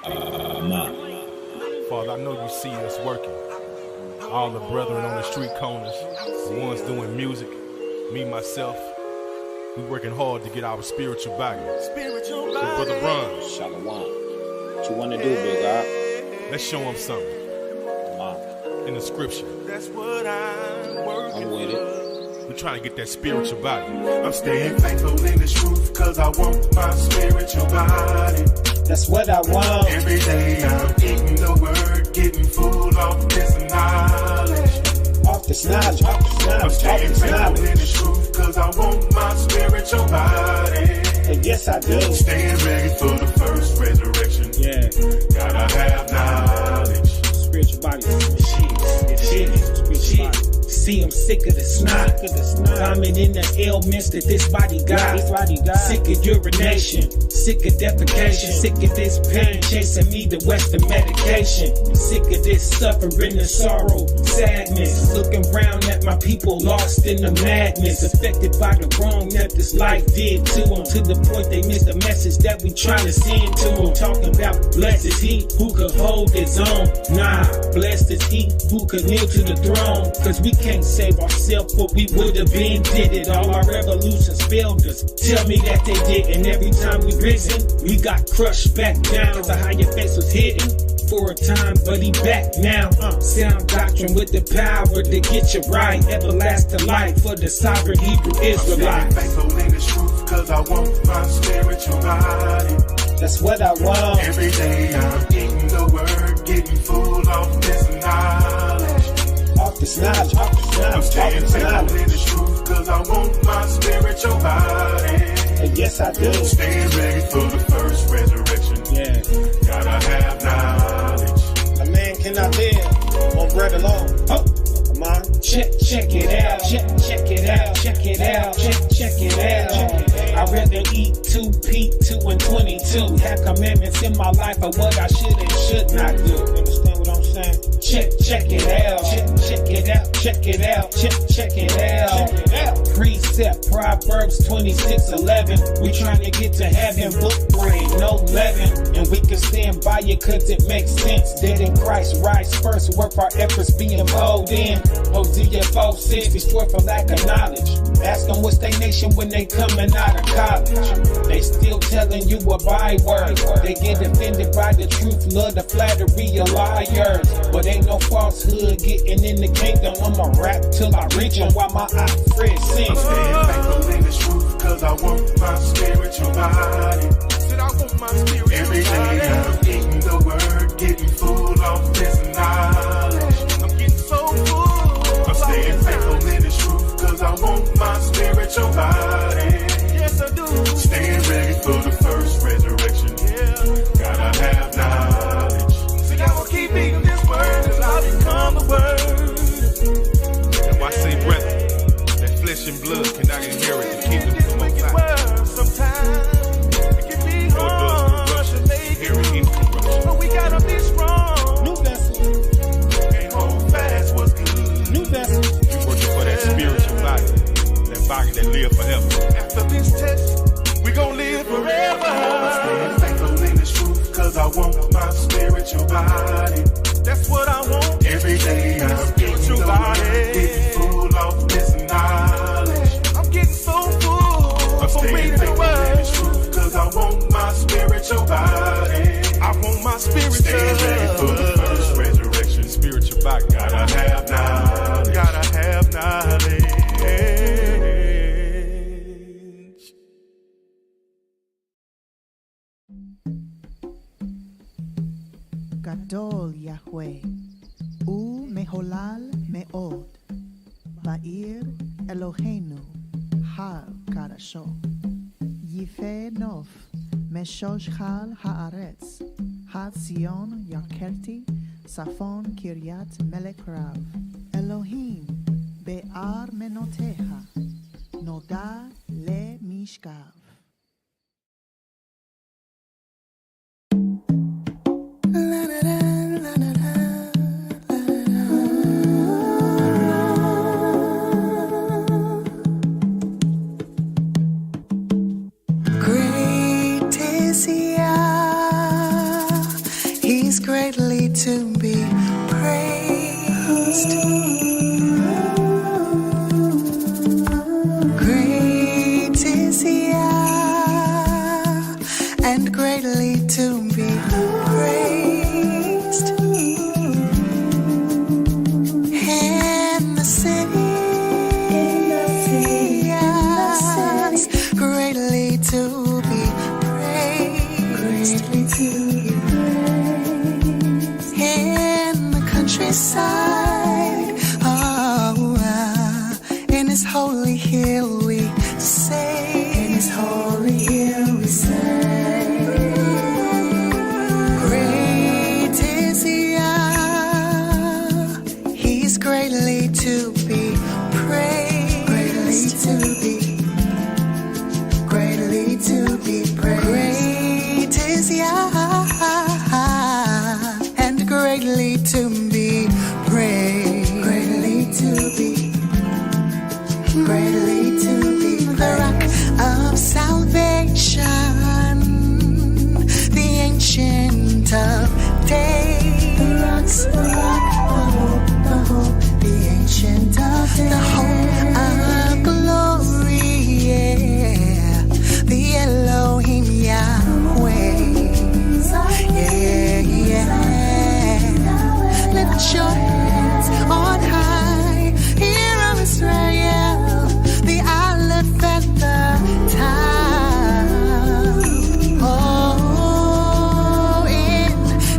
Father, I know you see us working. All the brethren on the street corners, the ones doing music, me, myself, we working hard to get our spiritual body. So Brother Bron, Shalom. What you want to do, big God? let's show him something in the scripture. That's what I'm with it. We're trying to get that spiritual body. I'm staying faithful in this truth, cause I want my spiritual body. That's what I want. Every day I'm eating the word, getting full off this knowledge. Off this knowledge, off this I'm knowledge, off staying this faithful knowledge. in this truth, cause I want my spiritual body. And yes, I do. Staying ready for the first resurrection. Yeah. Gotta have knowledge. Spiritual body. Shit. Spiritual body. See, I'm sick of the snot. Vomit in the ailments that this body got. Sick of urination. Sick of defecation. Sick of this pain chasing me to Western medication. Sick of this suffering and sorrow, sadness. Looking round at my people lost in the madness. Affected by the wrong that this life did to them. To the point they missed the message that we trying to send to them. Talking about blessed is he who could hold his own. Nah, blessed is he who could kneel to the throne. Cause we can't save ourselves, but we would have been did it. All our revolutions failed us. Tell me that they didn't. Every time we risen, we got crushed back down. Cause the higher face was hidden for a time, but he back now. Sound doctrine with the power to get you right. Everlasting life for the sovereign Hebrew Israelite. I'm staying faithful in this truth, cause I want my spiritual body. That's what I want. Every day I'm eating the word, getting full off this knowledge. Off this knowledge, off this I'm knowledge, off staying this faithful knowledge. in this truth, cause I want my spiritual body. And yes, I do. Staying ready for the first resurrection. Yeah. Gotta have knowledge. A man cannot live on bread alone. Oh, come on. Check it out. Check it out. Check it out. Check it out. I'd rather eat 2 Pete 2 and 22. Have commandments in my life of what I should and should not do. Understand what I'm saying? Check it out. Check it out. Check it out. Check it out. Precept Proverbs 26:11. We trying to get to heaven, book brain, no leaven. And we can stand by it cause it makes sense. Dead in Christ rise first, work our efforts being bold in. Hosea 4:6 destroyed for lack of knowledge. Ask them what's their nation when they coming out of college. They still telling you a byword. They get offended by the truth, love the flattery of liars. But ain't no falsehood getting in the kingdom. I'ma rap till I reach them while my eye Fred sings. I'm staying faithful in this truth, cause I want my spiritual body. Every day I'm eating the word, getting full off this knowledge. I'm getting so full. I'm staying faithful in this truth, cause I want my spiritual body. Yes, I do. Staying ready for the first resurrection. Yeah. Gotta have knowledge. See, I will keep eating this word till I become the word. And why say brethren, that flesh and blood cannot inherit the kingdom of the Most High. Sometimes it can be hard to make it, but we gotta be strong. New vessel, Can't hold fast what's good. new vessel. We're working for that spiritual body, that body that lives forever. After this test, we gon' live forever. I'm staying faithful in this truth, cause I want my spiritual body. That's what I want. Every day I'm getting the word, getting full off this knowledge. I'm getting so full. I'm staying faithful in this truth, cause I want my spiritual body. I want my spiritual. Staying ready for the first resurrection. Spiritual body. Gotta have knowledge. Gotta have knowledge. Gadol Yahweh, U meholal meod, Ba'ir Eloheinu, Har Karasho, Yife Nof, Meshosh Chal Haaretz, Had Zion Yakerti, Safon Kiryat Melech Rav, Elohim, Be'ar Menoteha, Noda Le Mishkav. Great is Yah, He's greatly to be praised. Great is Yah, and greatly to be praised. In the city, yes, greatly to be praised. In the countryside, in His holy hill we say, in His holy hill we say, great is Yah, He's greatly to be praised, greatly to be praised. Great is Yah, and greatly to be praised, greatly to be the rock of salvation, the ancient of days, the hope, the ancient of days, the hope of glory, yeah, the Elohim Yahweh, yeah. Lift your hands on high, Hear of Israel, the Aleph and the Tav. Oh, in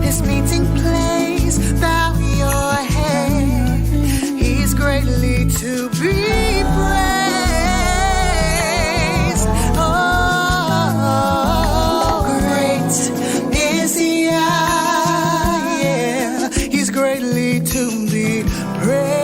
His meeting place, bow your head. He's greatly to be praised. Oh, great is Yah, yeah. He's greatly to be praised.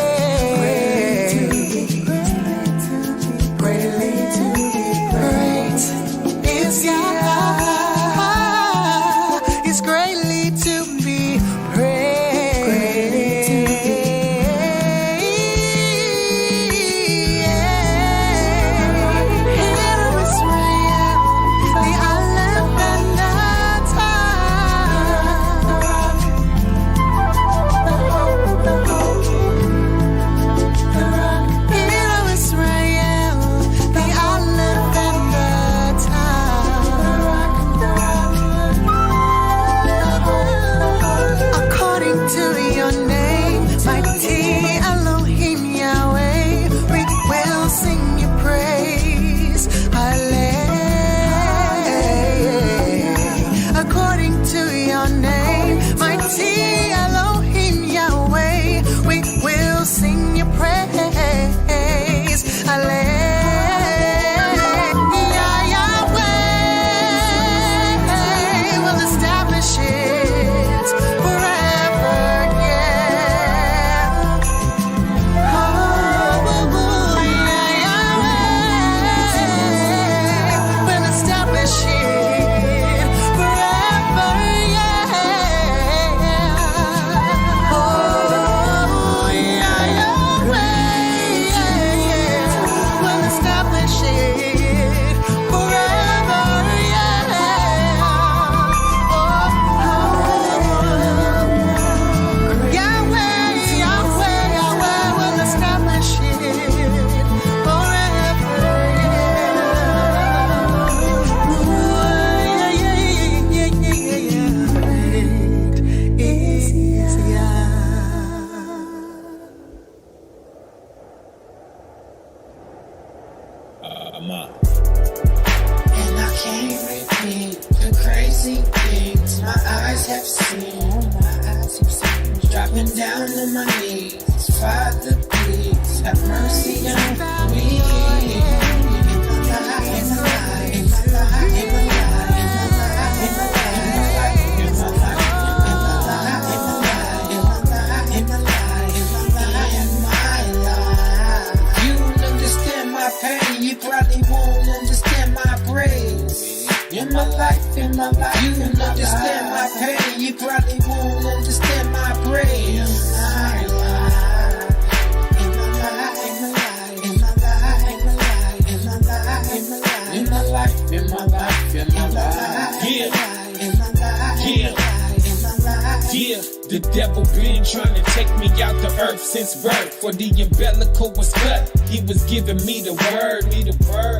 Yeah, the devil been trying to take me out the earth since birth. For the umbilical was cut, he was giving me the word.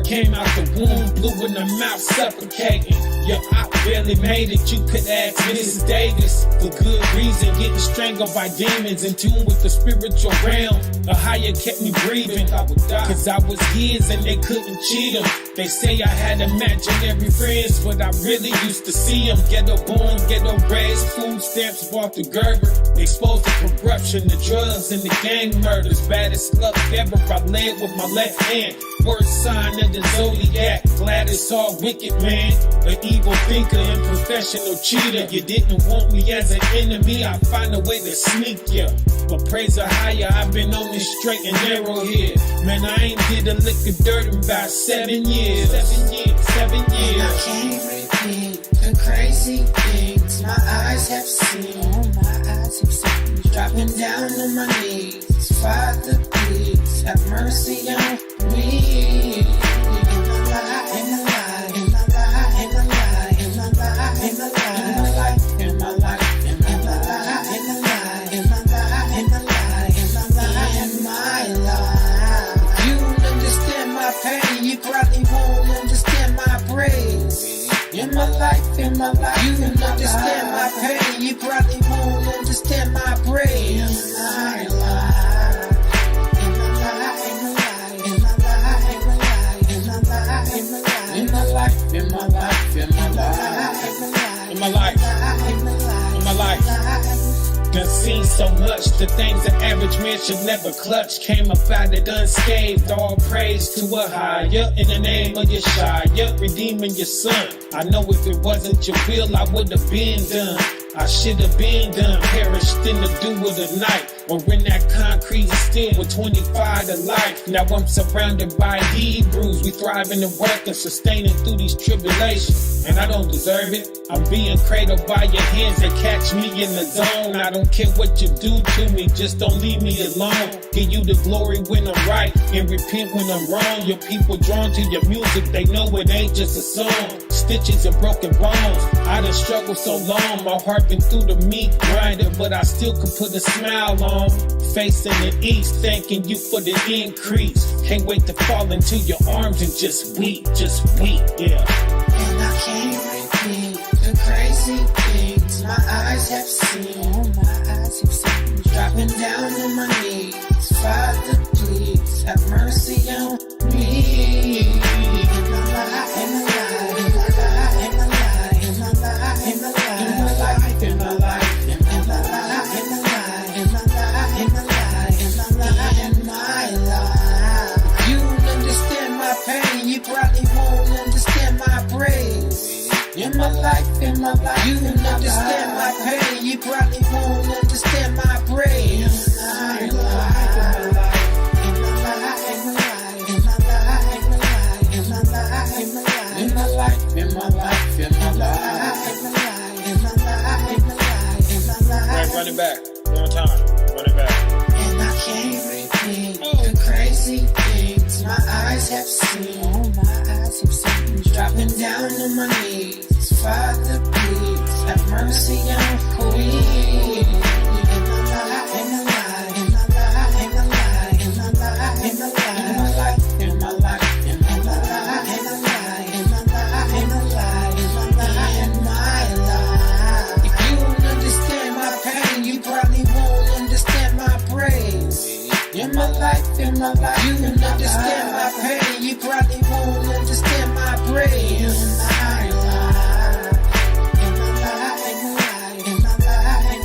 Came out the womb, blew in the mouth, suffocating. Yo, I barely made it, you could ask Mrs. Davis. For good reason, getting strangled by demons, in tune with the spiritual realm. A higher kept me breathing, cause I was his and they couldn't cheat him. They say I had imaginary friends, but I really used to see them. Ghetto born, ghetto raised, food stamps bought the Gerber. Exposed to corruption, the drugs and the gang murders. Baddest luck ever, I led with my left hand. Worst sign of the zodiac, glad it's all wicked, man. An evil thinker and professional cheater. You didn't want me as an enemy, I find a way to sneak ya. But praise the higher, I've been on this straight and narrow here. Man, I ain't did a lick of dirt in about 7 years. 7 years. And I can't repeat the crazy things my eyes have seen. Dropping down on my knees, Father, please have mercy on me. In my life, in my life, in my life, in my life, in my life, in my life, in my life, in my life, in my life, in my life, in my life, in my life, in my life. You don't understand my pain, you probably won't understand my praise. In my life, you don't understand my pain, you probably won't understand my praise. In my life, in my life, in my life, in my life, in my life, in my life, in my life, in my life, in my life, in my life, In my life. Done seen so much, the things the average man should never clutch. Came up out it unscathed, all praise to a higher. In the name of Yasharahla, redeeming your son. I know if it wasn't your will, I would have been done. I should have been done, perished in the dew of the night. Or in that concrete still with 25 to life. Now I'm surrounded by Hebrews. We thriving and working, sustaining through these tribulations. And I don't deserve it. I'm being cradled by your hands that catch me in the zone. I don't care what you do to me, just don't leave me alone. Give you the glory when I'm right and repent when I'm wrong. Your people drawn to your music, they know it ain't just a song. Stitches and broken bones, I done struggled so long. My heart been through the meat grinder, but I still could put a smile on. Facing the east, thanking you for the increase. Can't wait to fall into your arms and just weep, yeah. And I can't repeat the crazy things my eyes have seen. Dropping down on my knees, Father, please have mercy on me. In my life, in my life, in my life, in my life, in my life, in my life, in my life, in my life, in my life, in my life, in my life, in my life, in my life, in my life. You don't understand my pain, you probably won't understand my praise. In my life, you don't understand my pain, you probably won't understand my praise. In my life, in my life, in my life, in my life, in my life, in my life, in my life, in my life, in my life, in my life, in my life, in my life, in my life, in my life. Right, run it back. One time. Run it back. And I can't repeat the crazy things my eyes have seen. Dropping down on my knees, Father, please have mercy on me. In my life, in my life, in my life, in my life, in my life, in my life, in my life, in my life, in my life, in my life, in my life, in my life, in my life. If you don't understand my pain, you probably won't understand my praise. In my life, you don't understand my pain, you probably won't understand my praise. In my life, in my life, in my life,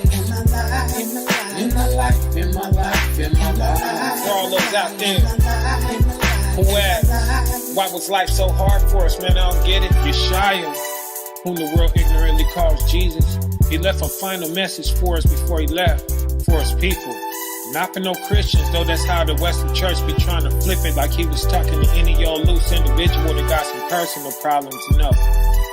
in my life, in my life, in my life, in my life, in my life, in my life. For all those out there who ask, why was life so hard for us, man? I don't get it. Yasharahla, whom the world ignorantly calls Jesus, he left a final message for us before he left, for his people. Not for no Christians, though that's how the Western church be trying to flip it, like he was talking to any old loose individual that got some personal problems. No,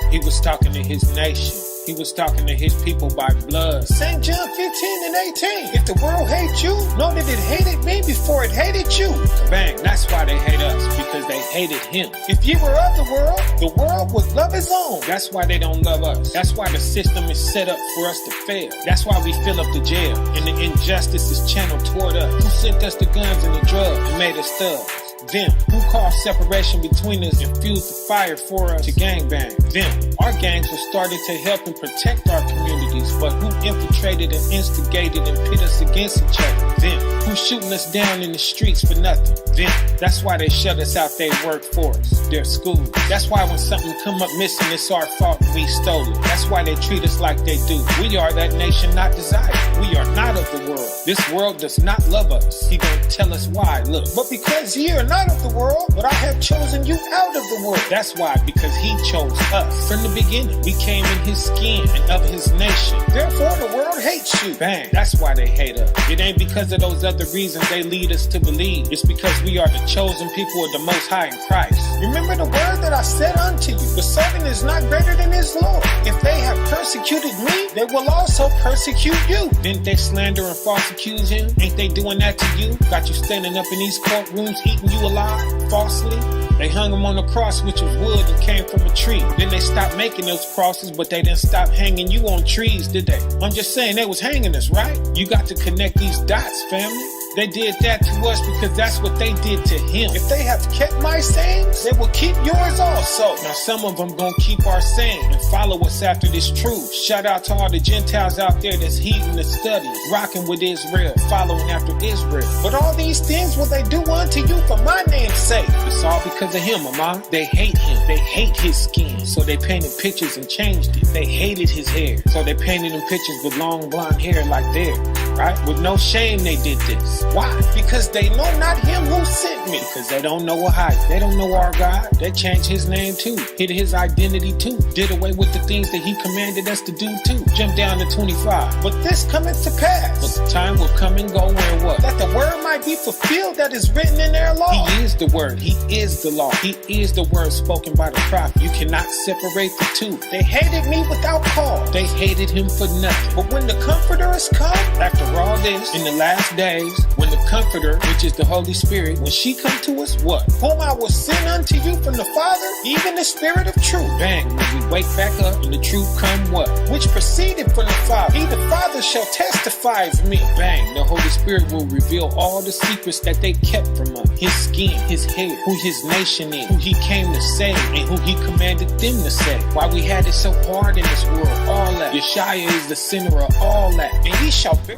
he was talking to his nation. He was talking to his people by blood. St. John 15 and 18. If the world hates you, know that it hated me before it hated you. Bang, that's why they hate us, because they hated him. If you were of the world would love his own. That's why they don't love us. That's why the system is set up for us to fail. That's why we fill up the jail, and the injustice is channeled toward us. Who sent us the guns and the drugs and made us thugs? Them. Who caused separation between us and fused the fire for us to gangbang? Them. Our gangs were started to help and protect our communities, but who infiltrated and instigated and pit us against each other? Them. Who shooting us down in the streets for nothing? Them. That's why they shut us out their workforce, their schools. That's why when something come up missing, it's our fault and we stole it. That's why they treat us like they do. We are that nation not desired. We are not of the world. This world does not love us. He gonna tell us why. Look, but because ye are not of the world, but I have chosen you out of the world. That's why, because he chose us. From the beginning, we came in his skin and of his nation. Therefore, the world hates you. Bang, that's why they hate us. It ain't because of those other reasons they lead us to believe. It's because we are the chosen people of the Most High in Christ. Remember the word that I said unto you. The servant is not greater than his Lord. If they have persecuted me, they will also persecute you. Didn't they slander and false accuse him? Ain't they doing that to you? Got you standing up in these courtrooms eating you alive falsely? They hung him on a cross, which was wood and came from a tree. Then they stopped making those crosses, but they didn't stop hanging you on trees, did they? I'm just saying they was hanging us, right? You got to connect these dots, family. They did that to us because that's what they did to him. If they have kept my sayings, they will keep yours also. Now some of them gonna keep our saying and follow us after this truth. Shout out to all the Gentiles out there that's heeding the studies, rocking with Israel, following after Israel. But all these things will they do unto you for my name's sake. It's all because of him, Mama. They hate him. They hate his skin. So they painted pictures and changed it. They hated his hair. So they painted him pictures with long blonde hair like theirs. Right? With no shame they did this. Why? Because they know not him who sent me. Because they don't know Ahai. They don't know our God. They changed his name too. Hid his identity too. Did away with the things that he commanded us to do too. Jump down to 25. But this cometh to pass. But the time will come and go where what? That the word might be fulfilled that is written in their law. He is the word. He is the law. He is the word spoken by the prophet. You cannot separate the two. They hated me without cause. They hated him for nothing. But when the Comforter is come, after all this, in the last days, when the Comforter, which is the Holy Spirit, when she come to us, what? Whom I will send unto you from the Father, even the Spirit of truth. Bang, when we wake back up and the truth come what? Which proceeded from the Father. He, the Father, shall testify of me. Bang, the Holy Spirit will reveal all the secrets that they kept from us. His skin, his hair, who his nation is, who he came to save, and who he commanded them to save. Why we had it so hard in this world, all that. Yeshua is the center of all that, and he shall bear.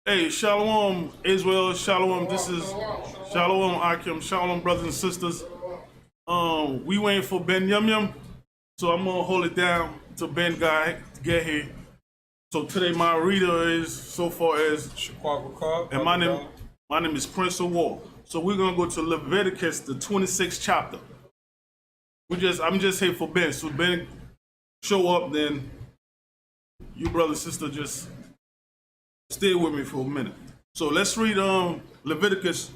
Hey, Shalom, Israel, Shalom. This is Shalom, Akim, Shalom, brothers and sisters. We waiting for Banyamyan, so I'm gonna hold it down to Ben guy to get here. So today my reader is so far as and my name is Prince of War. So we're gonna go to Leviticus, the 26th chapter. I'm just here for Ben. So Ben show up, then you brother and sister just stay with me for a minute. So let's read Leviticus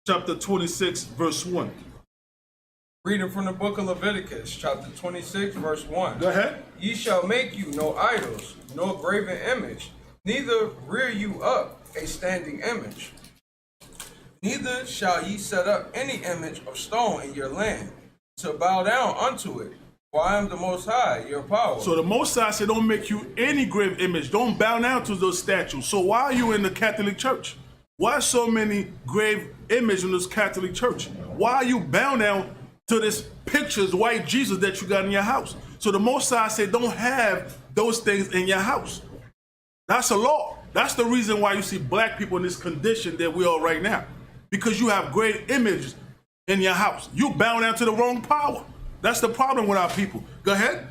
chapter 26, verse 1. Reading from the book of Leviticus, chapter 26, verse 1. Go ahead. Ye shall make you no idols, nor graven image, neither rear you up a standing image. Neither shall ye set up any image of stone in your land, to bow down unto it. For I am the Most High, your power. So the Most High said, don't make you any grave image. Don't bow down to those statues. So why are you in the Catholic Church? Why so many grave images in this Catholic Church? Why are you bound down to this pictures, white Jesus that you got in your house? So the Most High said, don't have those things in your house. That's a law. That's the reason why you see black people in this condition that we are right now. Because you have great images in your house. You bow down to the wrong power. That's the problem with our people. Go ahead.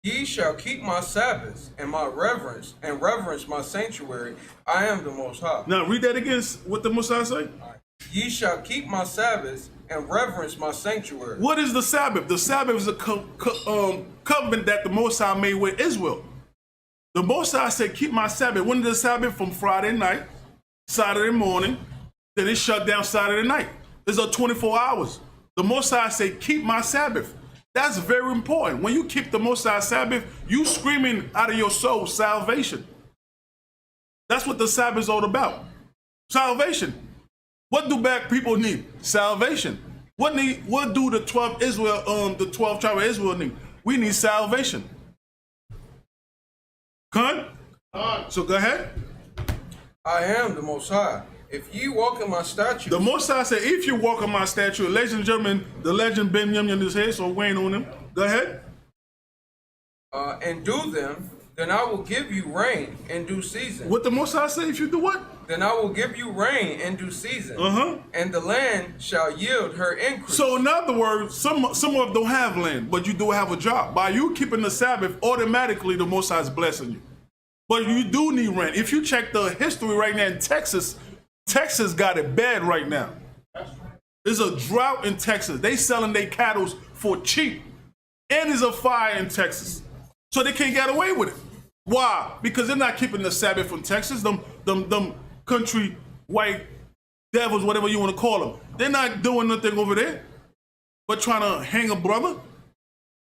Ye shall keep my Sabbaths and my reverence, and reverence my sanctuary. I am the Most High. Now read that again. What the Most High say? Ye shall keep my Sabbaths and reverence my sanctuary. What is the Sabbath? The Sabbath is a covenant that the Most High made with Israel. The Most High said, keep my Sabbath. When did the Sabbath? From Friday night, Saturday morning, then it shut down Saturday night. It's a 24 hours. The Most High said, keep my Sabbath. That's very important. When you keep the Most High Sabbath, you screaming out of your soul, salvation. That's what the Sabbath is all about. Salvation. What do black people need? Salvation. What do the 12 tribe of Israel need? We need salvation. Con? So go ahead. I am the Most High. If ye walk in my statutes. The Most High said, if you walk in my statute, ladies and gentlemen, the legend Banyamyan is here, so weighing on him. Go ahead. And do them, then I will give you rain in due season. What the Most High say, if you do what? Then I will give you rain in due season. And the land shall yield her increase. So in other words, some of them don't have land, but you do have a job. By you keeping the Sabbath, automatically the Most High is blessing you. But you do need rain. If you check the history right now in Texas, Texas got it bad right now. There's a drought in Texas. They selling their cattle for cheap. And there's a fire in Texas. So they can't get away with it. Why? Because they're not keeping the Sabbath from Texas. Them country white devils, whatever you want to call them. They're not doing nothing over there but trying to hang a brother.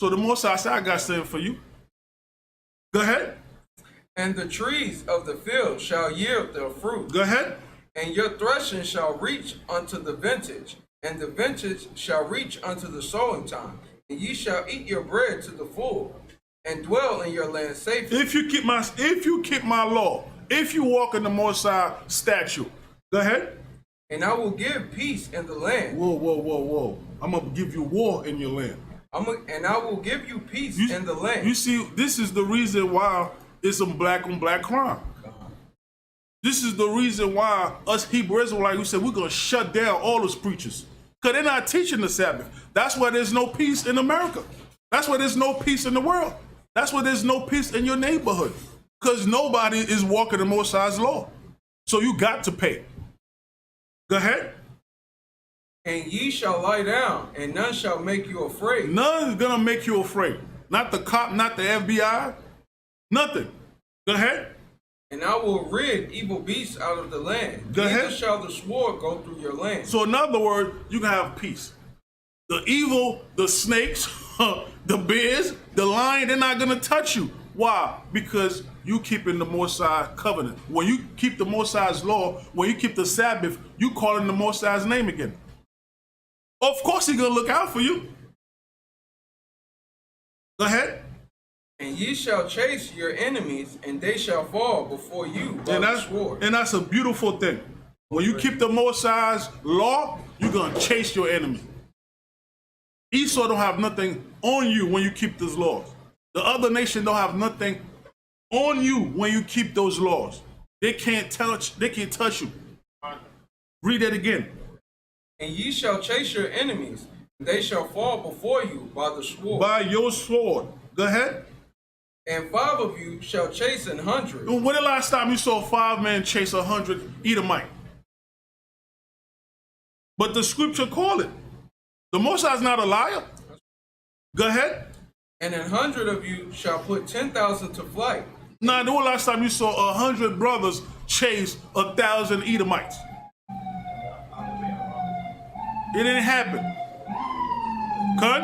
So the Most High said, I got something for you. Go ahead. And the trees of the field shall yield their fruit. Go ahead. And your threshing shall reach unto the vintage, and the vintage shall reach unto the sowing time. And ye shall eat your bread to the full, and dwell in your land safely. If you keep my law, if you walk in the Most High statute. Go ahead. And I will give peace in the land. Whoa. I'm going to give you war in your land. And I will give you peace in the land. You see, this is the reason why it's some black on black crime. This is the reason why us Hebrew Israelites, we said we're going to shut down all those preachers. Because they're not teaching the Sabbath. That's why there's no peace in America. That's why there's no peace in the world. That's why there's no peace in your neighborhood. Because nobody is walking the Most High's law. So you got to pay. Go ahead. And ye shall lie down, and none shall make you afraid. None is going to make you afraid. Not the cop, not the FBI. Nothing. Go ahead. And I will rid evil beasts out of the land. Go ahead. Neither shall the sword go through your land. So in other words, you can have peace. The evil, the snakes, the bears, the lion, they're not going to touch you. Why? Because you keeping the Most High covenant. When you keep the Most High's law, when you keep the Sabbath, you calling the Most High's name again. Of course he's going to look out for you. Go ahead. And ye shall chase your enemies, and they shall fall before you by the sword. And that's a beautiful thing. When you keep the Most High's law, you're going to chase your enemy. Esau don't have nothing on you when you keep those laws. The other nation don't have nothing on you when you keep those laws. They can't touch you. Read that again. And ye shall chase your enemies, and they shall fall before you by the sword. By your sword. Go ahead. And 5 of you shall chase 100. When the last time you saw 5 men chase 100 Edomite? But the scripture call it. The Most High is not a liar. Go ahead. And 100 of you shall put 10,000 to flight. Now, the last time you saw 100 brothers chase 1,000 Edomites? It didn't happen. Cut.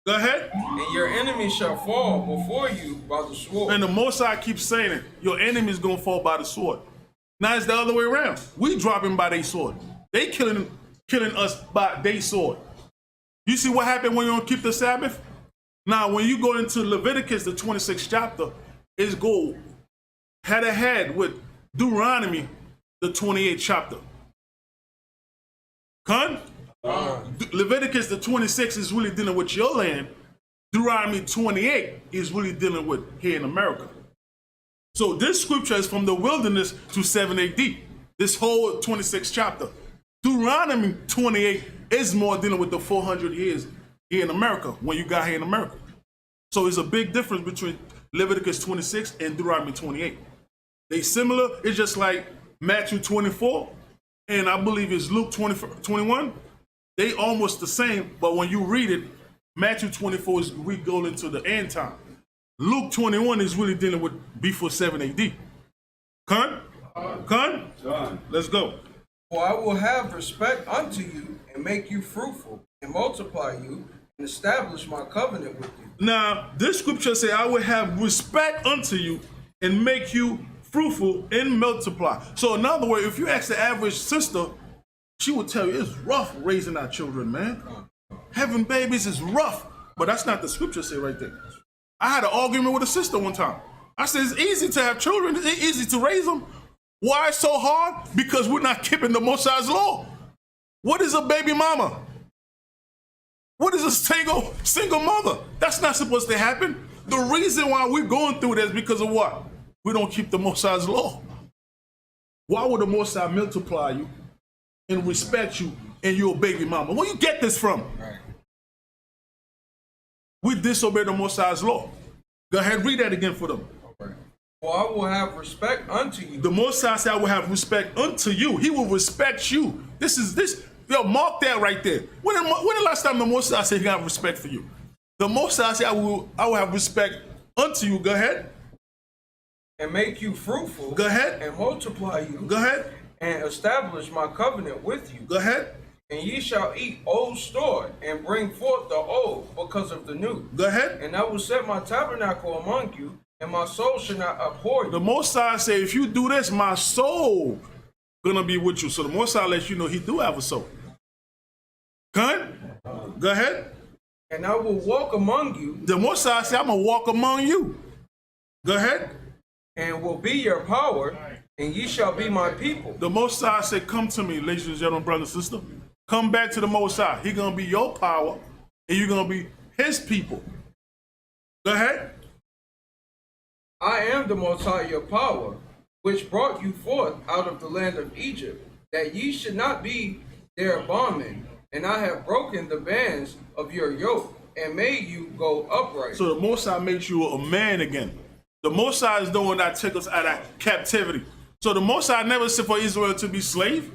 Go ahead. And your enemies shall fall before you by the sword. And the Most High keeps saying it. Your enemy's going to fall by the sword. Now it's the other way around. We dropping by their sword. They killing us by their sword. You see what happened when you don't keep the Sabbath? Now, when you go into Leviticus, the 26th chapter, it's go head to head with Deuteronomy, the 28th chapter. Con? Leviticus the 26 is really dealing with your land. Deuteronomy 28 is really dealing with here in America. So this scripture is from the wilderness to 7 AD. This whole 26th chapter. Deuteronomy 28 is more dealing with the 400 years here in America, when you got here in America. So it's a big difference between Leviticus 26 and Deuteronomy 28. They similar. It's just like Matthew 24 and I believe it's Luke 21. They almost the same, but when you read it, Matthew 24 is we go into the end time. Luke 21 is really dealing with before 7 AD. Con? Let's go. For I will have respect unto you, and make you fruitful, and multiply you, and establish my covenant with you. Now, this scripture say, I will have respect unto you, and make you fruitful and multiply. So in other words, if you ask the average sister, she will tell you it's rough raising our children, man. Having babies is rough. But that's not the scripture say right there. I had an argument with a sister one time. I said, it's easy to have children. It's easy to raise them. Why so hard? Because we're not keeping the Most High's law. What is a baby mama? What is a single mother? That's not supposed to happen. The reason why we're going through this is because of what? We don't keep the Most High's law. Why would the Most High multiply you and respect you and you're a baby mama? Where you get this from? Right. We disobey the Most High's law. Go ahead, read that again for them. Okay. For I will have respect unto you. The Most High said, I will have respect unto you. He will respect you. Yo, mark that right there. When the last time the Most High said he got respect for you? The Most High said, I will have respect unto you. Go ahead. And make you fruitful. Go ahead. And multiply you. Go ahead. And establish my covenant with you. Go ahead. And ye shall eat old store, and bring forth the old because of the new. Go ahead. And I will set my tabernacle among you, and my soul shall not abhor you. The Most High say, if you do this, my soul gonna be with you. So the Most High lets you know he do have a soul. Go ahead. And I will walk among you. The Most High say, I'm gonna walk among you. Go ahead. And will be your power, and ye shall be my people. The Most High said, come to me, ladies and gentlemen, brother and sister. Come back to the Most High. He's going to be your power, and you're going to be his people. Go ahead. I am the Most High your power, which brought you forth out of the land of Egypt, that ye should not be their bondmen. And I have broken the bands of your yoke, and made you go upright. So the Most High makes you a man again. The Most High is the one that took us out of captivity. So the Most High never said for Israel to be slave.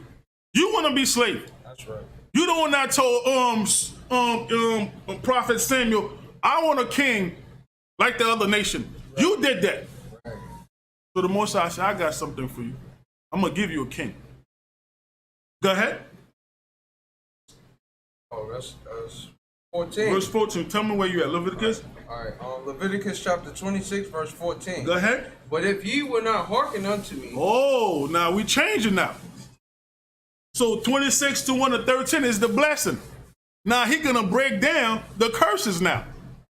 You want to be slave. That's right. You the one that told Prophet Samuel, I want a king like the other nation. Right. You did that. Right. So the Most High said, I got something for you. I'm going to give you a king. Go ahead. Oh, that's 14. Verse 14. Tell me where you at. Leviticus? All right. Leviticus chapter 26, verse 14. Go ahead. But if ye will not hearken unto me. Oh, now we changing now. So 26 to 1 to 13 is the blessing. Now he gonna break down the curses now.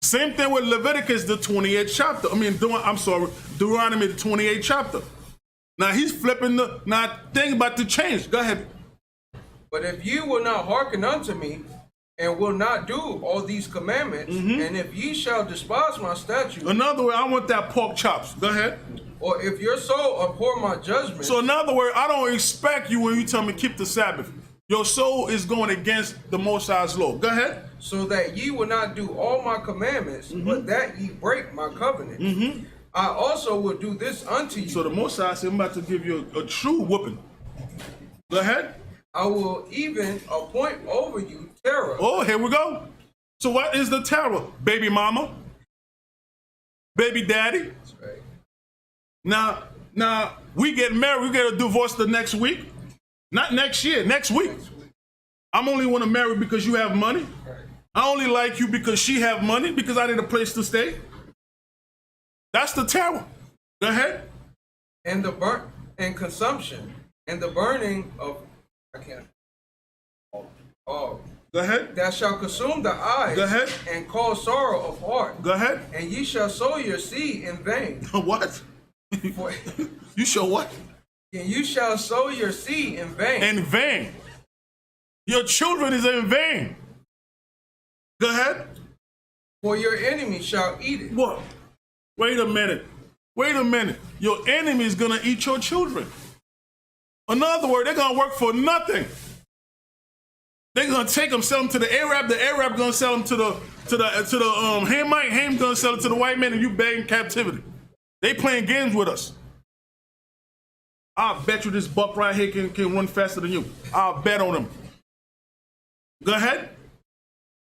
Same thing with Leviticus, the 28th chapter. Deuteronomy, the 28th chapter. Now he's flipping thing about to change. Go ahead. But if you will not hearken unto me, and will not do all these commandments, and if ye shall despise my statutes. In other words, I want that pork chops. Go ahead. Or if your soul abhor my judgment. So in other words, I don't expect you when you tell me keep the Sabbath. Your soul is going against the Most High's law. Go ahead. So that ye will not do all my commandments, but that ye break my covenant. I also will do this unto you. So the Most High said, I'm about to give you a true whooping. Go ahead. I will even appoint over you terror. Oh, here we go. So what is the terror? Baby mama? Baby daddy? That's right. Now, we get married, we get a divorce the next week. Not next year, next week. I'm only want to marry because you have money. Right. I only like you because she have money, because I need a place to stay. That's the terror. Go ahead. And consumption, and the burning of, Go ahead. that shall consume the eyes. Go ahead. And cause sorrow of heart. Go ahead. And ye shall sow your seed in vain. What? You shall what? And you shall sow your seed in vain. In vain. Your children is in vain. Go ahead. For your enemy shall eat it. What? Wait a minute. Your enemy is going to eat your children. In other words, they're going to work for nothing. They're going to take them, sell them to the Arab. The Arab going to sell them to the Hamite. Ham going to sell it to the white man, and you beg in captivity. They playing games with us. I'll bet you this buck right here can run faster than you. I'll bet on him. Go ahead.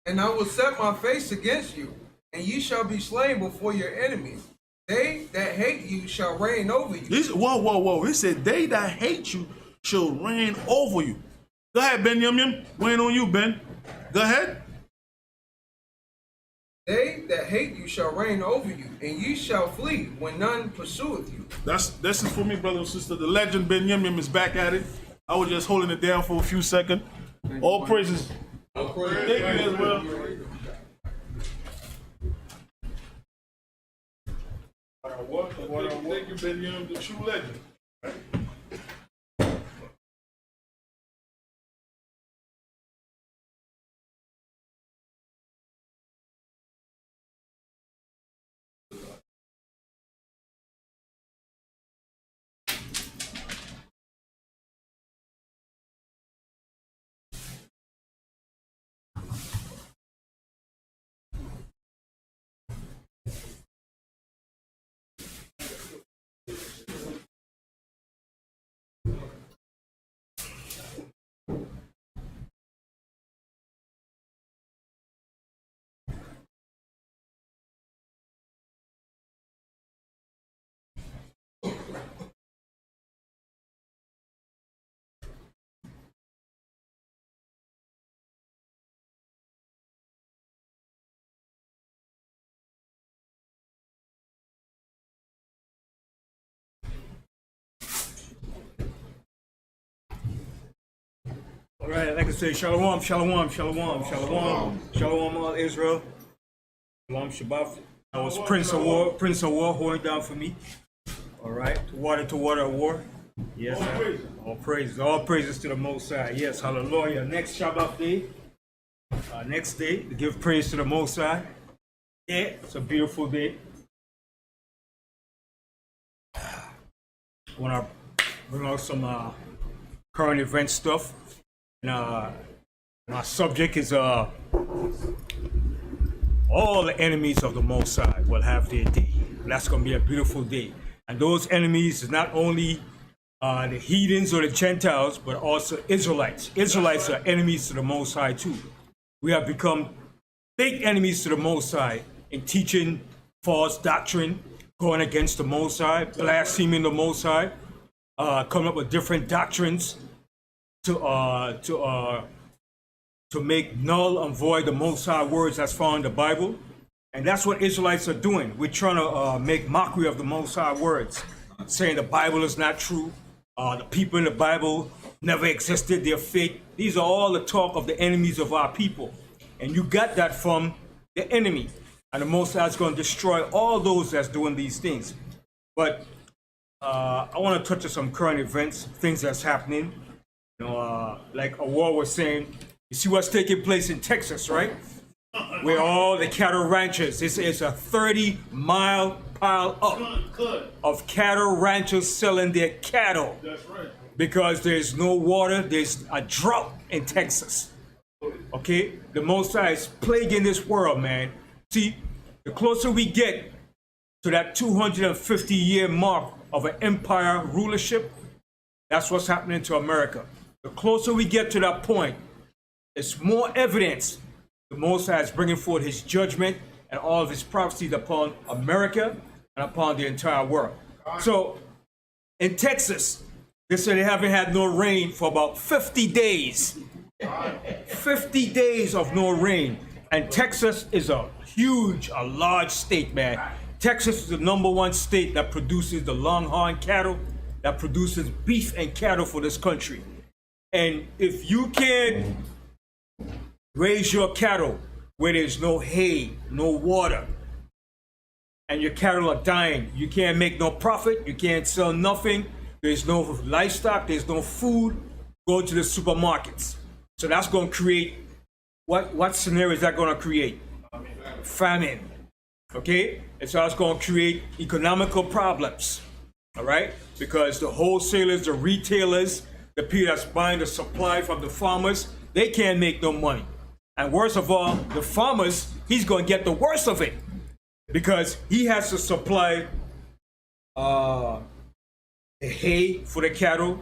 And I will set my face against you, and ye shall be slain before your enemies. They that hate you shall reign over you. Whoa. He said, they that hate you shall reign over you. Go ahead, Banyamyan. Weighing on you, Ben. Go ahead. They that hate you shall reign over you, and ye shall flee when none pursueth you. This is for me, brother and sister. The legend Banyamyan is back at it. I was just holding it down for a few seconds. All praises. Thank you as well. Thank you, Banyamyan, the true legend. All right, like I say, shalom, shalom, shalom, shalom, shalom, all Israel. Shalom, Shabbat. That was Prince of War, holding down for me. All right, to water war. Yes, sir. All praises to the Most High. Yes, hallelujah. Next Shabbat day, next day, to give praise to the Most High. Yeah, it's a beautiful day. I want to bring out some current event stuff. And, my subject is all the enemies of the Most High will have their day. That's going to be a beautiful day. And those enemies is not only the heathens or the Gentiles, but also Israelites. Israelites are enemies to the Most High too. We have become big enemies to the Most High in teaching false doctrine, going against the Most High, blaspheming the Most High, coming up with different doctrines to make null and void the Most High words that's found in the Bible. And that's what Israelites are doing. We're trying to make mockery of the Most High words, saying the Bible is not true. The people in the Bible never existed. They're fake. These are all the talk of the enemies of our people. And you got that from the enemy. And the Most High is going to destroy all those that's doing these things. But I want to touch on some current events, things that's happening. You know, like Awar was saying, you see what's taking place in Texas, right? Where all the cattle ranchers, it's a 30-mile pile up of cattle ranchers selling their cattle. That's right. Because there's no water, there's a drought in Texas. Okay? The Most High is plaguing this world, man. See, the closer we get to that 250-year mark of an empire rulership, that's what's happening to America. The closer we get to that point, it's more evidence the Most High is bringing forth his judgment and all of his prophecies upon America and upon the entire world. So in Texas, they say they haven't had no rain for about 50 days. 50 days of no rain. And Texas is a large state, man. Texas is the #1 state that produces the longhorn cattle, that produces beef and cattle for this country. And if you can't raise your cattle where there's no hay, no water, and your cattle are dying, you can't make no profit, you can't sell nothing, there's no livestock, there's no food, go to the supermarkets. So that's going to create, what scenario is that going to create? Famine. Okay? And so it's going to create economical problems. All right? Because the wholesalers, the retailers, the people that's buying the supply from the farmers, they can't make no money. And worst of all, the farmers, he's going to get the worst of it because he has to supply the hay for the cattle.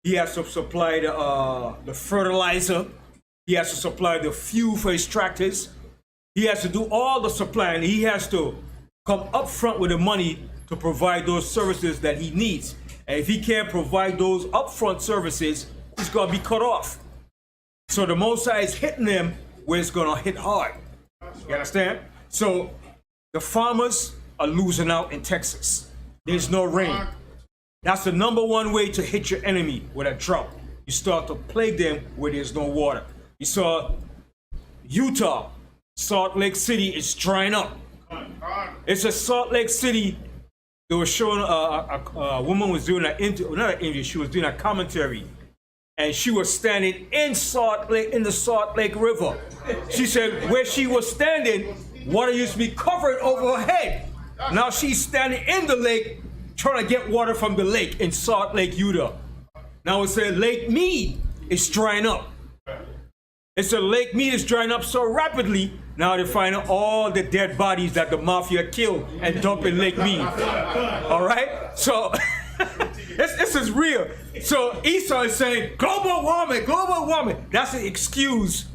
He has to supply the fertilizer. He has to supply the fuel for his tractors. He has to do all the supply, and he has to come up front with the money to provide those services that he needs. And if he can't provide those upfront services, he's going to be cut off. So the Most High is hitting them where it's going to hit hard. You understand? So the farmers are losing out in Texas. There's no rain. That's the #1 way to hit your enemy with a drought. You start to plague them where there's no water. You saw Utah, Salt Lake City is drying up. It's a Salt Lake City. They were showing a woman was doing she was doing a commentary, and she was standing in the Salt Lake River. She said where she was standing, water used to be covered over her head. Now she's standing in the lake, trying to get water from the lake in Salt Lake, Utah. Now it's a Lake Mead is drying up. It's a Lake Mead is drying up so rapidly. Now they're finding all the dead bodies that the mafia killed and dumped in Lake Mead. All right? So this is real. So Esau is saying, global warming, global warming. That's an excuse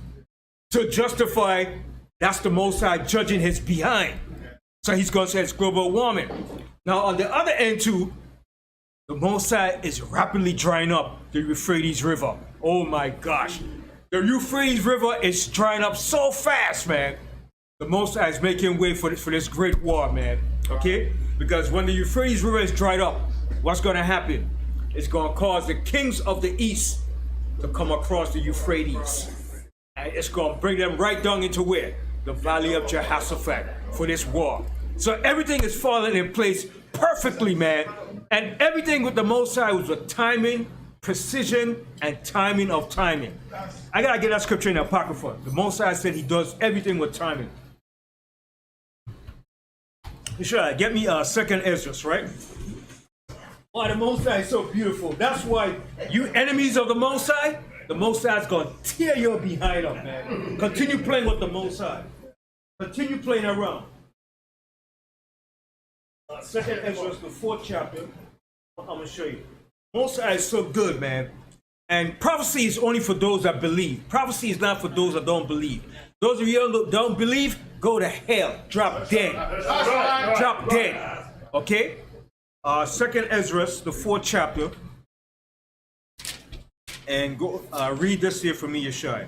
to justify that's the Most High judging his behind. So he's going to say it's global warming. Now on the other end too, the Most High is rapidly drying up the Euphrates River. Oh my gosh. The Euphrates River is drying up so fast, man. The Most High is making way for this great war, man. Okay? Because when the Euphrates River is dried up, what's going to happen? It's going to cause the kings of the east to come across the Euphrates. And it's going to bring them right down into where? The valley of Jehoshaphat for this war. So everything is falling in place perfectly, man. And everything with the Most High was with timing, precision, and timing of timing. I gotta get that scripture in the Apocrypha. The Most High said he does everything with timing. You should get me 2nd Ezra, right? Oh, the Most High is so beautiful. That's why you enemies of the Most High is gonna tear your behind up, man. Continue playing with the Most High. Continue playing around. 2nd Ezra, the 4th chapter. I'm gonna show you. Most High is so good, man. And prophecy is only for those that believe. Prophecy is not for those that don't believe. Those of you that don't believe, go to hell. Drop dead. Drop dead. Okay? 2nd Ezra, the 4th chapter. And go read this here for me, Yeshai.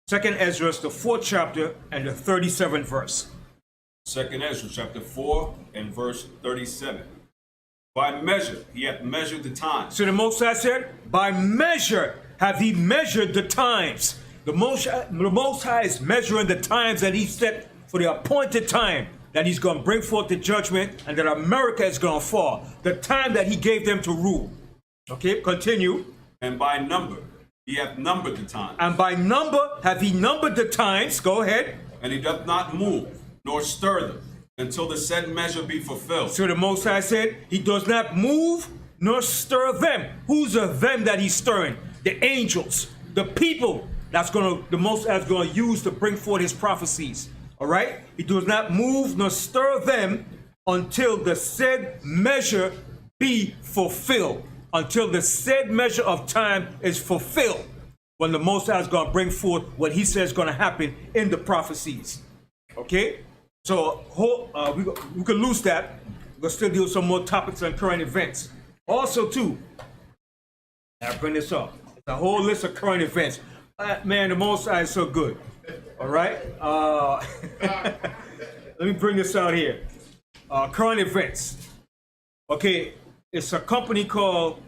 2nd Ezra, the 4th chapter and the 37th verse. 2nd Ezra, chapter 4 and verse 37. By measure, he hath measured the times. So the Most High said, by measure have he measured the times. The Most High is measuring the times that he set for the appointed time that he's going to bring forth the judgment and that America is going to fall. The time that he gave them to rule. Okay, continue. And by number, he hath numbered the times. And by number have he numbered the times. Go ahead. And he doth not move, nor stir them, until the said measure be fulfilled. So the Most High said, he does not move nor stir them. Who's the them that he's stirring? The angels, the people the Most High is going to use to bring forth his prophecies. All right? He does not move nor stir them until the said measure be fulfilled. Until the said measure of time is fulfilled. When the Most High is going to bring forth what he says is going to happen in the prophecies. Okay? So we could lose that. We'll still deal with some more topics on current events. Also, too, I'll bring this up. It's a whole list of current events. Man, the Most High is so good. All right? Let me bring this out here. Current events. Okay, it's a company called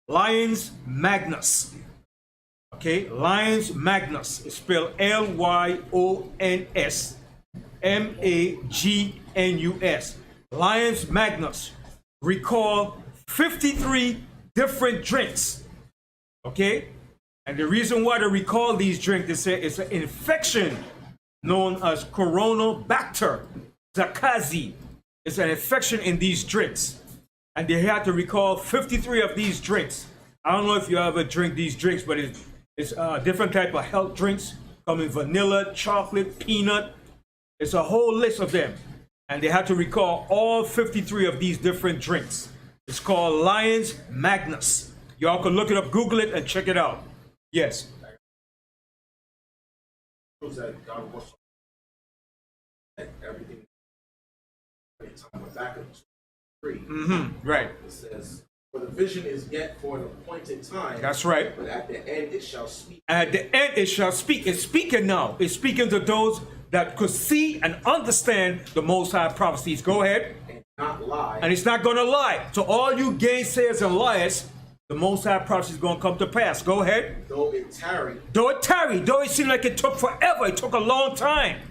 Lyons Magnus. Okay, Lyons Magnus. It's spelled Lyons. Magnus. Lyons Magnus recall 53 different drinks. Okay? And the reason why they recall these drinks is it's an infection known as Coronobacter zakazi. It's an infection in these drinks. And they had to recall 53 of these drinks. I don't know if you ever drink these drinks, but it's different type of health drinks. Come in vanilla, chocolate, peanut. It's a whole list of them. And they had to recall all 53 of these different drinks. It's called Lyons Magnus. Y'all can look it up, Google it, and check it out. Yes. everything. Time went back up to 3. Right. It says, "For the vision is yet for an appointed time." That's right. But at the end it shall speak. At the end it shall speak. It's speaking now. It's speaking to those that could see and understand the Most High prophecies. Go ahead. And not lie. And it's not going to lie. To all you gainsayers and liars, the Most High prophecy is going to come to pass. Go ahead. Though it tarry. Though it tarry. Though it seemed like it took forever. It took a long time.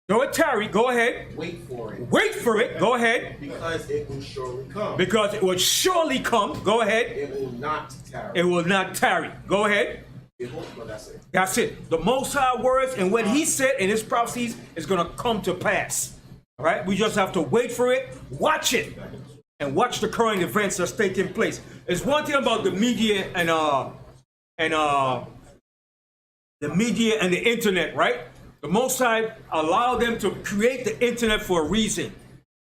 Though it tarry. Go ahead. Wait for it. Wait for it. Go ahead. Because it will surely come. Because it will surely come. Go ahead. It will not tarry. It will not tarry. Go ahead. Well, that's it. That's it. The Most High words and what He said in His prophecies is going to come to pass. All right? We just have to wait for it, watch it, and watch the current events that's taking place. It's one thing about the media and the internet, right? The Most High allowed them to create the internet for a reason.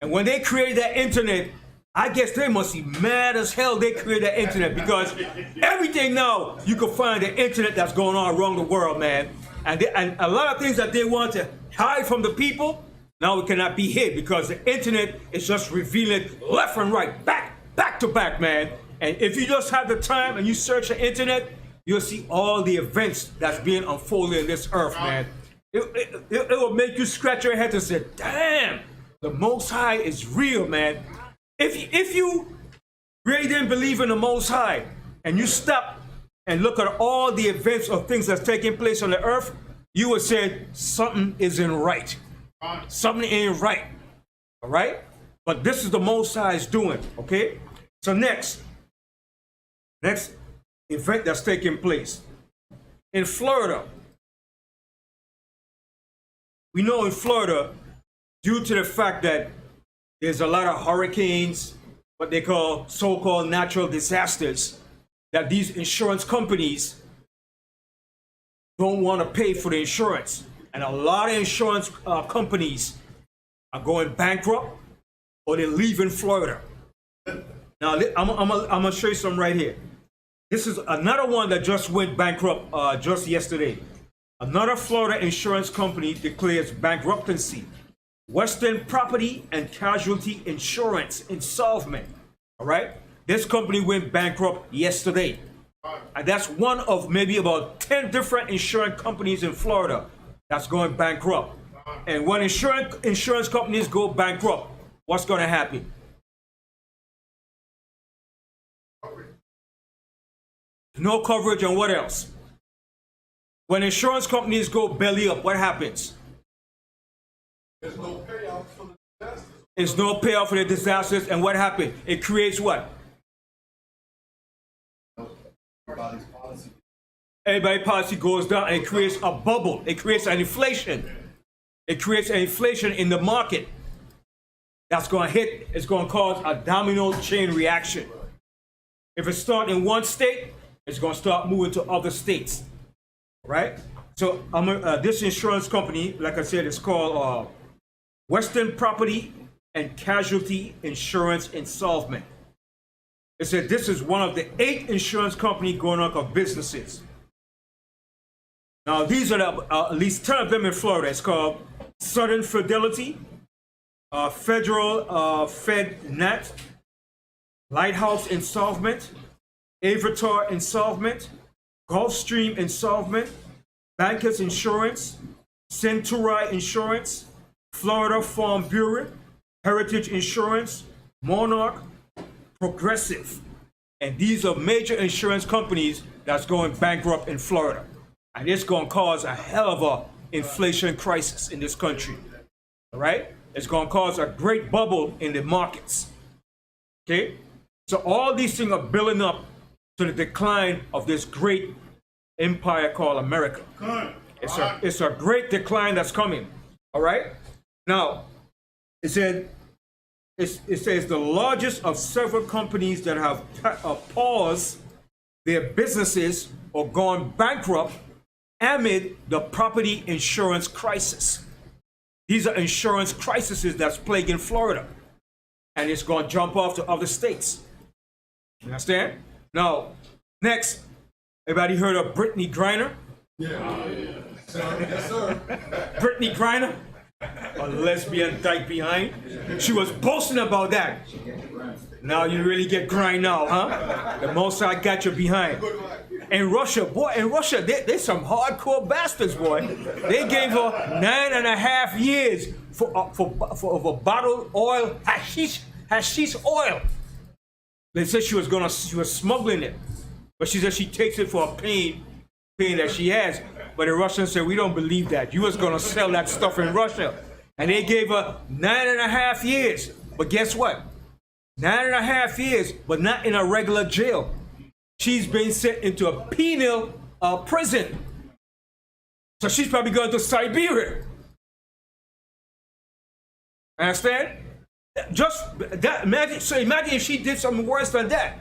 And when they created that internet, I guess they must be mad as hell they created that internet, because everything now you can find the internet that's going on around the world, man. And a lot of things that they want to hide from the people, now it cannot be hid, because the internet is just revealing left and right, back to back, man. And if you just have the time and you search the internet, you'll see all the events that's being unfolded in this earth, man. It will make you scratch your head and say, damn, the Most High is real, man. If you really didn't believe in the Most High and you stop and look at all the events of things that's taking place on the earth, you would say something isn't right. Something ain't right. All right? But this is the Most High's doing, okay? So next event that's taking place in Florida. We know in Florida, due to the fact that there's a lot of hurricanes, what they call so-called natural disasters, that these insurance companies don't want to pay for the insurance. And a lot of insurance companies are going bankrupt or they're leaving Florida. Now, I'm going to show you something right here. This is another one that just went bankrupt just yesterday. Another Florida insurance company declares bankruptcy. Western Property and Casualty Insurance insolvent. All right? This company went bankrupt yesterday. And that's one of maybe about 10 different insurance companies in Florida that's going bankrupt. And when insurance companies go bankrupt, what's going to happen? No coverage, and what else? When insurance companies go belly up, what happens? There's no payout for the disasters. There's no payout for the disasters, and what happened? It creates what? Everybody's policy goes down, and it creates a bubble. It creates an inflation. It creates an inflation in the market. That's going to hit. It's going to cause a domino chain reaction. If it starts in one state, it's going to start moving to other states, right? So this insurance company, like I said, is called Western Property and Casualty Insurance Insolvent. It said this is one of the 8 insurance companies going out of businesses. Now, these are at least 10 of them in Florida. It's called Southern Fidelity, Federal FedNat, Lighthouse Insolvent, Avatar Insolvent, Gulfstream Insolvent, Bankers Insurance, Centuri Insurance, Florida Farm Bureau, Heritage Insurance, Monarch, Progressive. And these are major insurance companies that's going bankrupt in Florida. And it's going to cause a hell of a inflation crisis in this country. All right? It's going to cause a great bubble in the markets. Okay? So all these things are building up to the decline of this great empire called America. It's a great decline that's coming. All right? Now, it says the largest of several companies that have paused their businesses or gone bankrupt amid the property insurance crisis. These are insurance crises that's plaguing Florida. And it's going to jump off to other states. You understand? Now, next, everybody heard of Brittany Griner? Yeah. Yes, sir. Brittany Griner? A lesbian dyke behind. She was boasting about that. Now you really get grind now, huh? The Mossad got you behind. In Russia, boy, they some hardcore bastards, boy. They gave her 9.5 years for a bottled oil, hashish oil. They said she was smuggling it, but she said she takes it for a pain that she has. But the Russians said, we don't believe that. You was gonna sell that stuff in Russia. And they gave her 9.5 years. But guess what? 9.5 years, but not in a regular jail. She's been sent into a penal prison. So she's probably going to Siberia. Understand? Just that, imagine if she did something worse than that.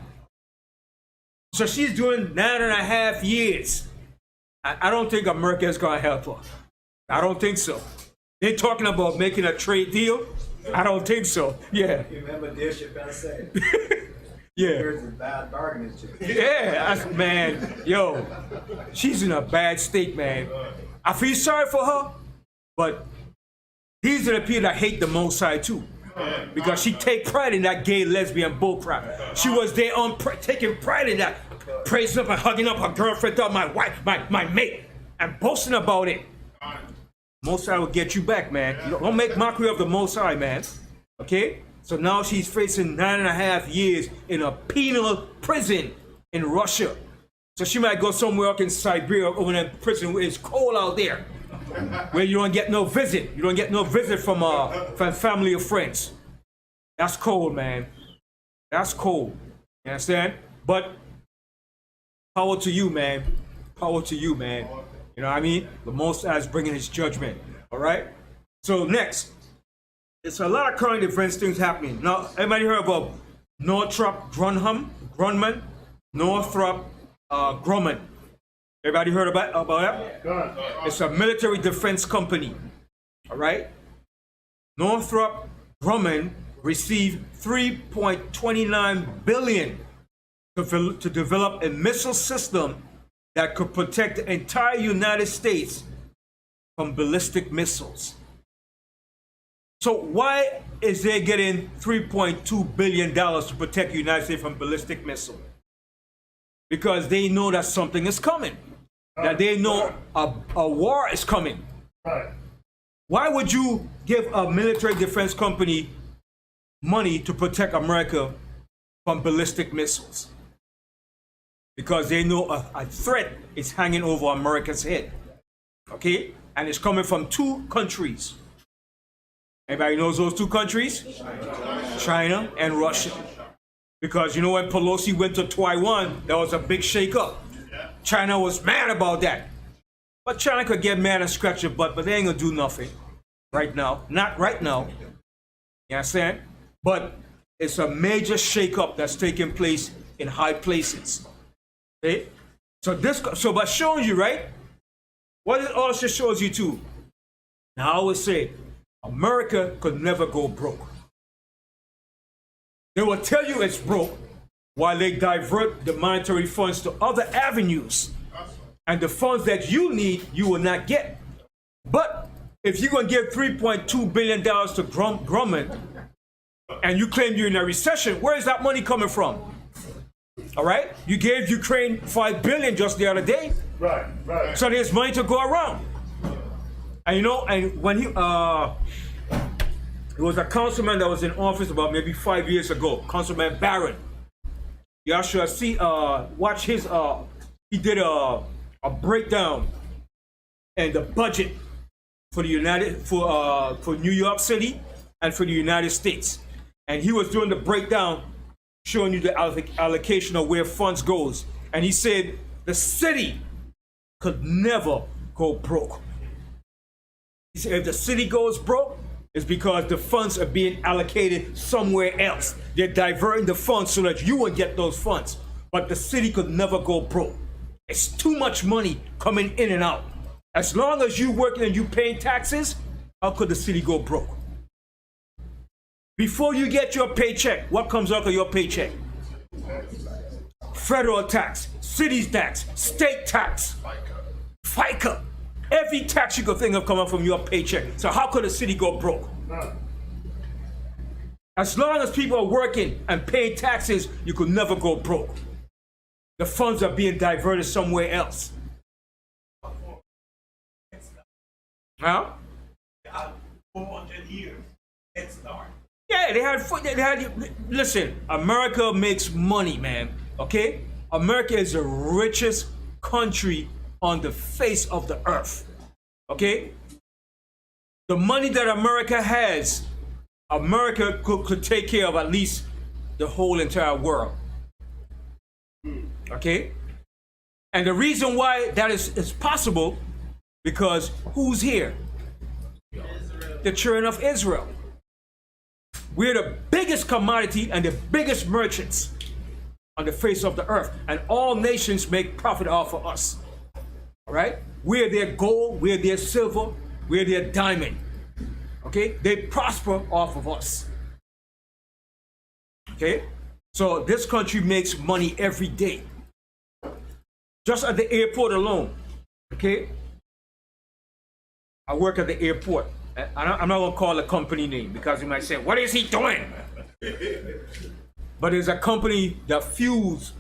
So she's doing 9.5 years. I don't think America is going to help her. I don't think so. They're talking about making a trade deal. I don't think so. Yeah. You remember Dave Chappelle said? Yeah. There's a bad bargaining chip. Yeah, man, yo, she's in a bad state, man. I feel sorry for her, but these are the people that hate the Mossad too, because she take pride in that gay lesbian bullcrap. She was there on taking pride in that, praising up and hugging up her girlfriend, my wife, my mate, and boasting about it. Mossad will get you back, man. You don't make mockery of the Mossad, man. Okay? So now she's facing 9.5 years in a penal prison in Russia. So she might go somewhere up in Siberia over in prison where it's cold out there, where you don't get no visit. You don't get no visit from family or friends. That's cold, man. That's cold. You understand? But power to you, man. Power to you, man. You know what I mean? The Most High is bringing his judgment. All right? So next. It's a lot of current events, things happening. Now, everybody heard about Northrop Grumman? Northrop Grumman. Everybody heard about that? It's a military defense company. All right? Northrop Grumman received $3.29 billion to develop a missile system that could protect the entire United States from ballistic missiles. So why is they getting $3.2 billion to protect the United States from ballistic missile? Because they know that something is coming. That they know a war is coming. Why would you give a military defense company money to protect America from ballistic missiles? Because they know a threat is hanging over America's head. Okay? And it's coming from two countries. Everybody knows those two countries? China and Russia. Because you know when Pelosi went to Taiwan, there was a big shakeup. China was mad about that. But China could get mad and scratch your butt, but they ain't gonna do nothing right now. Not right now. You understand? But it's a major shakeup that's taking place in high places. Okay? So by showing you, right? What it also shows you too. Now I always say, America could never go broke. They will tell you it's broke while they divert the monetary funds to other avenues. And the funds that you need, you will not get. But if you're going to give $3.2 billion to Grumman and you claim you're in a recession, where is that money coming from? All right? You gave Ukraine $5 billion just the other day. Right. So there's money to go around. And you know, and when it was a councilman that was in office about maybe 5 years ago, Councilman Barron. Yasharahla, watch his, he did a breakdown and the budget for the for New York City and for the United States. And he was doing the breakdown, showing you the allocation of where funds goes. And he said the city could never go broke. He said if the city goes broke, it's because the funds are being allocated somewhere else. They're diverting the funds so that you will get those funds. But the city could never go broke. It's too much money coming in and out. As long as you're working and you paying taxes, how could the city go broke? Before you get your paycheck, what comes out of your paycheck? Federal tax, city tax, state tax, FICA. Every tax you could think of coming from your paycheck. So how could a city go broke? As long as people are working and paying taxes, you could never go broke. The funds are being diverted somewhere else. Huh? 400 years. Head start. Yeah, they had, listen, America makes money, man, okay? America is the richest country on the face of the earth, okay? The money that America has, America could take care of at least the whole entire world, okay? And the reason why that is possible, because who's here? The children of Israel. We're the biggest commodity and the biggest merchants on the face of the earth. And all nations make profit off of us. All right? We're their gold, we're their silver, we're their diamond. Okay? They prosper off of us. Okay? So this country makes money every day. Just at the airport alone. Okay? I work at the airport. I'm not going to call a company name because you might say, what is he doing? But there's a company that fuels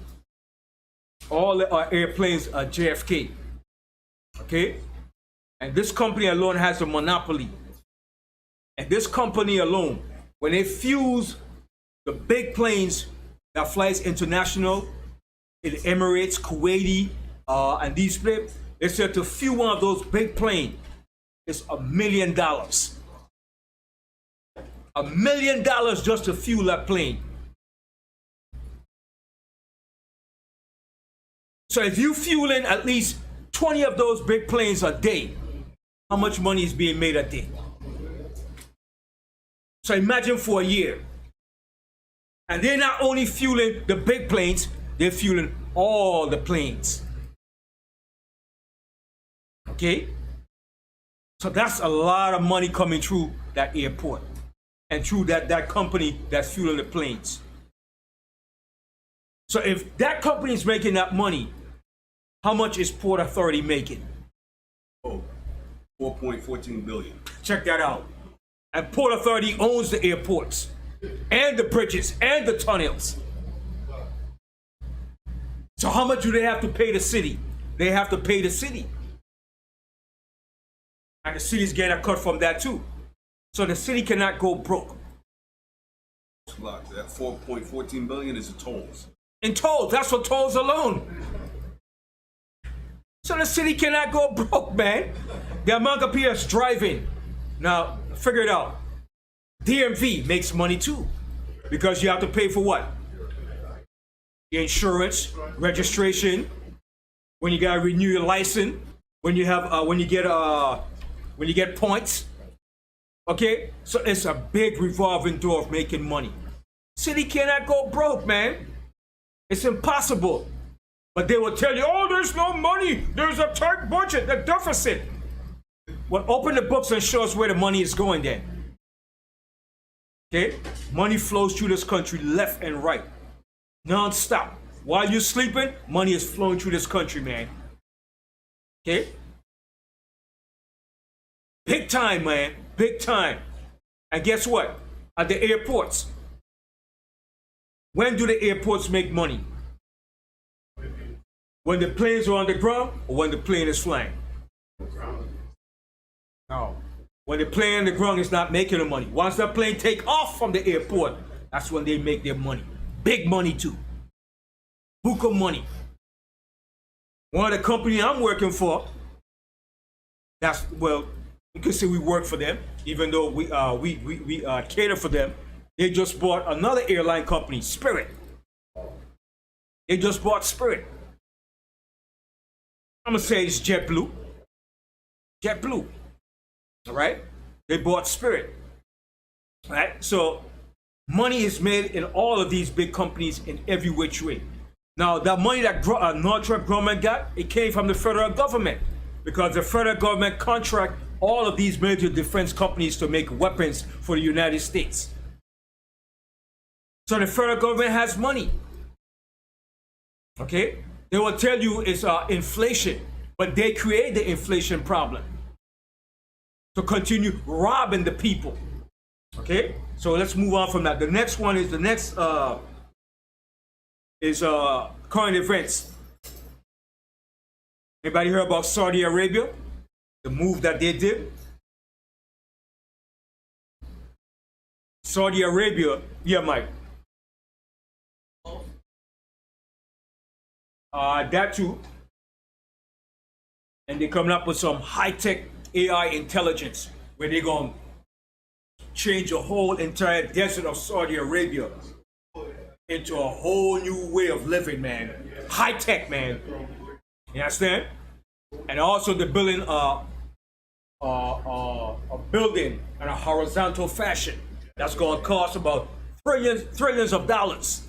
all our airplanes at JFK. Okay? And this company alone has a monopoly. And this company alone, when they fuse the big planes that flies international in Emirates, Kuwaiti, and these planes, they said to fuel one of those big planes, it's $1 million. $1 million just to fuel that plane. So if you fuel in at least 20 of those big planes a day, how much money is being made a day? So imagine for a year. And they're not only fueling the big planes, they're fueling all the planes. Okay? So that's a lot of money coming through that airport and through that company that's fueling the planes. So if that company is making that money, how much is Port Authority making? Oh, 4.14 billion. Check that out. And Port Authority owns the airports and the bridges and the tunnels. So how much do they have to pay the city? They have to pay the city. And the city's getting a cut from that too. So the city cannot go broke. That 4.14 billion is the tolls. In tolls, that's for tolls alone. So the city cannot go broke, man. The amount of people that's driving. Now, figure it out. DMV makes money too. Because you have to pay for what? Your insurance, registration, when you gotta renew your license, when you have when you get points. Okay? So it's a big revolving door of making money. City cannot go broke, man. It's impossible. But they will tell you, oh, there's no money. There's a tight budget, the deficit. Well, open the books and show us where the money is going then. Okay? Money flows through this country left and right. Non-stop. While you're sleeping, money is flowing through this country, man. Okay? Big time, man. Big time. And guess what? At the airports. When do the airports make money? When the planes are on the ground or when the plane is flying? No. When the plane on the ground is not making the money. Once that plane take off from the airport, that's when they make their money. Big money too. Buku money. One of the companies I'm working for, that's, well, you can say we work for them, even though we cater for them. They just bought another airline company, Spirit. They just bought Spirit. I'm gonna say it's JetBlue. JetBlue. All right? They bought Spirit. All right? So money is made in all of these big companies in every which way. Now, the money that Northrop Grumman got, it came from the federal government because the federal government contract all of these major defense companies to make weapons for the United States. So the federal government has money. Okay? They will tell you it's inflation. But they create the inflation problem to continue robbing the people. Okay, so let's move on from that. The next one is current events. Anybody heard about Saudi Arabia? The move that they did? Saudi Arabia, yeah, Mike. That too. And they're coming up with some high-tech AI intelligence where they're going to change the whole entire desert of Saudi Arabia into a whole new way of living, man. High-tech, man. You understand? And also they're building a building in a horizontal fashion that's going to cost about trillions of dollars.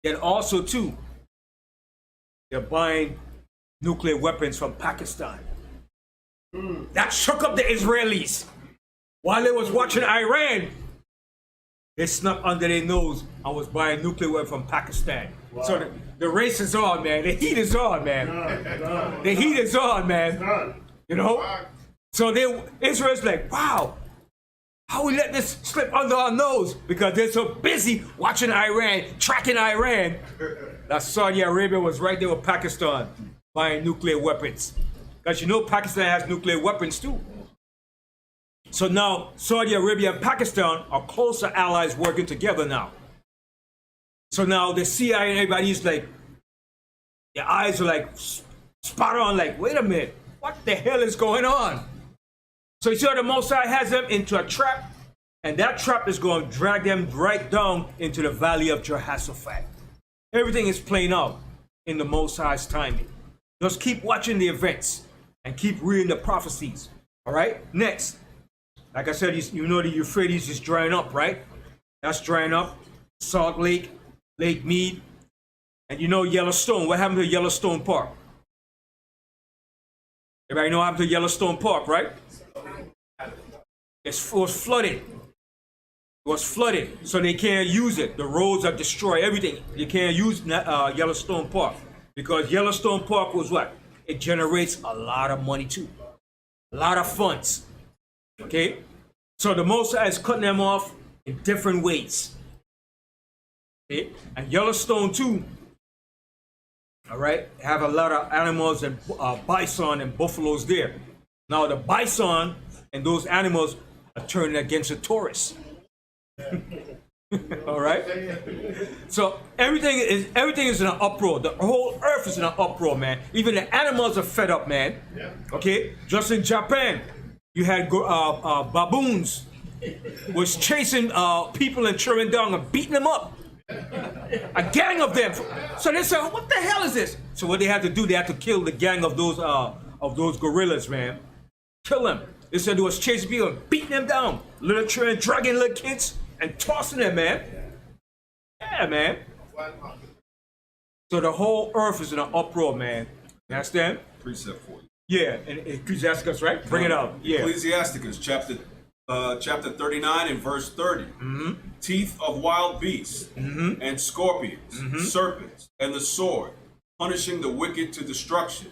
Then also too, they're buying nuclear weapons from Pakistan. That shook up the Israelis. While they was watching Iran, they snuck under their nose and was buying nuclear weapons from Pakistan. Wow. So the race is on, man. The heat is on, man. The heat is on, man. You know? So Israel's like, wow, how we let this slip under our nose? Because they're so busy watching Iran, tracking Iran, that Saudi Arabia was right there with Pakistan buying nuclear weapons. Because you know Pakistan has nuclear weapons too. So now Saudi Arabia and Pakistan are closer allies working together now. So now the CIA and everybody's like, their eyes are like spot on, like, wait a minute, what the hell is going on? So you see how the Mossad has them into a trap, and that trap is going to drag them right down into the valley of Jehoshaphat. Everything is playing out in the Mossad's timing. Just keep watching the events and keep reading the prophecies. All right, next. Like I said, you know the Euphrates is drying up, right? That's drying up. Salt Lake, Lake Mead, and you know Yellowstone. What happened to Yellowstone Park? Everybody know what happened to Yellowstone Park, right? It was flooded. It was flooded, so they can't use it. The roads are destroyed, everything. You can't use Yellowstone Park because Yellowstone Park was what? It generates a lot of money too. A lot of funds. Okay? So the Mossad is cutting them off in different ways. Okay? And Yellowstone too, all right, have a lot of animals and bison and buffaloes there. Now the bison and those animals are turning against the tourists. All right. So everything is in an uproar. The whole earth is in an uproar, man. Even the animals are fed up, man. Okay. Just in Japan, you had baboons was chasing people in Chirindong and beating them up. A gang of them. So they said, "What the hell is this?" So what they had to do, they had to kill the gang of those gorillas, man. Kill them. They said they was chasing people and beating them down. Little children dragging little kids and tossing them, man. Yeah, man. So the whole earth is in an uproar, man. You understand? Precept for you. Yeah, and Ecclesiasticus, right? Bring it out. Yeah. Ecclesiasticus chapter 39 and verse 30. Mm-hmm. Teeth of wild beasts and scorpions, serpents, and the sword, punishing the wicked to destruction.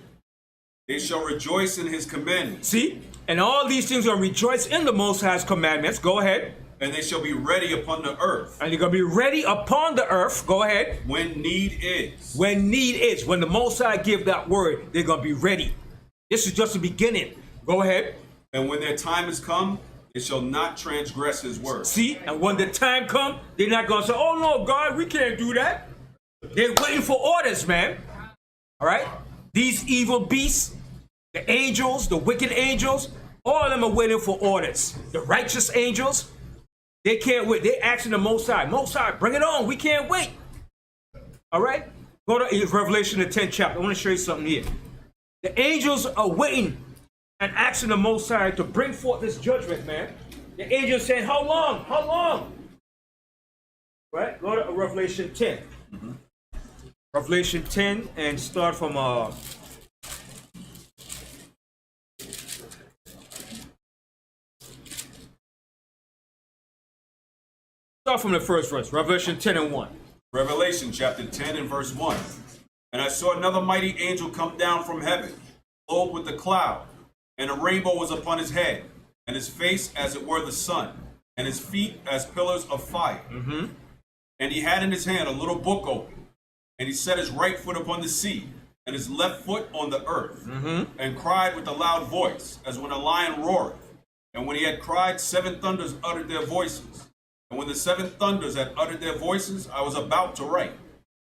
They shall rejoice in his commandments. See? And all these things will rejoice in the Most High's commandments. Go ahead. And they shall be ready upon the earth. And they're going to be ready upon the earth. Go ahead. When need is. When need is. When the Most High give that word, they're going to be ready. This is just the beginning. Go ahead. And when their time has come, they shall not transgress his word. See? And when the time comes, they're not going to say, "Oh no, God, we can't do that." They're waiting for orders, man. All right? These evil beasts, the angels, the wicked angels, all of them are waiting for orders. The righteous angels, they can't wait. They're asking the Most High, "Most High, bring it on. We can't wait." All right? Go to Revelation, the 10th chapter. I want to show you something here. The angels are waiting and asking the Most High to bring forth this judgment, man. The angels saying, "How long? How long?" Right? Go to Revelation 10. Revelation 10 and start from the first verse. Revelation 10 and 1. Revelation chapter 10 and verse 1. And I saw another mighty angel come down from heaven, clothed with a cloud, and a rainbow was upon his head, and his face as it were the sun, and his feet as pillars of fire. And he had in his hand a little book open, and he set his right foot upon the sea, and his left foot on the earth, and cried with a loud voice, as when a lion roareth. And when he had cried, 7 thunders uttered their voices. And when the 7 thunders had uttered their voices, I was about to write.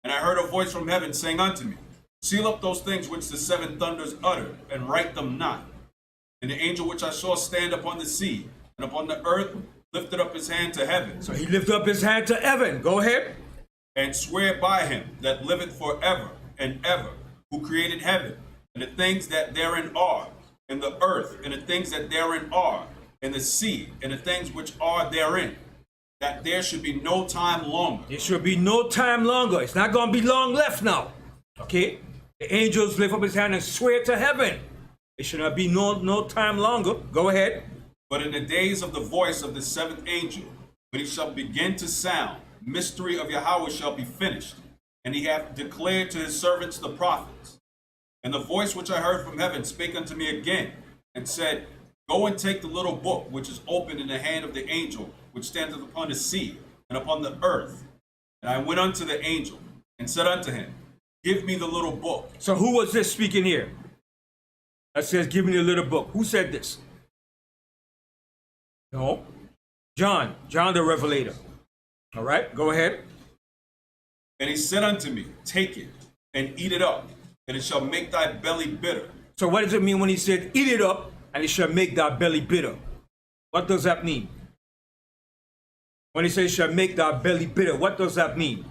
And I heard a voice from heaven saying unto me, Seal up those things which the 7 thunders uttered, and write them not. And the angel which I saw stand upon the sea and upon the earth lifted up his hand to heaven. So he lifted up his hand to heaven. Go ahead. And sware by him that liveth forever and ever, who created heaven, and the things that therein are, and the earth, and the things that therein are, and the sea, and the things which are therein, that there should be no time longer. There should be no time longer. It's not going to be long left now. Okay? The angels lift up his hand and swear to heaven. It should not be no time longer. Go ahead. But in the days of the voice of the 7th angel, when he shall begin to sound, mystery of Yahweh shall be finished, and he hath declared to his servants the prophets. And the voice which I heard from heaven spake unto me again, and said, Go and take the little book which is opened in the hand of the angel which standeth upon the sea and upon the earth. And I went unto the angel, and said unto him, Give me the little book. So who was this speaking here? That says, give me the little book. Who said this? No. John the Revelator. All right, go ahead. And he said unto me, Take it, and eat it up, and it shall make thy belly bitter. So what does it mean when he said, eat it up, and it shall make thy belly bitter? What does that mean? When he says, shall make thy belly bitter, what does that mean?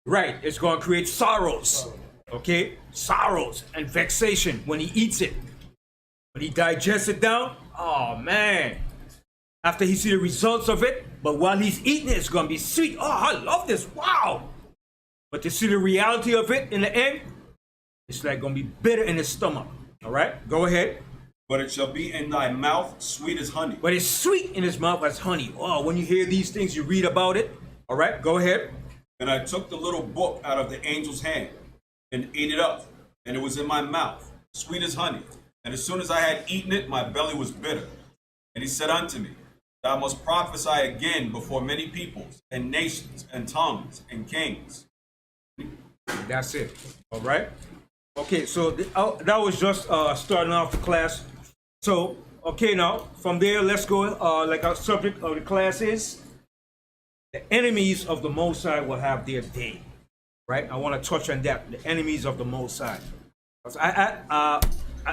Right, it's going to create sorrows. Okay? Sorrows and vexation when he eats it. When he digests it down, oh man. After he see the results of it, but while he's eating it, it's going to be sweet. Oh, I love this. Wow. But to see the reality of it in the end, it's like going to be bitter in his stomach. All right? Go ahead. But it shall be in thy mouth sweet as honey. But it's sweet in his mouth as honey. Oh, when you hear these things, you read about it. All right? Go ahead. And I took the little book out of the angel's hand and ate it up, and it was in my mouth, sweet as honey. And as soon as I had eaten it, my belly was bitter. And he said unto me, Thou must prophesy again before many peoples and nations and tongues and kings. That's it. All right. Okay, so that was just starting off the class. So, okay, now from there, let's go. Like our subject of the class is the enemies of the Most High will have their day. Right? I want to touch on that. The enemies of the Most High.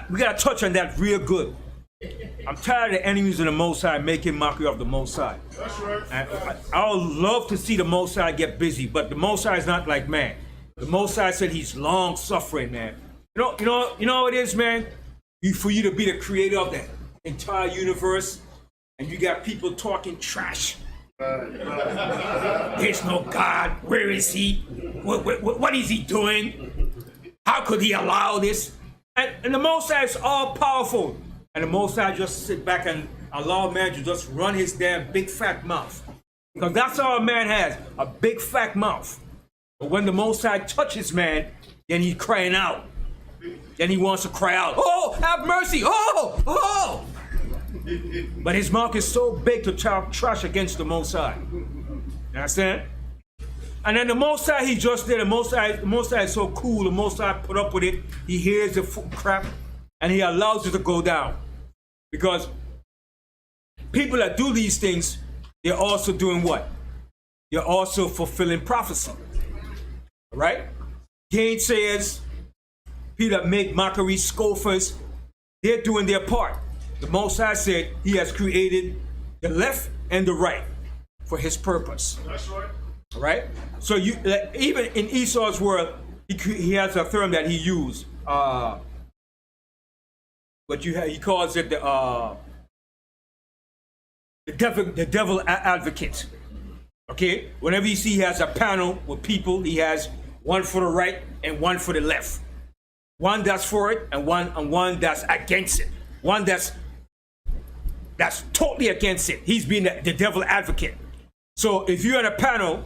We got to touch on that real good. I'm tired of the enemies of the Most High making mockery of the Most High. That's right. I would love to see the Most High get busy, but the Most High is not like man. The Most High said he's long suffering, man. You know how it is, man? For you to be the creator of the entire universe, and you got people talking trash. There's no God. Where is he? What is he doing? How could he allow this? And the Most High is all powerful. And the Most High just sit back and allow man to just run his damn big fat mouth. Because that's all a man has, a big fat mouth. But when the Most High touches man, then he's crying out. Then he wants to cry out, oh, have mercy, oh, oh. But his mouth is so big to talk trash against the Most High. You understand? And then the Most High, he just did. The Most High is so cool. The Most High put up with it. He hears the crap, and he allows it to go down. Because people that do these things, they're also doing what? They're also fulfilling prophecy. Right? Gainsayers, people that make mockery, scoffers, they're doing their part. The Most High said he has created the left and the right for his purpose. That's right. All right? So you even in Esau's world, he has a term that he used. He calls it the devil advocate. Okay? Whenever you see he has a panel with people, he has one for the right and one for the left. One that's for it and one that's against it. One that's totally against it. He's being the devil advocate. So if you're on a panel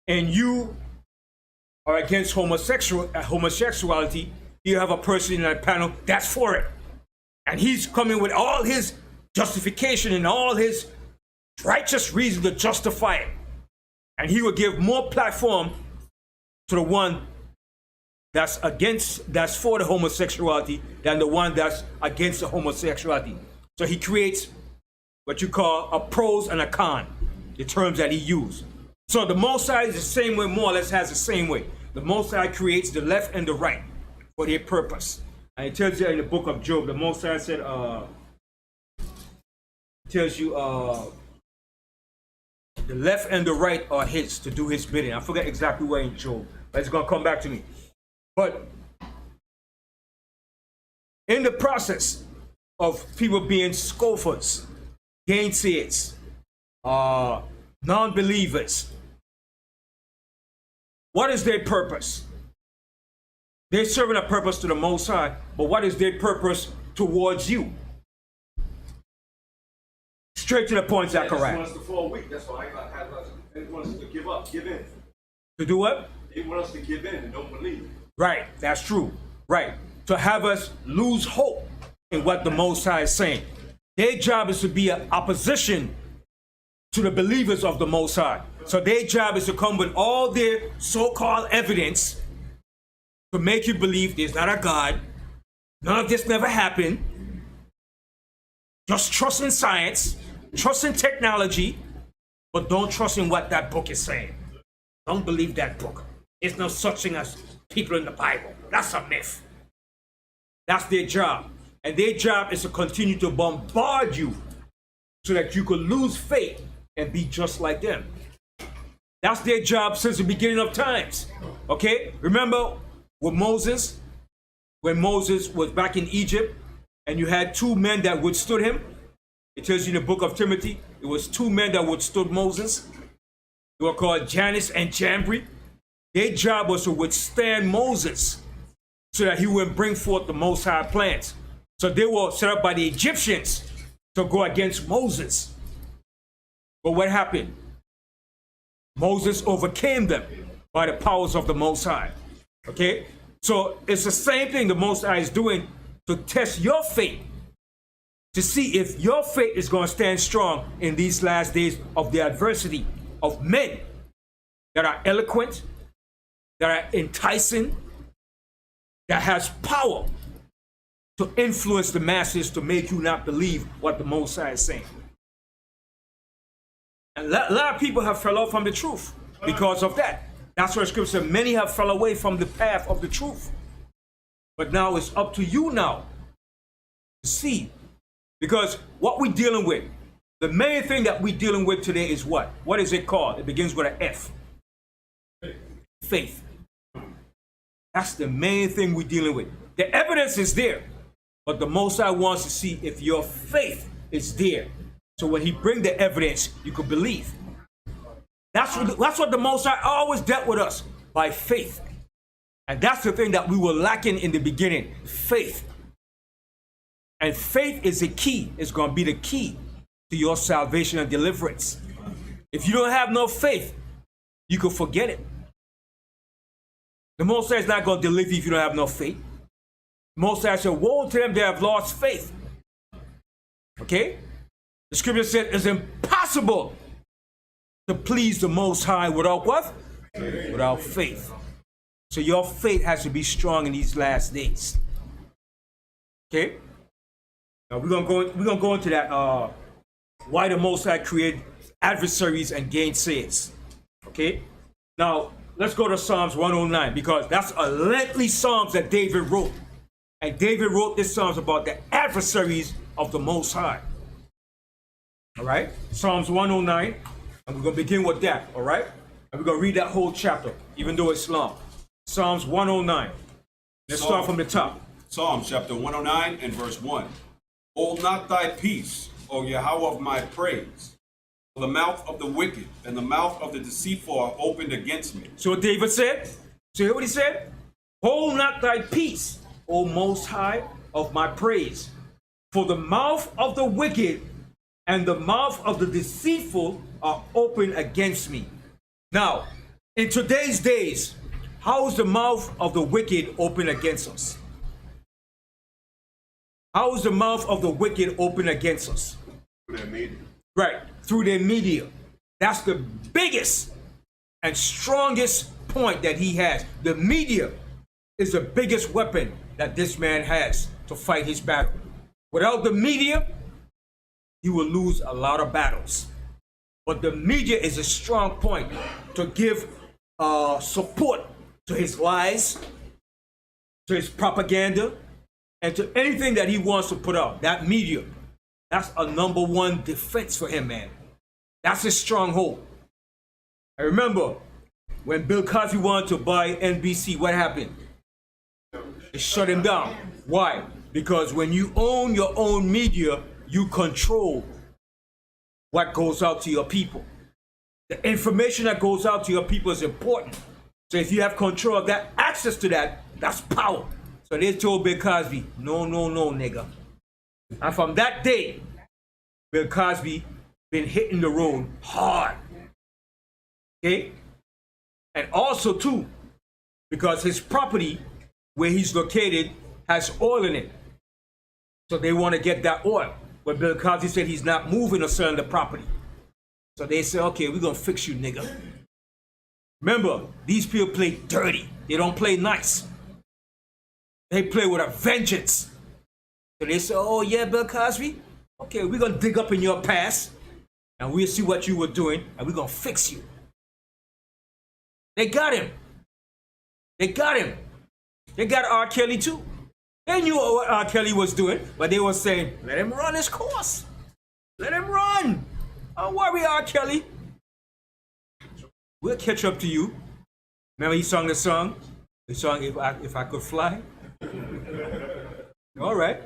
and you are against homosexuality, you have a person in that panel that's for it. And he's coming with all his justification and all his righteous reason to justify it. And he will give more platform to the one that's for the homosexuality than the one that's against the homosexuality. So he creates what you call a pros and a con, the terms that he used. So the Most High is the same way, more or less has the same way. The Most High creates the left and the right for their purpose. And it tells you in the book of Job, the Most High said, tells you the left and the right are his to do his bidding. I forget exactly where in Job, but it's going to come back to me. But in the process of people being scoffers, gainsayers, non-believers, what is their purpose? They're serving a purpose to the Most High, but what is their purpose towards you? Straight to the point, Zachariah. They want us to fall weak. That's why they want us to give up, give in. To do what? They want us to give in and don't believe. Right, that's true. Right. To have us lose hope in what the Most High is saying. Their job is to be an opposition to the believers of the Most High. So their job is to come with all their so-called evidence to make you believe there's not a God, none of this never happened. Just trust in science, trust in technology, but don't trust in what that book is saying. Don't believe that book. There's no such thing as people in the Bible. That's a myth. That's their job. And their job is to continue to bombard you so that you could lose faith and be just like them. That's their job since the beginning of times. Okay? Remember with Moses, when Moses was back in Egypt, and you had two men that withstood him. It tells you in the book of Timothy, it was two men that withstood Moses. They were called Janus and Jambri. Their job was to withstand Moses so that he would bring forth the Most High plans. So they were set up by the Egyptians to go against Moses. But what happened? Moses overcame them by the powers of the Most High. Okay? So it's the same thing the Most High is doing to test your faith, to see if your faith is going to stand strong in these last days of the adversity of men that are eloquent, that are enticing, that has power to influence the masses to make you not believe what the Most High is saying. And a lot of people have fell off from the truth because of that. That's why Scripture says many have fell away from the path of the truth. But now it's up to you now to see. Because what we're dealing with, the main thing that we're dealing with today is what? What is it called? It begins with an F. Faith. That's the main thing we're dealing with. The evidence is there. But the Most High wants to see if your faith is there. So when he brings the evidence, you could believe. That's what the Most High always dealt with us, by faith. And that's the thing that we were lacking in the beginning, faith. And faith is the key. It's going to be the key to your salvation and deliverance. If you don't have no faith, you can forget it. The Most High is not going to deliver you if you don't have no faith. The Most High said, woe to them that have lost faith. Okay? The Scripture said it's impossible to please the Most High without what? Without faith. So your faith has to be strong in these last days. Okay? Now we're gonna go into that why the Most High created adversaries and gainsayers. Okay? Now let's go to Psalms 109 because that's a lengthy Psalms that David wrote. And David wrote this Psalms about the adversaries of the Most High. All right? Psalms 109. And we're going to begin with that. All right? And we're going to read that whole chapter, even though it's long. Psalms 109. Let's start from the top. Psalms chapter 109 and verse 1. Hold not thy peace, O Yahweh of my praise. For the mouth of the wicked and the mouth of the deceitful are opened against me. So what David said? So hear what he said? Hold not thy peace, O Most High of my praise. For the mouth of the wicked and the mouth of the deceitful are open against me. Now, in today's days, How is the mouth of the wicked open against us? How is the mouth of the wicked open against us? Through their media. Right, through their media. That's the biggest and strongest point that he has. The media is the biggest weapon that this man has to fight his battle. Without the media, he will lose a lot of battles. But the media is a strong point to give support to his lies, to his propaganda, and to anything that he wants to put out. That media, that's a #1 defense for him, man. That's his stronghold. And remember, when Bill Cosby wanted to buy NBC, what happened? They shut him down. Why? Because when you own your own media, you control what goes out to your people. The information that goes out to your people is important. So if you have control of that, access to that, that's power. So they told Bill Cosby, no, nigga. And from that day, Bill Cosby been hitting the road hard. Okay? And also too, because his property where he's located has oil in it. So they want to get that oil. But Bill Cosby said he's not moving or selling the property. So they said, okay, we're going to fix you, nigga. Remember, these people play dirty. They don't play nice. They play with a vengeance. So they said, oh yeah, Bill Cosby, okay, we're going to dig up in your past and we'll see what you were doing and we're going to fix you. They got him. They got him. They got R. Kelly too. They knew what R. Kelly was doing, but they were saying, let him run his course. Let him run. Don't worry, R. Kelly. We'll catch up to you. Remember he sung the song? The song, If I Could Fly? All right.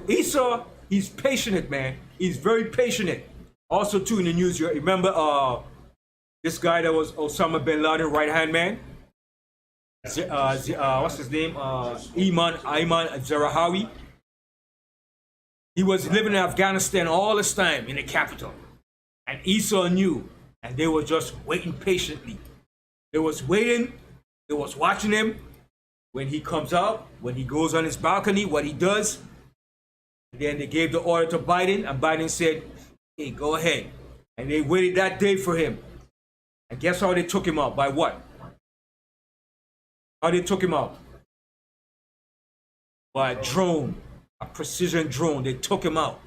Esau, he's patient, man. He's very patient. Also, too, in the news, you remember this guy that was Osama bin Laden right-hand man? What's his name? Ayman Zawahiri. He was living in Afghanistan all this time in the capital. And Esau knew, and they were just waiting patiently. They was waiting, they was watching him. When he comes out, when he goes on his balcony, what he does. Then they gave the order to Biden, and Biden said, hey, go ahead. And they waited that day for him. And guess how they took him out? By what? How they took him out? By a drone, a precision drone. They took him out.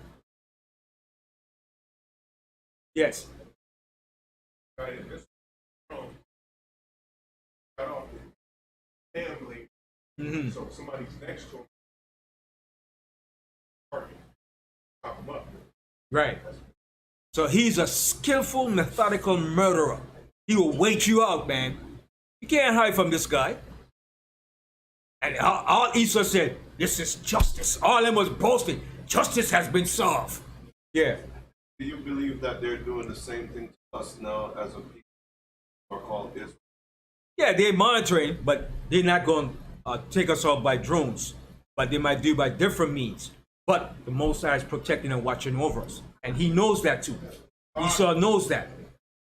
Yes. Right. Cut off his family. Mm-hmm. So somebody's next to him. Chop him up. Right. So he's a skillful, methodical murderer. He will wait you out, man. You can't hide from this guy. And all Esau said, this is justice. All of them was boasting. Justice has been solved. Yeah. Do you believe that they're doing the same thing to us now as a people who are called Israel? Yeah, they're monitoring, but they're not going to take us out by drones. But they might do it by different means. But the Most High is protecting and watching over us. And he knows that too. Esau knows that.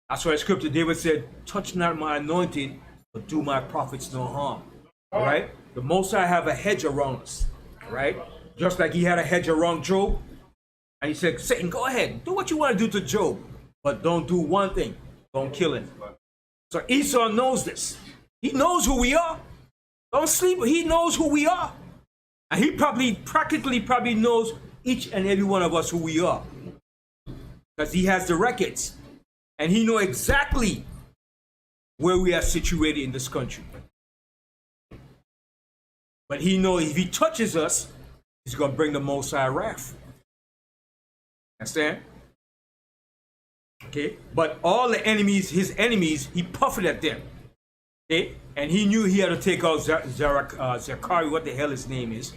That's why the scripture David said, touch not my anointed, but do my prophets no harm. All right? The Most High have a hedge around us. Right? Just like he had a hedge around Job. And he said, Satan, go ahead. Do what you want to do to Job. But don't do one thing. Don't kill him. So Esau knows this. He knows who we are. Don't sleep. He knows who we are. And he practically knows each and every one of us who we are. Because he has the records. And he knows exactly where we are situated in this country. But he knows if he touches us, he's going to bring the Most High wrath. Understand? Okay? But all the enemies, his enemies, he puffed at them. Okay? And he knew he had to take out Zachary, what the hell his name is.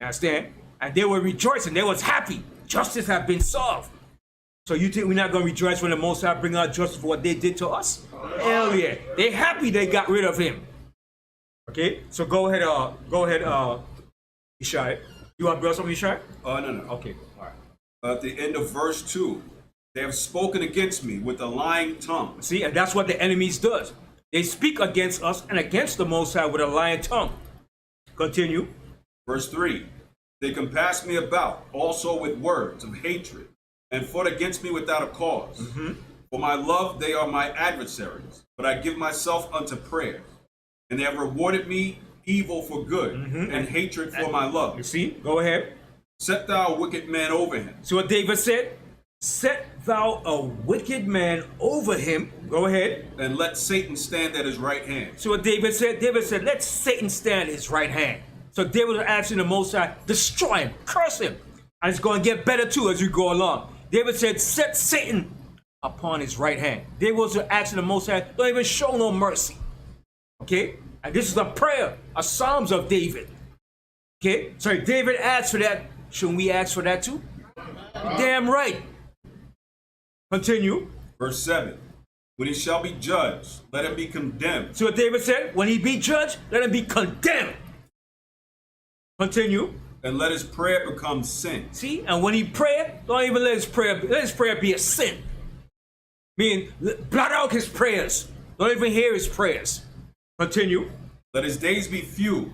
Understand? And they were rejoicing. They was happy. Justice had been solved. So you think we're not going to rejoice when the Most High bring out justice for what they did to us? Hell yeah. They're happy they got rid of him. Okay? So go ahead, Ishai. You want to bring something, Ishai? No. Okay. All right. At the end of verse 2, they have spoken against me with a lying tongue. See, and that's what the enemies does. They speak against us and against the Most High with a lying tongue. Continue. Verse 3. They compassed me about also with words of hatred, and fought against me without a cause. For my love they are my adversaries, but I give myself unto prayer. And they have rewarded me evil for good, and hatred for my love. You see? Go ahead. Set thou a wicked man over him. See what David said? Set thou a wicked man over him. Go ahead. And let Satan stand at his right hand. See what David said? David said, let Satan stand at his right hand. So David was asking the Most High, destroy him, curse him. And it's going to get better too as we go along. David said, set Satan upon his right hand. David was asking the Most High, don't even show no mercy. Okay? And this is a prayer, a Psalms of David. Okay? So if David asked for that, shouldn't we ask for that too? Damn right. Continue. Verse 7. When he shall be judged, let him be condemned. See what David said? When he be judged, let him be condemned. Continue. And let his prayer become sin. See? And when he pray, don't even let his prayer be a sin. Meaning, blot out his prayers. Don't even hear his prayers. Continue. Let his days be few,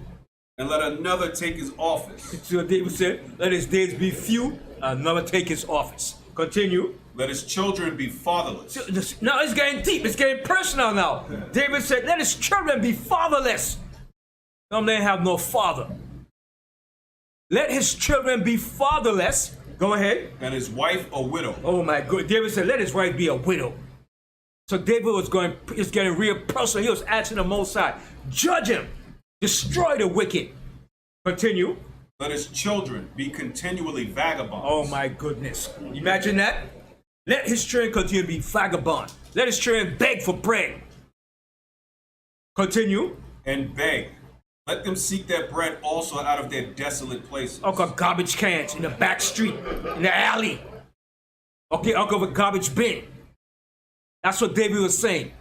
and let another take his office. See what David said? Let his days be few, another take his office. Continue. Let his children be fatherless. Now it's getting deep. It's getting personal now. David said, let his children be fatherless. Some they have no father. Let his children be fatherless. Go ahead. And his wife a widow. Oh my God. David said, let his wife be a widow. So David was getting real personal. He was asking the Most High, judge him, destroy the wicked. Continue. Let his children be continually vagabonds. Oh my goodness. Imagine that. Let his children continue to be vagabond. Let his children beg for bread. Continue. And beg. Let them seek their bread also out of their desolate places. Okay, garbage cans in the back street, in the alley. Okay, I'll go with garbage bin. That's what David was saying.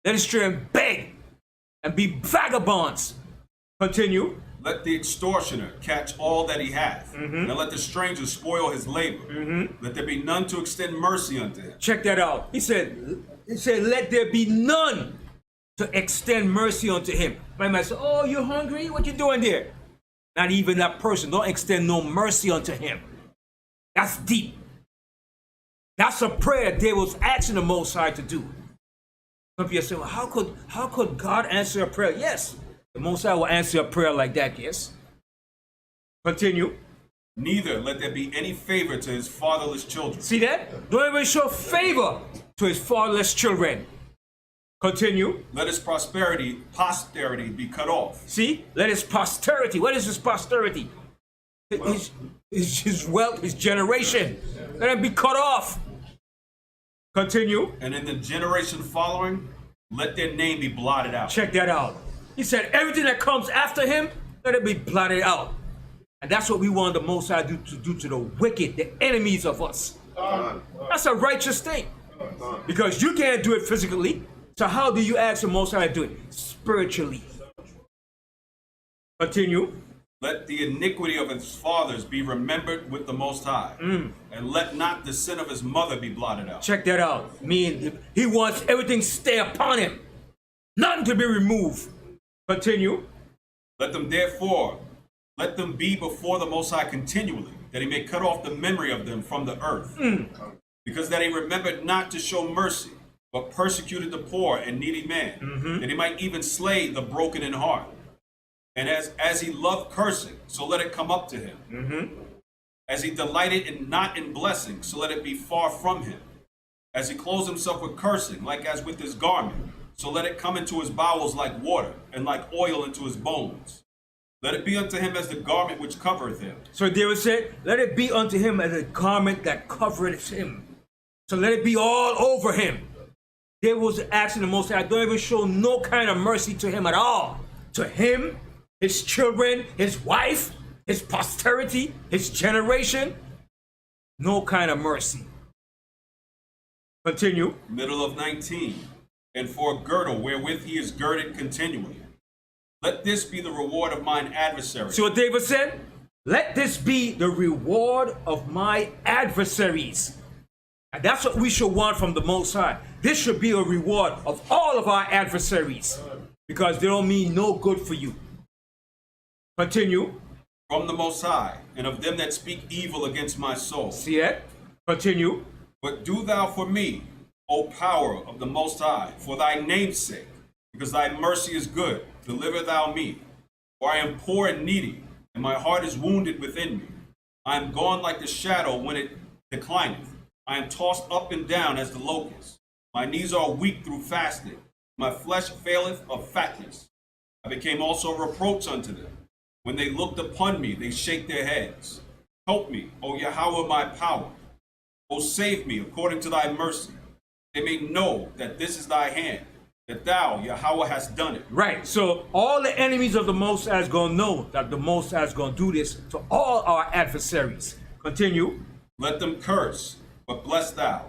Let his children beg and be vagabonds. Continue. Let the extortioner catch all that he hath, and let the stranger spoil his labor. Let there be none to extend mercy unto him. Check that out. He said, let there be none to extend mercy unto him. My man said, oh, you're hungry? What you doing there? Not even that person. Don't extend no mercy unto him. That's deep. That's a prayer David was asking the Most High to do. Some people say, well, how could God answer a prayer? Yes, the Most High will answer a prayer like that, yes. Continue. Neither let there be any favor to his fatherless children. See that? Don't even show favor to his fatherless children. Continue. Let his posterity be cut off. See? Let his posterity. What is his posterity? His wealth, his generation. Let him be cut off. Continue. And in the generation following, let their name be blotted out. Check that out. He said everything that comes after him, let it be blotted out. And that's what we want the Most High to do to the wicked, the enemies of us. That's a righteous thing. Because you can't do it physically. So how do you ask the Most High to do it? Spiritually. Continue. Let the iniquity of his fathers be remembered with the Most High. And let not the sin of his mother be blotted out. Check that out. He wants everything to stay upon him. Nothing to be removed. Continue. Let them be before the Most High continually, that he may cut off the memory of them from the earth. Because that he remembered not to show mercy, but persecuted the poor and needy man, that he might even slay the broken in heart. And as he loved cursing, so let it come up to him. As he delighted not in blessing, so let it be far from him. As he clothes himself with cursing, like as with his garment, so let it come into his bowels like water, and like oil into his bones. Let it be unto him as the garment which covereth him. So David said, let it be unto him as a garment that covereth him. So let it be all over him. David was asking the Most High, don't even show no kind of mercy to him at all. To him, his children, his wife, his posterity, his generation. No kind of mercy. Continue. Middle of 19. And for a girdle wherewith he is girded continually. Let this be the reward of mine adversaries. See what David said? Let this be the reward of my adversaries. And that's what we should want from the Most High. This should be a reward of all of our adversaries, because they don't mean no good for you. Continue. From the Most High, and of them that speak evil against my soul. See it? Continue. But do thou for me, O power of the Most High, for thy name's sake, because thy mercy is good, deliver thou me. For I am poor and needy, and my heart is wounded within me. I am gone like the shadow when it declineth. I am tossed up and down as the locust. My knees are weak through fasting. My flesh faileth of fatness. I became also a reproach unto them. When they looked upon me, they shake their heads. Help me, O Yahweh, my power. O save me according to thy mercy. They may know that this is thy hand, that thou, Yahweh, hast done it. Right. So all the enemies of the Most High is going to know that the Most High is going to do this to all our adversaries. Continue. Let them curse, but bless thou.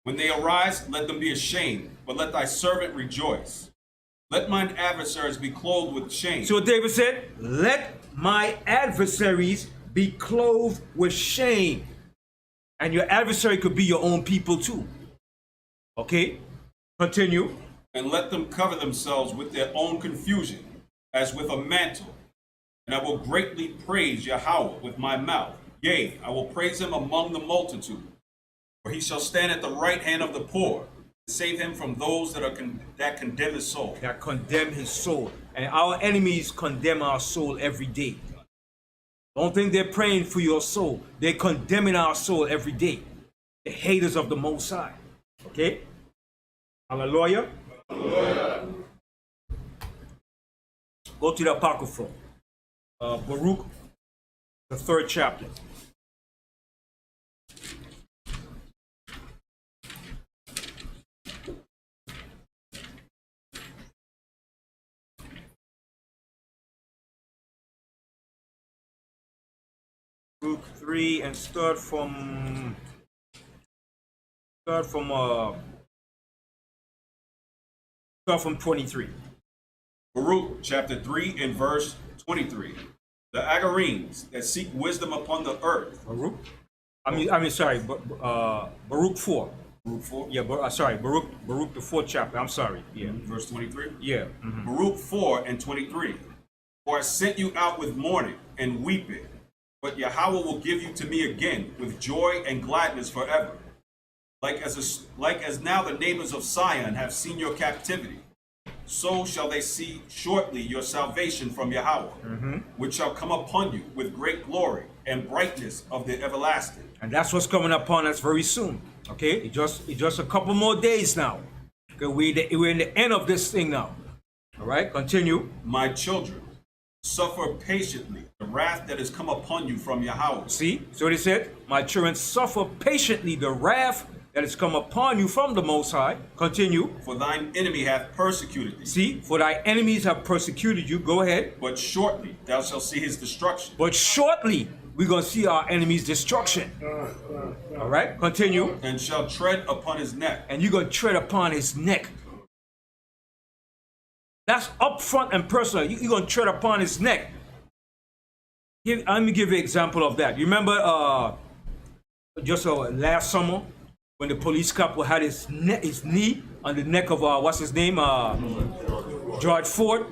When they arise, let them be ashamed, but let thy servant rejoice. Let mine adversaries be clothed with shame. So David said, let my adversaries be clothed with shame. And your adversary could be your own people too. Okay? Continue. And let them cover themselves with their own confusion, as with a mantle. And I will greatly praise Yahweh with my mouth. Yea, I will praise him among the multitude. For he shall stand at the right hand of the poor, save him from those that condemn his soul. That condemn his soul. And our enemies condemn our soul every day. Don't think they're praying for your soul. They're condemning our soul every day. The haters of the Most High. Okay? Hallelujah. Hallelujah. Go to the Apocrypha. Baruch, the 3rd chapter. Baruch 3 and start from 23. Baruch chapter 3 and verse 23. The Agarenes that seek wisdom upon the earth. Baruch? Baruch 4. Baruch 4? Yeah, Baruch the 4th chapter. I'm sorry. Yeah. Verse 23? Yeah. Baruch 4 and 23. For I sent you out with mourning and weeping, but Yahweh will give you to me again with joy and gladness forever. Like as now the neighbors of Sion have seen your captivity, so shall they see shortly your salvation from Yahweh, which shall come upon you with great glory and brightness of the everlasting. And that's what's coming upon us very soon. Okay, it's just a couple more days now. Okay, we're in the end of this thing now. All right, continue. My children, suffer patiently the wrath that has come upon you from Yahweh. See, so they said, my children, suffer patiently the wrath that has come upon you from the Most High. Continue. For thine enemy hath persecuted thee. See, for thy enemies have persecuted you. Go ahead. But shortly thou shalt see his destruction. But shortly we're going to see our enemy's destruction. All right, continue. And shall tread upon his neck. And you're going to tread upon his neck. That's upfront and personal. You're going to tread upon his neck. Let me give you an example of that. You remember just last summer when the police cop had his knee on the neck of, what's his name? George Ford.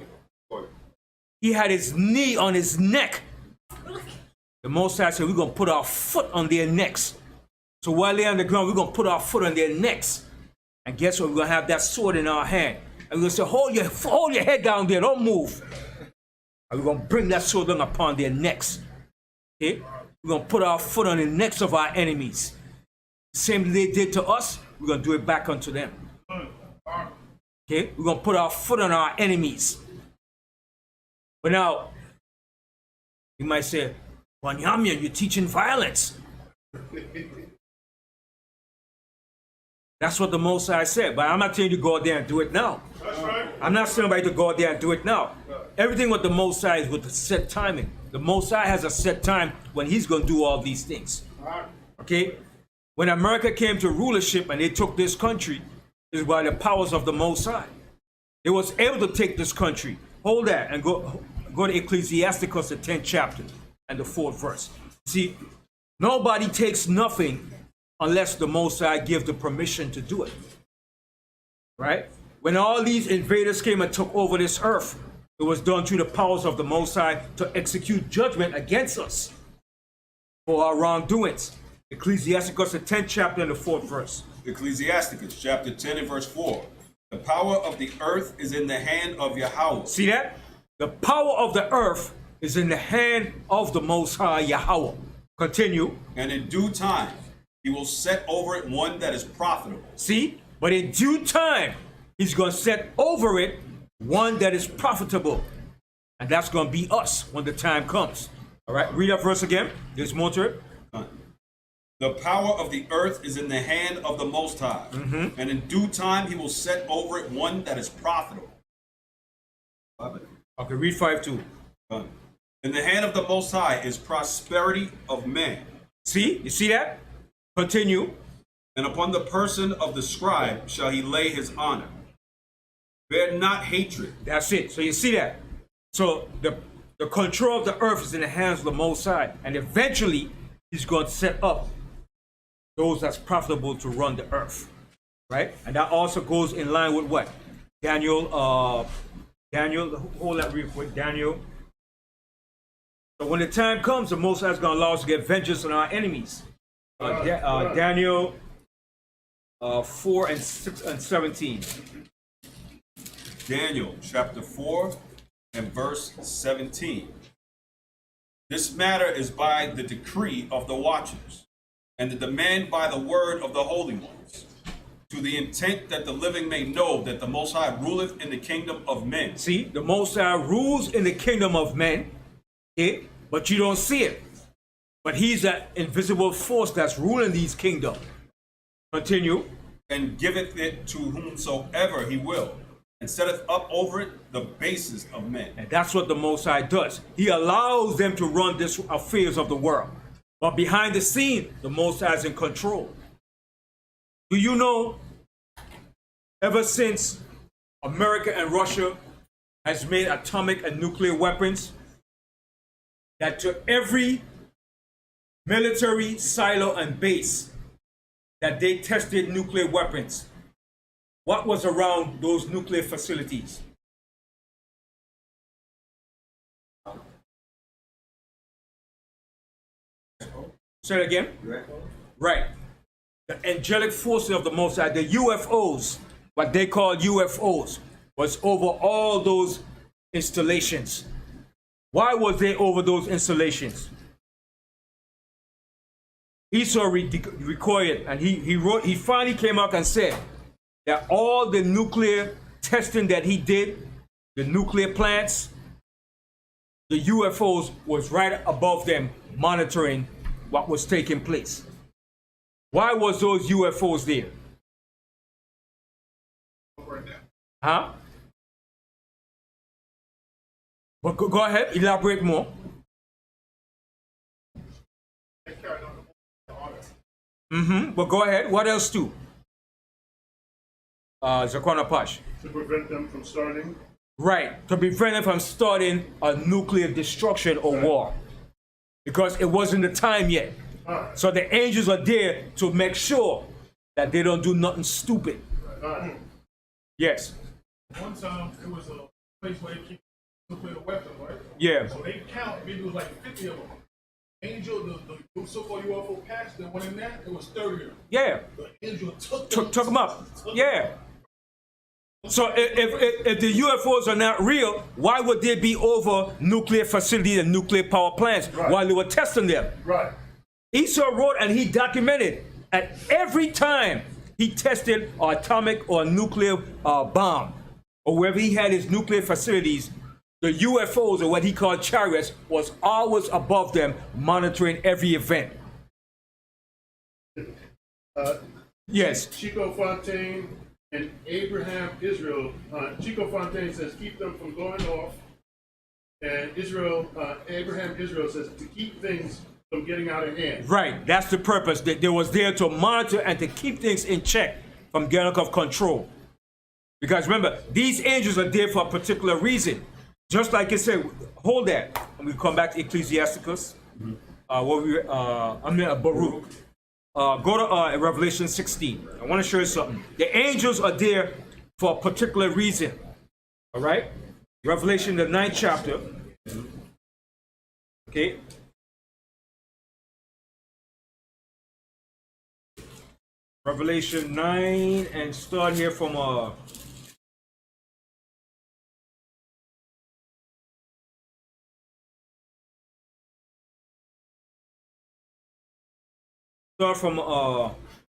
He had his knee on his neck. The Most High said, we're going to put our foot on their necks. So while they're on the ground, we're going to put our foot on their necks. And guess what? We're going to have that sword in our hand. And we're going to say, hold your head down there, don't move. And we're going to bring that sword down upon their necks. Okay? We're going to put our foot on the necks of our enemies. Same they did to us, we're going to do it back unto them. Okay? We're going to put our foot on our enemies. But now, you might say, Banyamyan, you're teaching violence. That's what the Most High said, but I'm not telling you to go out there and do it now. That's right. I'm not telling anybody to go out there and do it now. Everything with the Most High is with the set timing. The Most High has a set time when he's going to do all these things. Okay? When America came to rulership and they took this country, is by the powers of the Most High. They was able to take this country. Hold that and go to Ecclesiasticus, the 10th chapter and the 4th verse. See, nobody takes nothing unless the Most High gives the permission to do it. Right? When all these invaders came and took over this earth, it was done through the powers of the Most High to execute judgment against us for our wrongdoings. Ecclesiasticus, the 10th chapter and the 4th verse. Ecclesiasticus chapter 10 and verse 4. The power of the earth is in the hand of Yahweh. See that? The power of the earth is in the hand of the Most High Yahweh. Continue. And in due time, he will set over it one that is profitable. See? But in due time, he's going to set over it one that is profitable. And that's going to be us when the time comes. All right, read that verse again. There's more to it. The power of the earth is in the hand of the Most High. And in due time, he will set over it one that is profitable. Okay, read 5:2. In the hand of the Most High is prosperity of men. See? You see that? Continue. And upon the person of the scribe shall he lay his honor. Bear not hatred. That's it. So you see that? So the control of the earth is in the hands of the Most High. And eventually, he's going to set up those that's profitable to run the earth. Right? And that also goes in line with what? Daniel, hold that real quick. Daniel. So when the time comes, the Most High is going to allow us to get vengeance on our enemies. Daniel 4 and 17. Daniel chapter 4 and verse 17. This matter is by the decree of the watchers, and the demand by the word of the holy ones, to the intent that the living may know that the Most High ruleth in the kingdom of men. See, the Most High rules in the kingdom of men, okay? But you don't see it. But he's an invisible force that's ruling these kingdoms. Continue. And giveth it to whomsoever he will, and setteth up over it the bases of men. And that's what the Most High does. He allows them to run these affairs of the world. But behind the scene, the Most High is in control. Do you know, ever since America and Russia has made atomic and nuclear weapons, that to every military silo and base that they tested nuclear weapons, what was around those nuclear facilities? Say it again. Right. The angelic forces of the Most High, the UFOs, what they call UFOs, was over all those installations. Why was they over those installations? Esau recorded, and he finally came out and said that all the nuclear testing that he did, the nuclear plants, the UFOs was right above them monitoring what was taking place. Why was those UFOs there? Huh? But go ahead, elaborate more. But go ahead. What else too? Zakwana Pash. To prevent them from starting. Right. To prevent them from starting a nuclear destruction or war. Because it wasn't the time yet. So the angels are there to make sure that they don't do nothing stupid. Yes. One time, it was a place where they keep nuclear weapons, right? Yeah. So they count, maybe it was like 50 of them. Angel, the so-called UFO patch that went in there, it was 30 of them. Yeah. The angel Took them up. Yeah. So if the UFOs are not real, why would they be over nuclear facilities and nuclear power plants while they were testing them? Right. Esau wrote and he documented at every time he tested an atomic or nuclear bomb, or wherever he had his nuclear facilities, the UFOs, or what he called chariots, was always above them, monitoring every event. Yes. Chico Fontaine and Abraham Israel. Chico Fontaine says keep them from going off, and Abraham Israel says to keep things from getting out of hand. Right. That's the purpose. They was there to monitor and to keep things in check from getting out of control. Because remember, these angels are there for a particular reason. Just like it said, hold that. And we come back to Ecclesiasticus. Baruch. Go to Revelation 16. I want to show you something. The angels are there for a particular reason. All right? Revelation, the 9th chapter. Okay. Revelation 9, and start here from the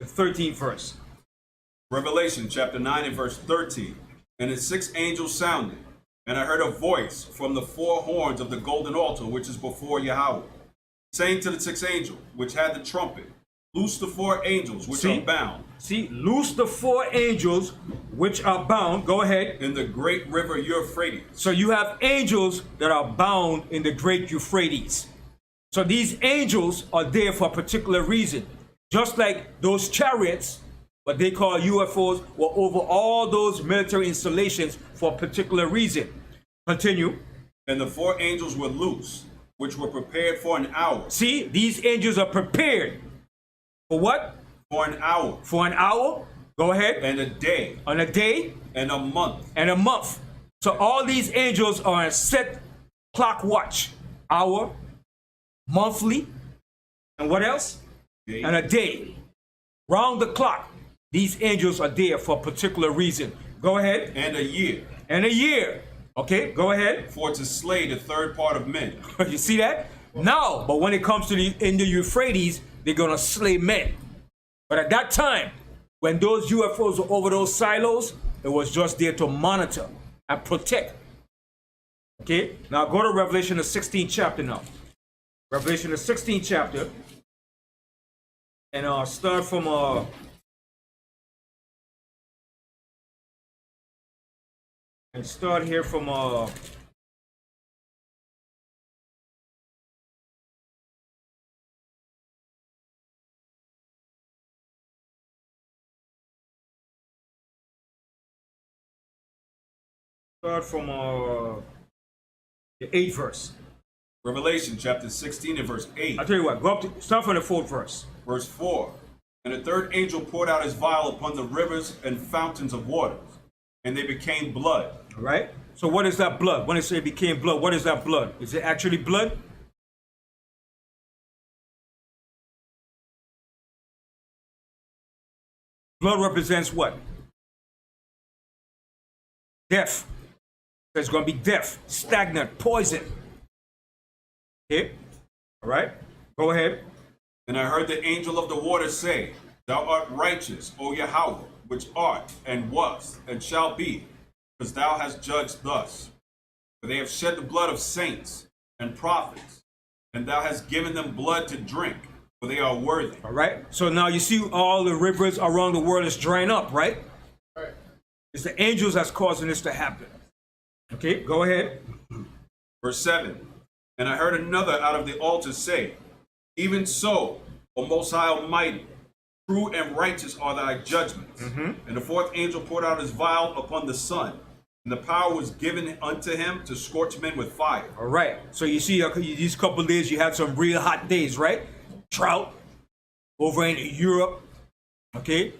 13th verse. Revelation chapter 9 and verse 13. And the sixth angel sounded, and I heard a voice from the four horns of the golden altar which is before Yahweh, saying to the sixth angel which had the trumpet, loose the four angels which are bound. See, loose the four angels which are bound. Go ahead. In the great river Euphrates. So you have angels that are bound in the great Euphrates. So these angels are there for a particular reason. Just like those chariots, what they call UFOs, were over all those military installations for a particular reason. Continue. And the four angels were loose, which were prepared for an hour. See, these angels are prepared. For what? For an hour. For an hour. Go ahead. And a day. On a day. And a month. And a month. So all these angels are on a set clock watch. Hour, monthly, and what else? Day. And a day. Round the clock. These angels are there for a particular reason. Go ahead. And a year. And a year. Okay, go ahead. For to slay the third part of men. You see that? No, but when it comes to in the Euphrates, they're going to slay men. But at that time, when those UFOs were over those silos, it was just there to monitor and protect. Okay, now go to Revelation, the 16th chapter now. Revelation, the 16th chapter. And I'll start from... and start here from... start from the 8th verse. Revelation chapter 16 and verse 8. I'll tell you what, go up to, start from the 4th verse. Verse 4. And the third angel poured out his vial upon the rivers and fountains of waters, and they became blood. All right? So what is that blood? When it say it became blood, what is that blood? Is it actually blood? Blood represents what? Death. There's going to be death, stagnant, poison. Okay? All right? Go ahead. And I heard the angel of the waters say, Thou art righteous, O Yahweh, which art, and was, and shall be, because thou hast judged thus. For they have shed the blood of saints and prophets, and thou hast given them blood to drink, for they are worthy. All right? So now you see all the rivers around the world is drying up, right? Right. It's the angels that's causing this to happen. Okay, go ahead. Verse 7. And I heard another out of the altar say, Even so, O Most High Almighty, true and righteous are thy judgments. And the fourth angel poured out his vial upon the sun, and the power was given unto him to scorch men with fire. All right. So you see, these couple of days, you had some real hot days, right? Drought over in Europe. Okay.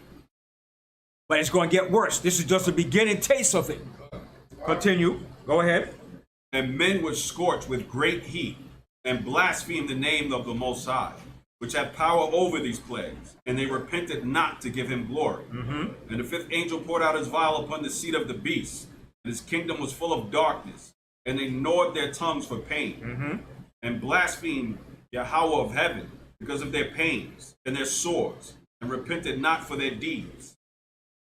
But it's going to get worse. This is just the beginning taste of it. Continue. Go ahead. And men were scorched with great heat, and blasphemed the name of the Most High, which had power over these plagues, and they repented not to give him glory. And the fifth angel poured out his vial upon the seat of the beast, and his kingdom was full of darkness, and they gnawed their tongues for pain, and blasphemed Yahweh of heaven because of their pains and their sores, and repented not for their deeds.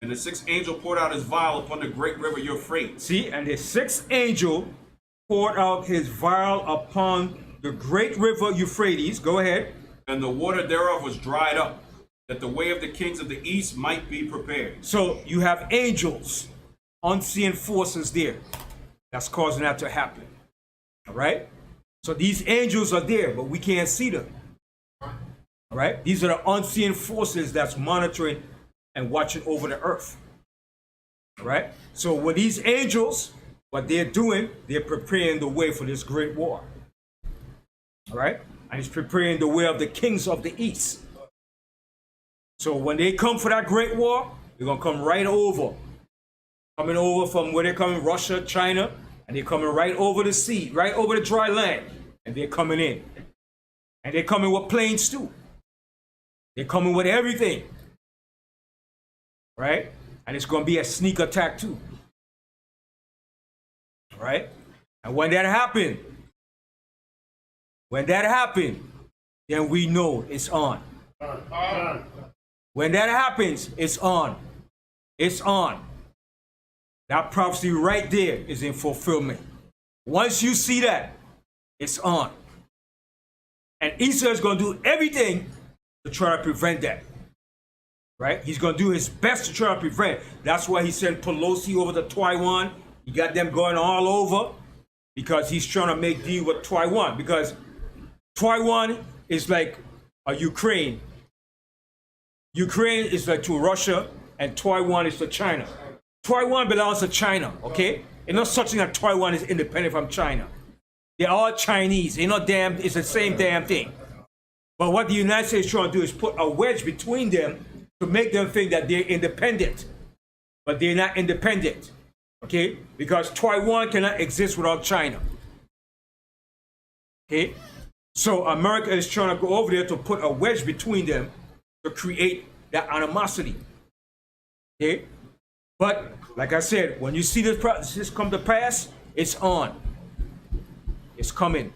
And the sixth angel poured out his vial upon the great river Euphrates. See, and the sixth angel poured out his vial upon the great river Euphrates. Go ahead. And the water thereof was dried up, that the way of the kings of the east might be prepared. So you have angels, unseen forces there that's causing that to happen. All right? So these angels are there, but we can't see them. All right? These are the unseen forces that's monitoring and watching over the earth. All right? So with these angels, what they're doing, they're preparing the way for this great war. All right? And it's preparing the way of the kings of the east. So when they come for that great war, they're gonna come right over. Coming over from where they're coming, Russia, China, and they're coming right over the sea, right over the dry land. And they're coming in. And they're coming with planes too. They're coming with everything. Right? And it's gonna be a sneak attack too. Right? And when that happened, then we know it's on. When that happens, it's on. It's on. That prophecy right there is in fulfillment. Once you see that, it's on. And Esau is going to do everything to try to prevent that. Right? He's going to do his best to try to prevent. That's why he sent Pelosi over to Taiwan. He got them going all over because he's trying to make deal with Taiwan. Because Taiwan is like a Ukraine. Ukraine is like to Russia, and Taiwan is to China. Taiwan belongs to China, okay? It's not such thing that Taiwan is independent from China. They're all Chinese. They're not damn, it's the same damn thing. But what the United States is trying to do is put a wedge between them to make them think that they're independent. But they're not independent, okay? Because Taiwan cannot exist without China. Okay? So America is trying to go over there to put a wedge between them to create that animosity. Okay? But, like I said, when you see this come to pass, it's on. It's coming.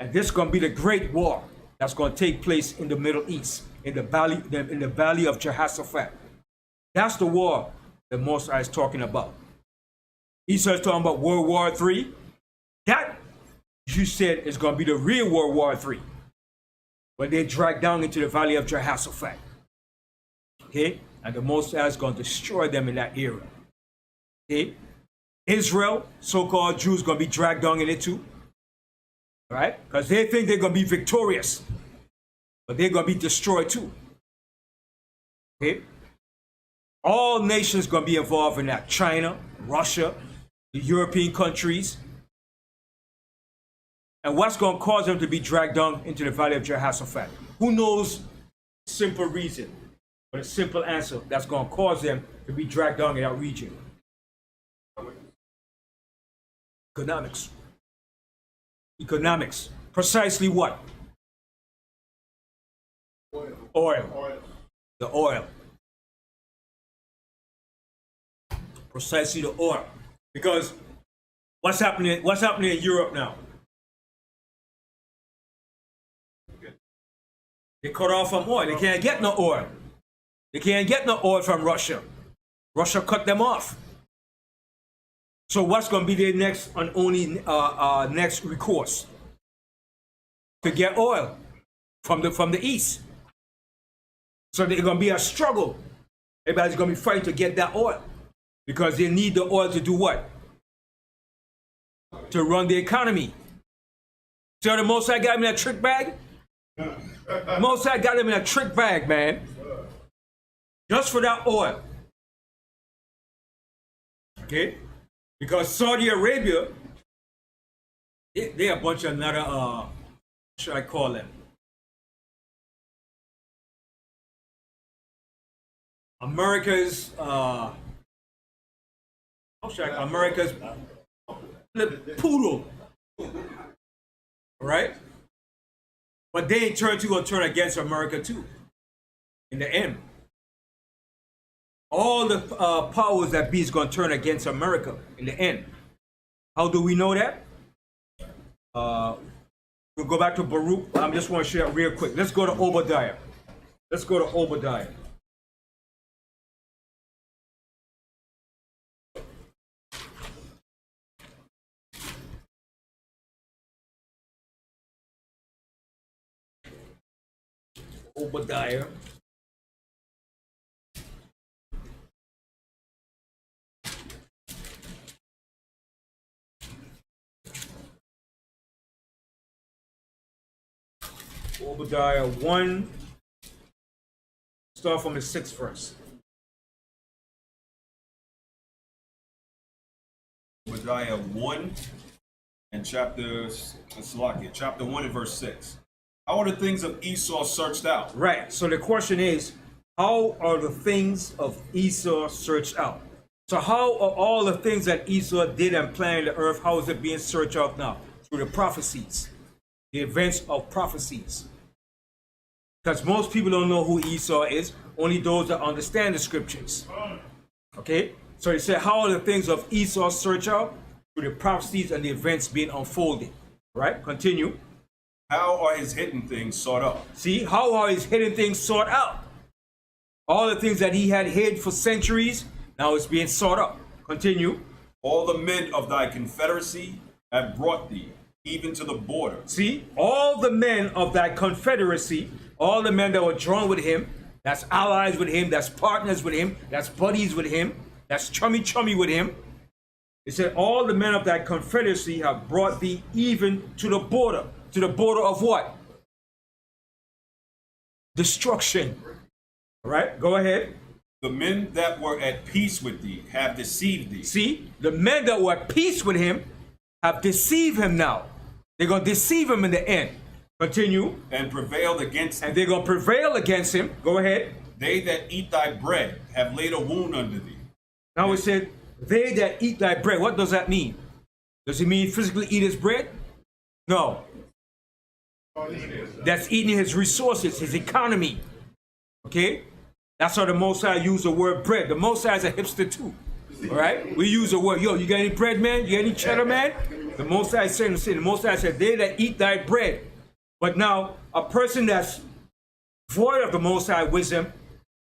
And this is going to be the great war that's going to take place in the Middle East, in the valley of Jehoshaphat. That's the war that Moses is talking about. Esau is talking about World War III. That, you said, is going to be the real World War III. When they drag down into the valley of Jehoshaphat. Okay? And the Most High is going to destroy them in that era. Okay? Israel, so-called Jews, going to be dragged down in it too. Right? Because they think they're going to be victorious. But they're going to be destroyed too. Okay? All nations going to be involved in that. China, Russia, the European countries. And what's going to cause them to be dragged down into the valley of Jehoshaphat? Who knows? Simple reason. But a simple answer that's going to cause them to be dragged down in that region. Economics. Economics. Precisely what? Oil. The oil. Precisely the oil. Because what's happening in Europe now? They cut off from oil. They can't get no oil. They can't get no oil from Russia. Russia cut them off. So what's going to be their next and only next recourse? To get oil from the east. So there's going to be a struggle. Everybody's going to be fighting to get that oil. Because they need the oil to do what? To run the economy. So the Most High got them in a trick bag? Most High got them in a trick bag, man. Just for that oil. Okay? Because Saudi Arabia, they're a bunch of another, what should I call them? America's, America's poodle. Right? But they in turn going to turn against America too. In the end. All the powers that be is going to turn against America in the end. How do we know that? We'll go back to Baruch. I just want to share it real quick. Let's go to Obadiah. Let's go to Obadiah. Obadiah. Obadiah 1, start from the 6th verse. Obadiah 1 and chapter 1 and verse 6. How are the things of Esau searched out? Right. So the question is, how are the things of Esau searched out? So how are all the things that Esau did and planned in the earth, how is it being searched out now? Through the prophecies, the events of prophecies. Because most people don't know who Esau is, only those that understand the scriptures. Okay? So he said, how are the things of Esau searched out? Through the prophecies and the events being unfolded. Right? Continue. How are his hidden things sought out? See, how are his hidden things sought out? All the things that he had hid for centuries, now it's being sought out. Continue. All the men of thy confederacy have brought thee, even to the border. See, all the men of thy confederacy, all the men that were drawn with him, that's allies with him, that's partners with him, that's buddies with him, that's chummy with him. It said, all the men of thy confederacy have brought thee even to the border. To the border of what? Destruction. All right, go ahead. The men that were at peace with thee have deceived thee. See, the men that were at peace with him have deceived him now. They're going to deceive him in the end. Continue. And prevailed against And they're going to prevail against him. Go ahead. They that eat thy bread have laid a wound under thee. Now it said, they that eat thy bread. What does that mean? Does it mean physically eat his bread? No. That's eating his resources, his economy. Okay? That's how the Most High used the word bread. The Most High is a hipster too. All right? We use the word, yo, you got any bread, man? You got any cheddar, man? The Most High said, the Most High said, they that eat thy bread. But now, a person that's void of the Most High wisdom,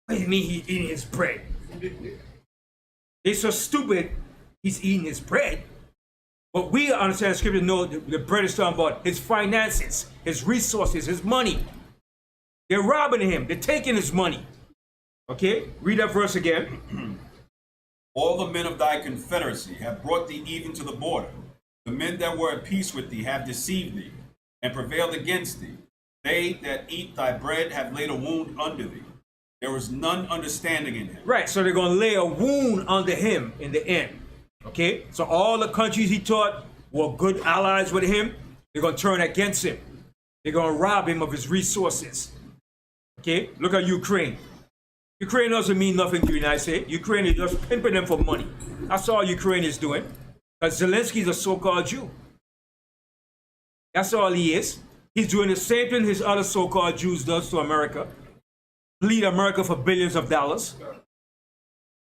what do you mean he's eating his bread? They're so stupid, he's eating his bread. But we understand the scripture, know the bread is talking about his finances, his resources, his money. They're robbing him. They're taking his money. Okay, read that verse again. All the men of thy confederacy have brought thee even to the border. The men that were at peace with thee have deceived thee, and prevailed against thee. They that eat thy bread have laid a wound under thee. There was none understanding in him. Right, so they're going to lay a wound under him in the end. Okay, so all the countries he thought were good allies with him, they're going to turn against him. They're going to rob him of his resources. Okay, look at Ukraine. Ukraine doesn't mean nothing to the United States. Ukraine is just pimping them for money. That's all Ukraine is doing. Because Zelensky's a so-called Jew. That's all he is. He's doing the same thing his other so-called Jews does to America. Bleed America for billions of dollars.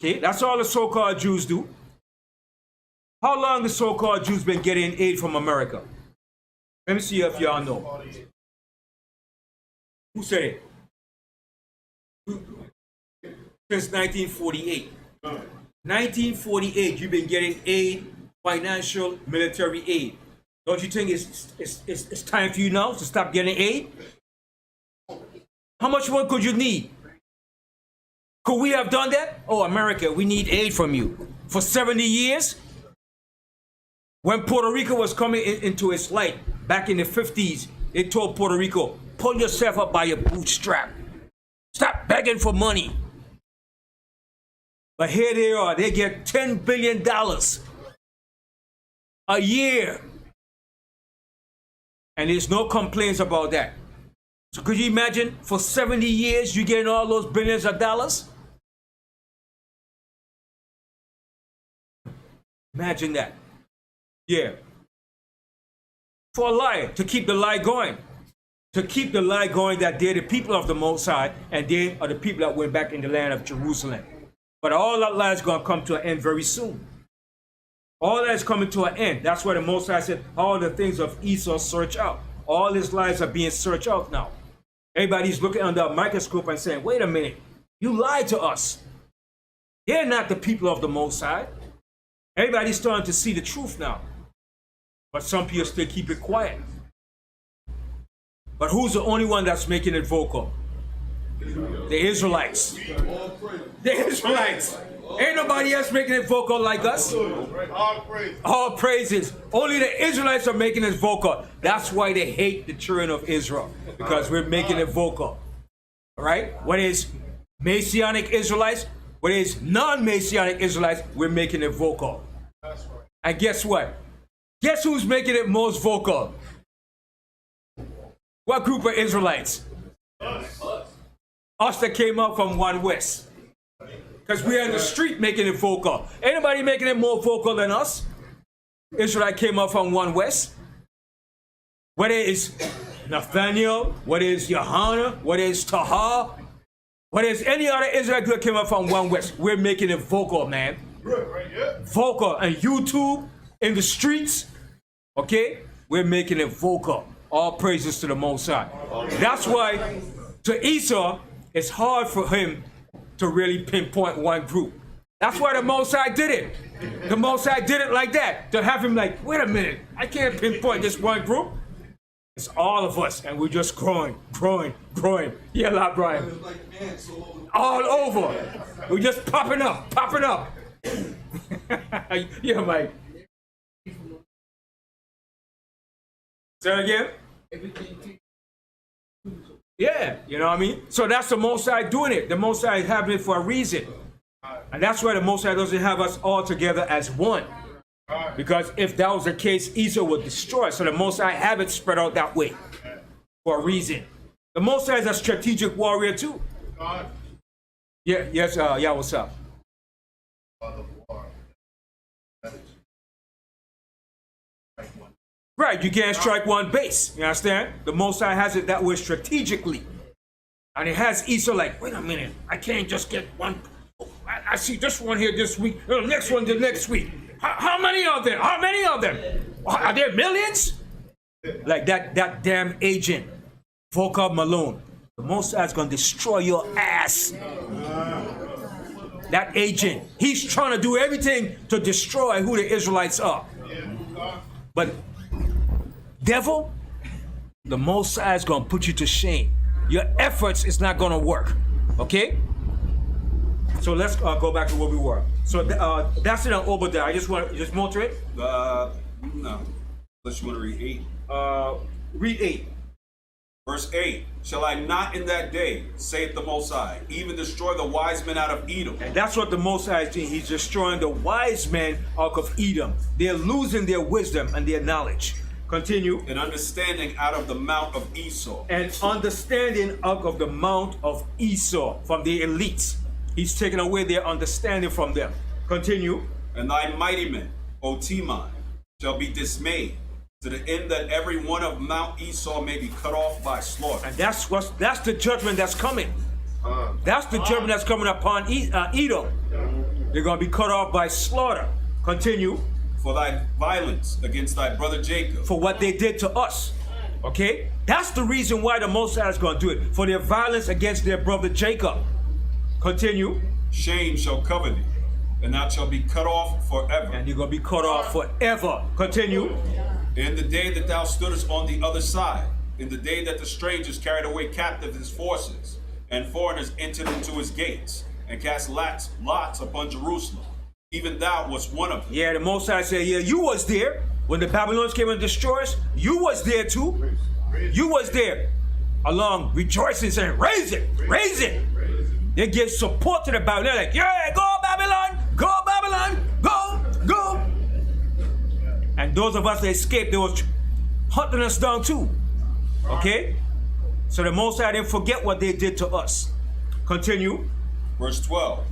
Okay, that's all the so-called Jews do. How long the so-called Jews been getting aid from America? Let me see if y'all know. Who said it? Since 1948. 1948, you've been getting aid, financial, military aid. Don't you think it's time for you now to stop getting aid? How much more could you need? Could we have done that? Oh, America, we need aid from you. For 70 years? When Puerto Rico was coming into its light, back in the 50s, they told Puerto Rico, pull yourself up by your bootstrap. Stop begging for money. But here they are, they get $10 billion a year. And there's no complaints about that. So could you imagine, for 70 years, you getting all those billions of dollars? Imagine that. Yeah. For a lie, to keep the lie going. To keep the lie going that they're the people of the Most High, and they are the people that went back in the land of Jerusalem. But all that lie is going to come to an end very soon. All that is coming to an end. That's why the Most High said, all the things of Esau search out. All his lies are being searched out now. Everybody's looking under a microscope and saying, wait a minute, you lied to us. They're not the people of the Most High. Everybody's starting to see the truth now. But some people still keep it quiet. But who's the only one that's making it vocal? The Israelites. The Israelites. Ain't nobody else making it vocal like us. All praises. Only the Israelites are making it vocal. That's why they hate the children of Israel. Because we're making it vocal. All right? What is Messianic Israelites? What is non-Messianic Israelites? We're making it vocal. And guess what? Guess who's making it most vocal? What group of Israelites? Us that came up from 1 West. Because we're in the street making it vocal. Anybody making it more vocal than us? Israelite came up from 1 West. Whether it's Nathaniel, whether it's Johanna, whether it's Tahar, whether it's any other Israelite that came up from 1 West, we're making it vocal, man. Vocal. And YouTube, in the streets, okay? We're making it vocal. All praises to the Most High. That's why to Esau, it's hard for him to really pinpoint one group. That's why the Most High did it. The Most High did it like that, to have him like, wait a minute, I can't pinpoint this one group. It's all of us, and we're just growing. Yeah, lot, Brian. All over. We're just popping up. Yeah, Mike. Say that again? Yeah, you know what I mean? So that's the Most High doing it. The Most High is having it for a reason. And that's why the Most High doesn't have us all together as one. Because if that was the case, Esau would destroy. So the Most High have it spread out that way for a reason. The Most High is a strategic warrior too. Yeah, yes, yeah, what's up? Right, you can't strike one base. You understand? The Most High has it that way strategically. And it has Esau like, wait a minute, I can't just get one. I see this one here this week, the next one the next week. How many of them? How many of them? Are there millions? Like that damn agent, Volker Malone. The Most High is going to destroy your ass. That agent, he's trying to do everything to destroy who the Israelites are. But devil, the Most High is going to put you to shame. Your efforts is not going to work. Okay? So let's go back to where we were. So that's in Obadiah. I just want to just motor it. No, unless you want to read 8. Read 8. Verse 8. Shall I not in that day, saith the Most High, even destroy the wise men out of Edom? And that's what the Most High is doing. He's destroying the wise men out of Edom. They're losing their wisdom and their knowledge. Continue. And understanding out of the mount of Esau. And understanding out of the mount of Esau, from the elites. He's taking away their understanding from them. Continue. And thy mighty men, O Teman, shall be dismayed, to the end that every one of Mount Esau may be cut off by slaughter. And that's the judgment that's coming. That's the judgment that's coming upon Edom. They're going to be cut off by slaughter. Continue. For thy violence against thy brother Jacob. For what they did to us. Okay? That's the reason why the Most High is going to do it. For their violence against their brother Jacob. Continue. Shame shall cover thee, and thou shalt be cut off forever. And you're going to be cut off forever. Continue. In the day that thou stoodest on the other side, in the day that the strangers carried away captive his forces, and foreigners entered into his gates, and cast lots upon Jerusalem, even thou wast one of them. Yeah, the Most High said, yeah, you was there. When the Babylonians came and destroyed us, you was there too. You was there. Along rejoicing, saying, raise it, raise it. They give support to the Babylon. They're like, yeah, go Babylon, go. And those of us that escaped, they was hunting us down too. Okay? So the Most High didn't forget what they did to us. Continue. Verse 12.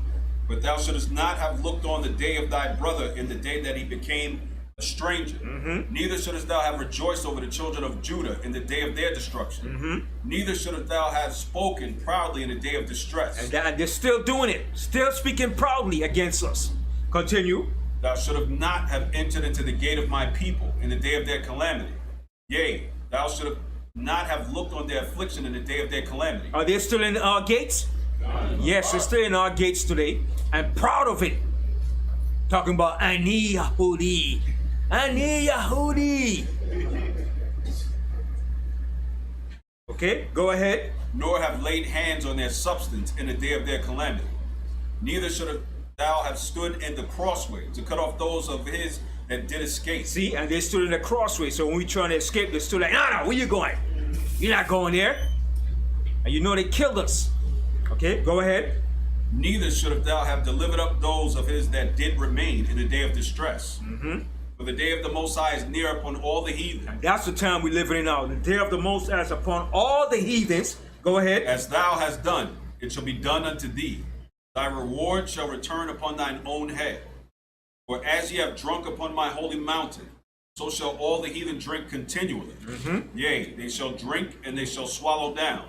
But thou shouldest not have looked on the day of thy brother in the day that he became a stranger. Neither shouldest thou have rejoiced over the children of Judah in the day of their destruction. Neither shouldest thou have spoken proudly in the day of distress. And they're still doing it, still speaking proudly against us. Continue. Thou shouldst not have entered into the gate of my people in the day of their calamity. Yea, thou shouldst not have looked on their affliction in the day of their calamity. Are they still in our gates? Yes, they're still in our gates today. I'm proud of it. Talking about Ani Yahudi. Ani Yahudi. Okay, go ahead. Nor have laid hands on their substance in the day of their calamity. Neither should thou have stood in the crossway to cut off those of his that did escape. See, and they stood in the crossway. So when we trying to escape, they stood like, no, where you going? You're not going there. And you know they killed us. Okay, go ahead. Neither should thou have delivered up those of his that did remain in the day of distress. For the day of the Most High is near upon all the heathen. And that's the time we're living in now. The day of the Most High is upon all the heathens. Go ahead. As thou hast done it shall be done unto thee. Thy reward shall return upon thine own head. For as ye have drunk upon my holy mountain, so shall all the heathen drink continually. Yea, they shall drink and they shall swallow down,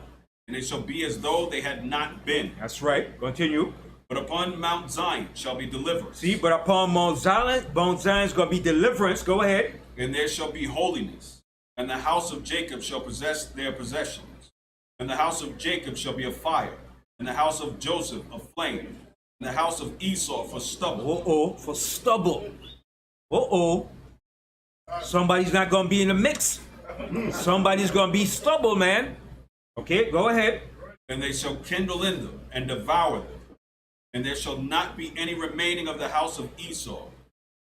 and they shall be as though they had not been. That's right. Continue. But upon Mount Zion shall be deliverance. See, but upon Mount Zion is going to be deliverance. Go ahead. And there shall be holiness, and the house of Jacob shall possess their possessions. And the house of Jacob shall be a fire, and the house of Joseph a flame, and the house of Esau for stubble. For stubble. Somebody's not going to be in the mix. Somebody's going to be stubble, man. Okay, go ahead. And they shall kindle in them and devour them. And there shall not be any remaining of the house of Esau.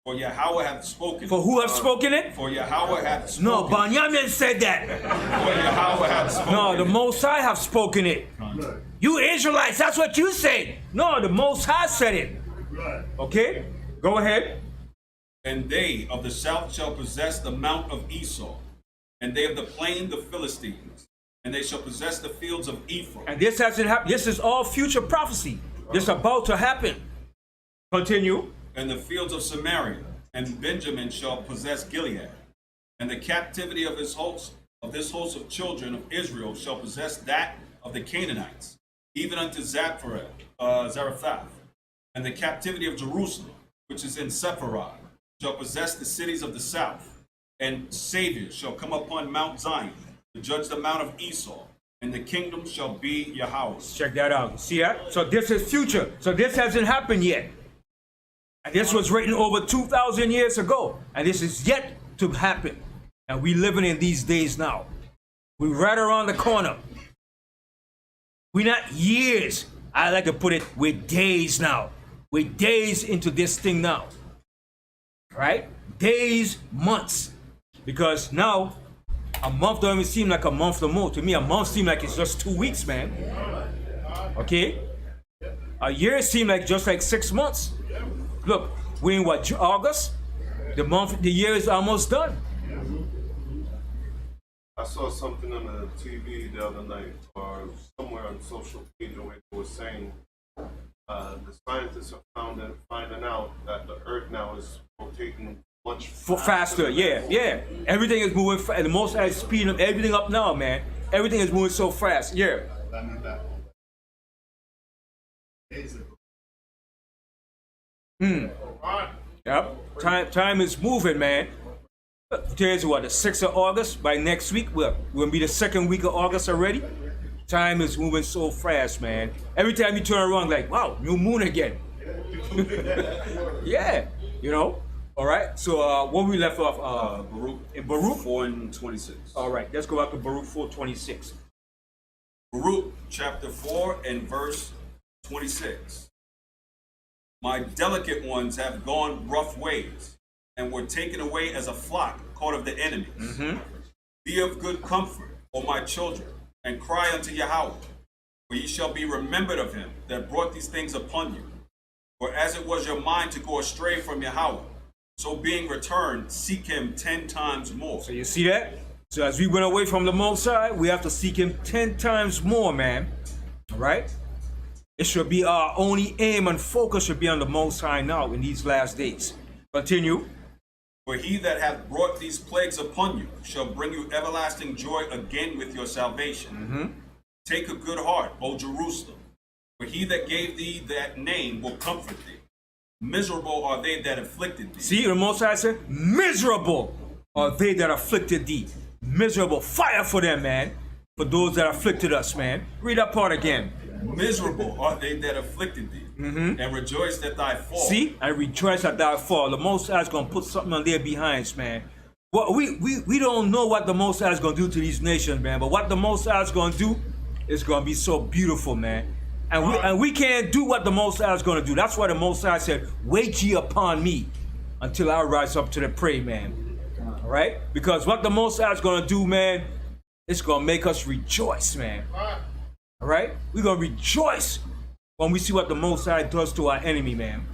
For Yahweh hath spoken. For who hath spoken it? For Yahweh hath spoken. No, Banyamyan said that. For Yahweh hath spoken. No, the Most High have spoken it. You Israelites, that's what you said. No, the Most High said it. Okay, go ahead. And they of the south shall possess the mount of Esau, and they of the plain the Philistines, and they shall possess the fields of Ephraim. And this hasn't happened. This is all future prophecy. This is about to happen. Continue. And the fields of Samaria, and Benjamin shall possess Gilead, and the captivity of his host, of this host of children of Israel, shall possess that of the Canaanites, even unto Zarephath, and the captivity of Jerusalem, which is in Sepharad, shall possess the cities of the south, and saviors shall come upon Mount Zion to judge the mount of Esau, and the kingdom shall be Yahweh's. Check that out. See that? So this is future. So this hasn't happened yet. And this was written over 2,000 years ago. And this is yet to happen. And we living in these days now. We're right around the corner. We're not years. I like to put it, we're days now. We're days into this thing now. Right? Days, months. Because now, a month don't even seem like a month no more. To me, a month seems like it's just 2 weeks, man. Okay? A year seems like just like 6 months. Look, we're in what, August? The year is almost done. I saw something on the TV the other night, or somewhere on social media, where it was saying the scientists are finding out that the Earth now is rotating much faster. Yeah. Everything is moving fast. The most I speeding up everything up now, man. Everything is moving so fast. Yeah. Yep. Time is moving, man. Today's what, the 6th of August? By next week, we're gonna be the 2nd week of August already. Time is moving so fast, man. Every time you turn around, like, wow, new moon again. Yeah, you know. All right. So when we left off, Baruch, in Baruch 4:26. All right, let's go back to Baruch 4:26. Baruch chapter 4 and verse 26. My delicate ones have gone rough ways, and were taken away as a flock caught of the enemies. Be of good comfort, O my children, and cry unto Yahweh, for ye shall be remembered of him that brought these things upon you. For as it was your mind to go astray from Yahweh, so being returned, seek him 10 times more. So you see that? So as we went away from the Most High, we have to seek him 10 times more, man. All right? It should be our only aim and focus should be on the Most High now in these last days. Continue. For he that hath brought these plagues upon you shall bring you everlasting joy again with your salvation. Take a good heart, O Jerusalem, for he that gave thee that name will comfort thee. Miserable are they that afflicted thee. See, the Most High said, miserable are they that afflicted thee. Miserable. Fire for them, man. For those that afflicted us, man. Read that part again. Miserable are they that afflicted thee, and rejoice at thy fall. See, I rejoice at thy fall. The Most High is going to put something on their behinds, man. Well, we don't know what the Most High is going to do to these nations, man. But what the Most High is going to do is going to be so beautiful, man. And we can't do what the Most High is going to do. That's why the Most High said, wait ye upon me until I rise up to the prey, man. All right? Because what the Most High is going to do, man, it's going to make us rejoice, man. All right? We're going to rejoice when we see what the Most High does to our enemy, man.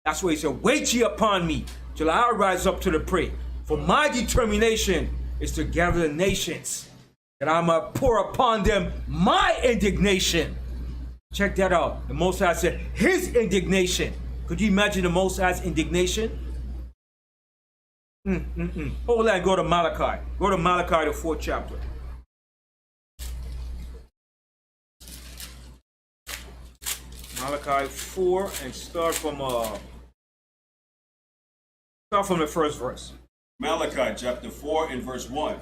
That's why he said, wait ye upon me till I rise up to the prey. For my determination is to gather the nations, that I might pour upon them my indignation. Check that out. The Most High said his indignation. Could you imagine the Most High's indignation? Hold on, go to Malachi. Go to Malachi, the 4th chapter. Malachi 4, and start from the first verse. Malachi chapter 4 and verse 1.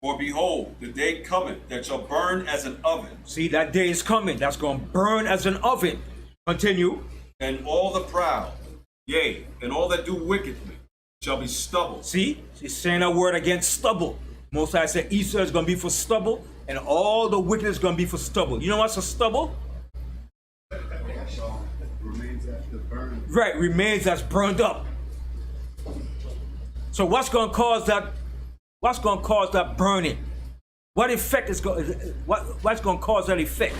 For behold, the day cometh that shall burn as an oven. See, that day is coming. That's going to burn as an oven. Continue. And all the proud, yea, and all that do wickedly, shall be stubble. See, he's saying a word against stubble. Most High said Esau is going to be for stubble, and all the wicked is going to be for stubble. You know what's a stubble? Remains after burn. Right, remains that's burned up. So what's going to cause that? What's going to cause that burning? What effect is going? What's going to cause that effect?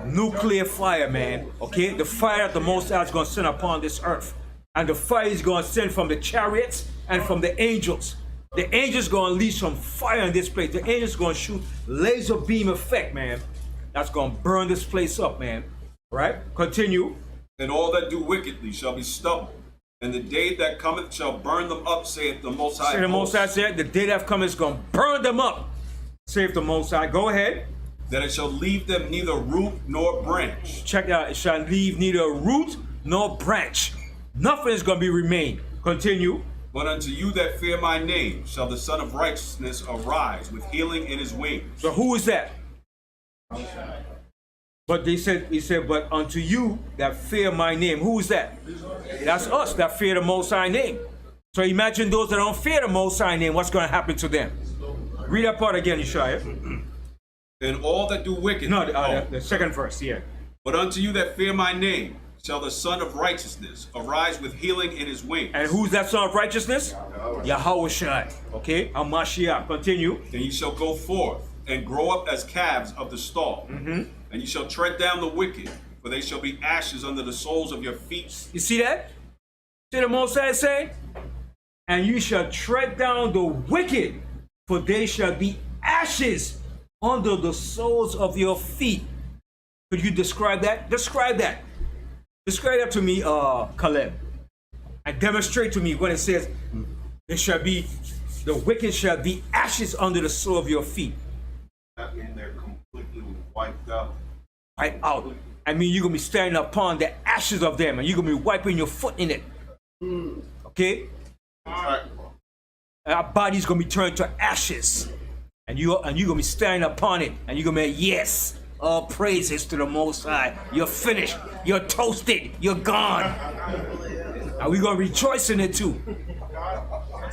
Nuclear fire, man. Okay, the fire that the Most High is going to send upon this earth, and the fire is going to send from the chariots and from the angels. The angels going to unleash some fire in this place. The angels going to shoot laser beam effect, man. That's going to burn this place up, man. Right? Continue. And all that do wickedly shall be stubble. And the day that cometh shall burn them up, saith the Most High. Say the Most High said, the day that cometh is going to burn them up, saith the Most High. Go ahead. That it shall leave them neither root nor branch. Check out. It shall leave neither root nor branch. Nothing is going to be remain. Continue. But unto you that fear my name shall the Son of Righteousness arise with healing in his wings. So who is that? But he said, but unto you that fear my name. Who is that? That's us that fear the Most High name. So imagine those that don't fear the Most High name, what's going to happen to them? Read that part again, Yeshaya. And all that do wickedly. No, the second verse, yeah. But unto you that fear my name shall the Son of Righteousness arise with healing in his wings. And who's that Son of Righteousness? Yahushua. Okay, Hamashiach. Continue. And ye shall go forth and grow up as calves of the stall. And ye shall tread down the wicked, for they shall be ashes under the soles of your feet. You see that? See the Most High say? And you shall tread down the wicked, for they shall be ashes under the soles of your feet. Could you describe that? Describe that. Describe that to me, Caleb. And demonstrate to me when it says, the wicked shall be ashes under the sole of your feet. That means they're completely wiped out. Right out. I mean, you're going to be standing upon the ashes of them, and you're going to be wiping your foot in it. Okay? Our body's going to be turned to ashes. And you're going to be standing upon it, and you're going to be, yes, all praises to the Most High. You're finished. You're toasted. You're gone. And we're going to rejoice in it too.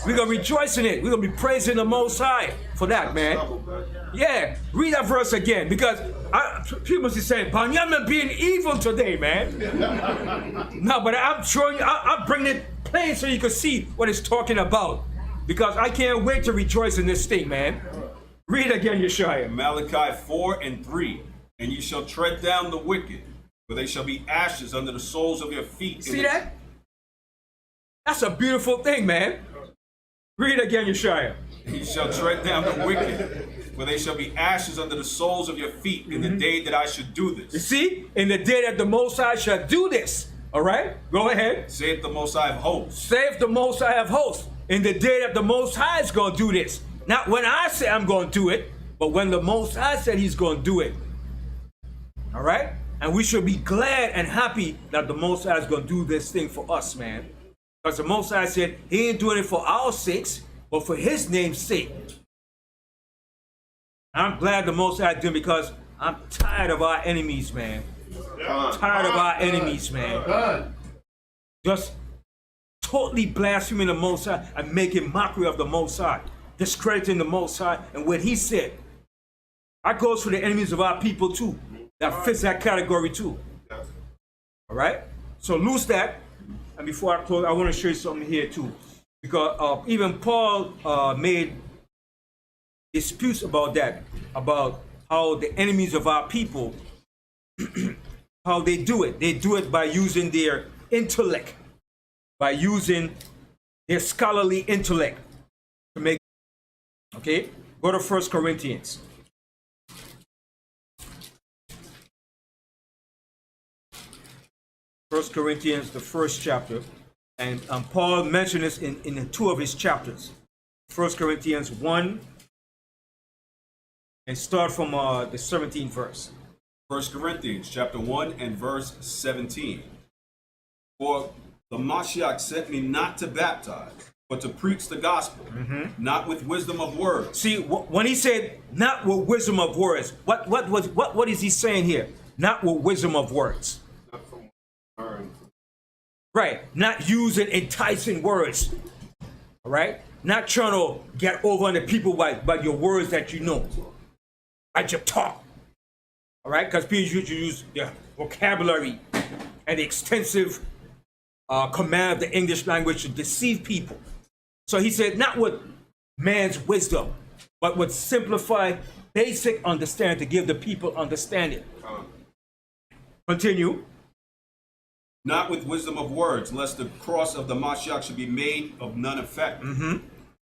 We're going to rejoice in it. We're going to be praising the Most High for that, man. Yeah, read that verse again, because people must be saying, Banyamyan being evil today, man. No, but I'm showing you, I'm bringing it plain so you can see what it's talking about. Because I can't wait to rejoice in this thing, man. Read again, Yeshaya. Malachi 4 and 3. And ye shall tread down the wicked, for they shall be ashes under the soles of your feet. See that? That's a beautiful thing, man. Read again, Yeshaya. And ye shall tread down the wicked, for they shall be ashes under the soles of your feet in the day that I should do this. You see? In the day that the Most High shall do this. All right? Go ahead. Saith the Most High of hosts. Saith the Most High of hosts. In the day that the Most High is going to do this. Not when I say I'm going to do it, but when the Most High said he's going to do it. All right? And we should be glad and happy that the Most High is going to do this thing for us, man. Because the Most High said he ain't doing it for our sakes, but for his name's sake. I'm glad the Most High did, because I'm tired of our enemies, man. I'm tired of our enemies, man. Just totally blaspheming the Most High and making mockery of the Most High. Discrediting the Most High and what he said. That goes for the enemies of our people too. That fits that category too. All right? So lose that. And before I close, I want to show you something here too. Because even Paul made disputes about that. About how the enemies of our people, how they do it. They do it by using their intellect. By using their scholarly intellect to make. Okay, go to 1 Corinthians. 1 Corinthians, the first chapter. And Paul mentioned this in 2 of his chapters. 1 Corinthians 1, and start from the 17th verse. 1 Corinthians chapter 1 and verse 17. For the Mashiach sent me not to baptize, but to preach the gospel, not with wisdom of words. See, when he said not with wisdom of words, what is he saying here? Not with wisdom of words. Not from learn. Right. Not using enticing words. All right. Not trying to get over on the people by your words that you know, by your talk. All right. Because people usually use their vocabulary and the extensive command of the English language to deceive people. So he said, not with man's wisdom, but with simplified, basic understanding to give the people understanding. Continue. Not with wisdom of words, lest the cross of the Mashiach should be made of none effect.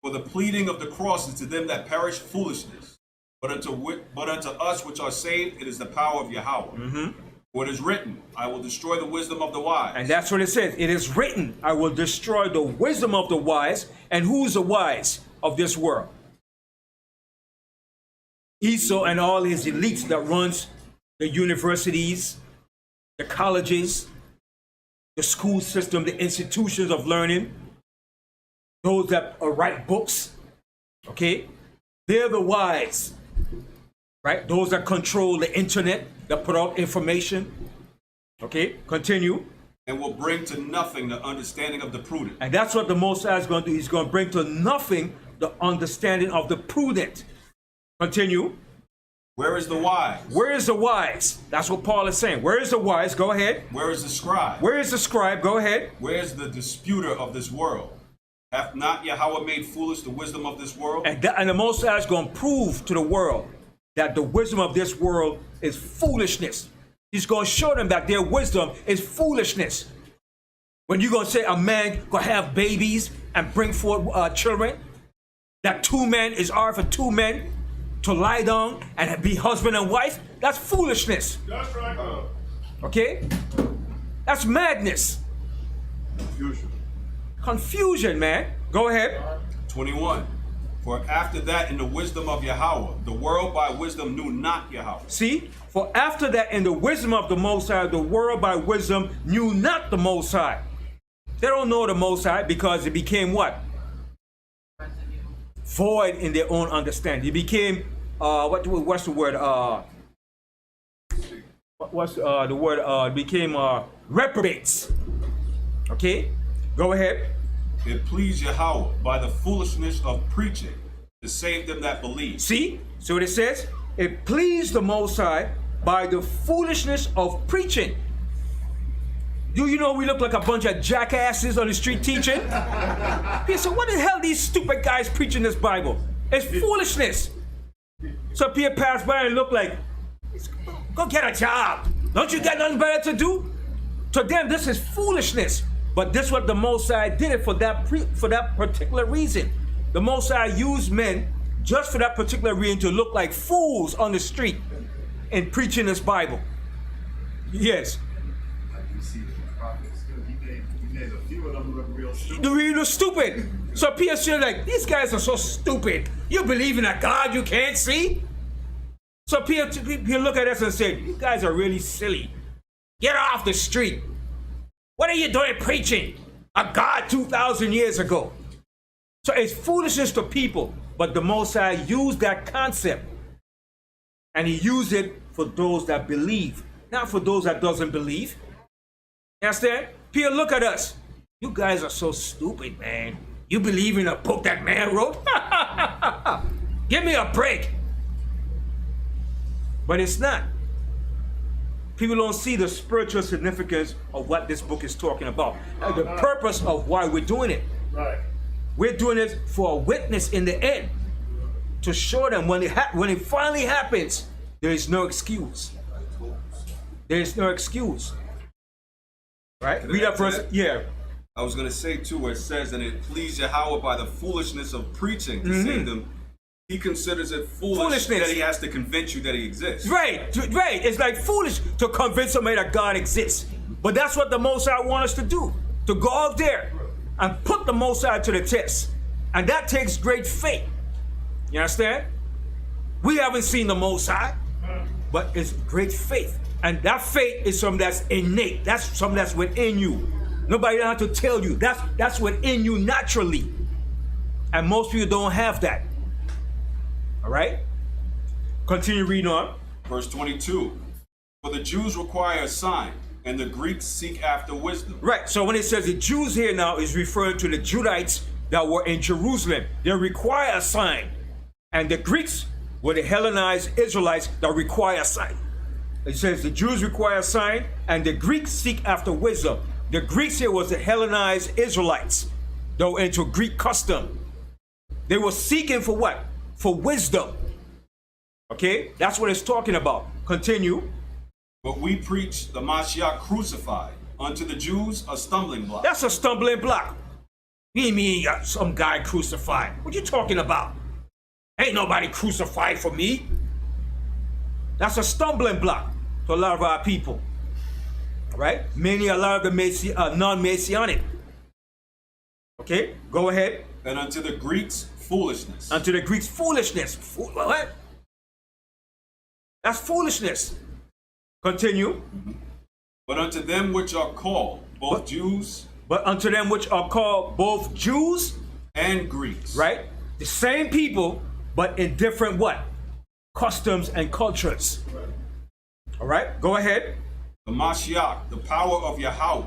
For the pleading of the cross is to them that perish foolishness, but unto us which are saved, it is the power of Yahweh. For it is written, I will destroy the wisdom of the wise. And that's what it says. It is written, I will destroy the wisdom of the wise. And who's the wise of this world? Esau and all his elites that runs the universities, the colleges, the school system, the institutions of learning, those that write books, okay? They're the wise, right? Those that control the internet, that put out information, okay? Continue. And will bring to nothing the understanding of the prudent. And that's what the Most High is going to do. He's going to bring to nothing the understanding of the prudent. Continue. Where is the wise? Where is the wise? That's what Paul is saying. Where is the wise? Go ahead. Where is the scribe? Where is the scribe? Go ahead. Where is the disputer of this world? Hath not Yahweh made foolish the wisdom of this world? And the Most High is going to prove to the world that the wisdom of this world is foolishness. He's going to show them that their wisdom is foolishness. When you're going to say a man going to have babies and bring forth children, that 2 men is hard for 2 men to lie down and be husband and wife, that's foolishness. That's right. Okay? That's madness. Confusion, man. Go ahead. 21. For after that, in the wisdom of Yahweh, the world by wisdom knew not Yahweh. See? For after that, in the wisdom of the Most High, the world by wisdom knew not the Most High. They don't know the Most High because it became what? Void in their own understanding. It became, what's the word? What's the word? It became reprobates. Okay? Go ahead. It pleased Yahweh by the foolishness of preaching to save them that believe. See? So what it says? It pleased the Most High by the foolishness of preaching. Do you know we look like a bunch of jackasses on the street teaching? People say, what the hell are these stupid guys preaching this Bible? It's foolishness. So people pass by and look like, go get a job. Don't you got nothing better to do? To them, this is foolishness. But this is what the Most High did it for that particular reason. The Most High used men just for that particular reason to look like fools on the street and preaching this Bible. Yes. Real stupid. So people say like, these guys are so stupid. You believe in a God you can't see? So people look at us and say, you guys are really silly. Get off the street. What are you doing preaching? A God 2,000 years ago. So it's foolishness to people, but the Most High used that concept and he used it for those that believe, not for those that doesn't believe. You understand? People look at us. You guys are so stupid, man. You believe in a book that man wrote? Give me a break. But it's not. People don't see the spiritual significance of what this book is talking about. The purpose of why we're doing it. Right. We're doing it for a witness in the end. To show them when it finally happens, there is no excuse. There is no excuse. Right? Read that verse. Yeah. I was going to say too, where it says, and it pleased Yahweh by the foolishness of preaching to save them. He considers it foolishness that he has to convince you that he exists. Right, right. It's like foolish to convince somebody that God exists. But that's what the Most High wants us to do, to go out there and put the Most High to the test. And that takes great faith. You understand? We haven't seen the Most High, but it's great faith. And that faith is something that's innate. That's something that's within you. Nobody don't have to tell you. That's within you naturally. And most people don't have that. All right? Continue reading on. Verse 22. For the Jews require a sign, and the Greeks seek after wisdom. Right. So when it says the Jews here now is referring to the Judites that were in Jerusalem. They require a sign. And the Greeks were the Hellenized Israelites that require a sign. It says the Jews require a sign, and the Greeks seek after wisdom. The Greeks here was the Hellenized Israelites. They were into Greek custom. They were seeking for what? For wisdom. Okay? That's what it's talking about. Continue. But we preach the Mashiach crucified, unto the Jews a stumbling block. That's a stumbling block. You mean some guy crucified? What you talking about? Ain't nobody crucified for me. That's a stumbling block to a lot of our people. All right? Many, a lot of the non-Messianic. Okay? Go ahead. And unto the Greeks, foolishness. Unto the Greeks, foolishness. What? That's foolishness. Continue. But unto them which are called, both Jews. But unto them which are called both Jews and Greeks. Right? The same people, but in different what? Customs and cultures. All right? Go ahead. The Mashiach, the power of Yahweh,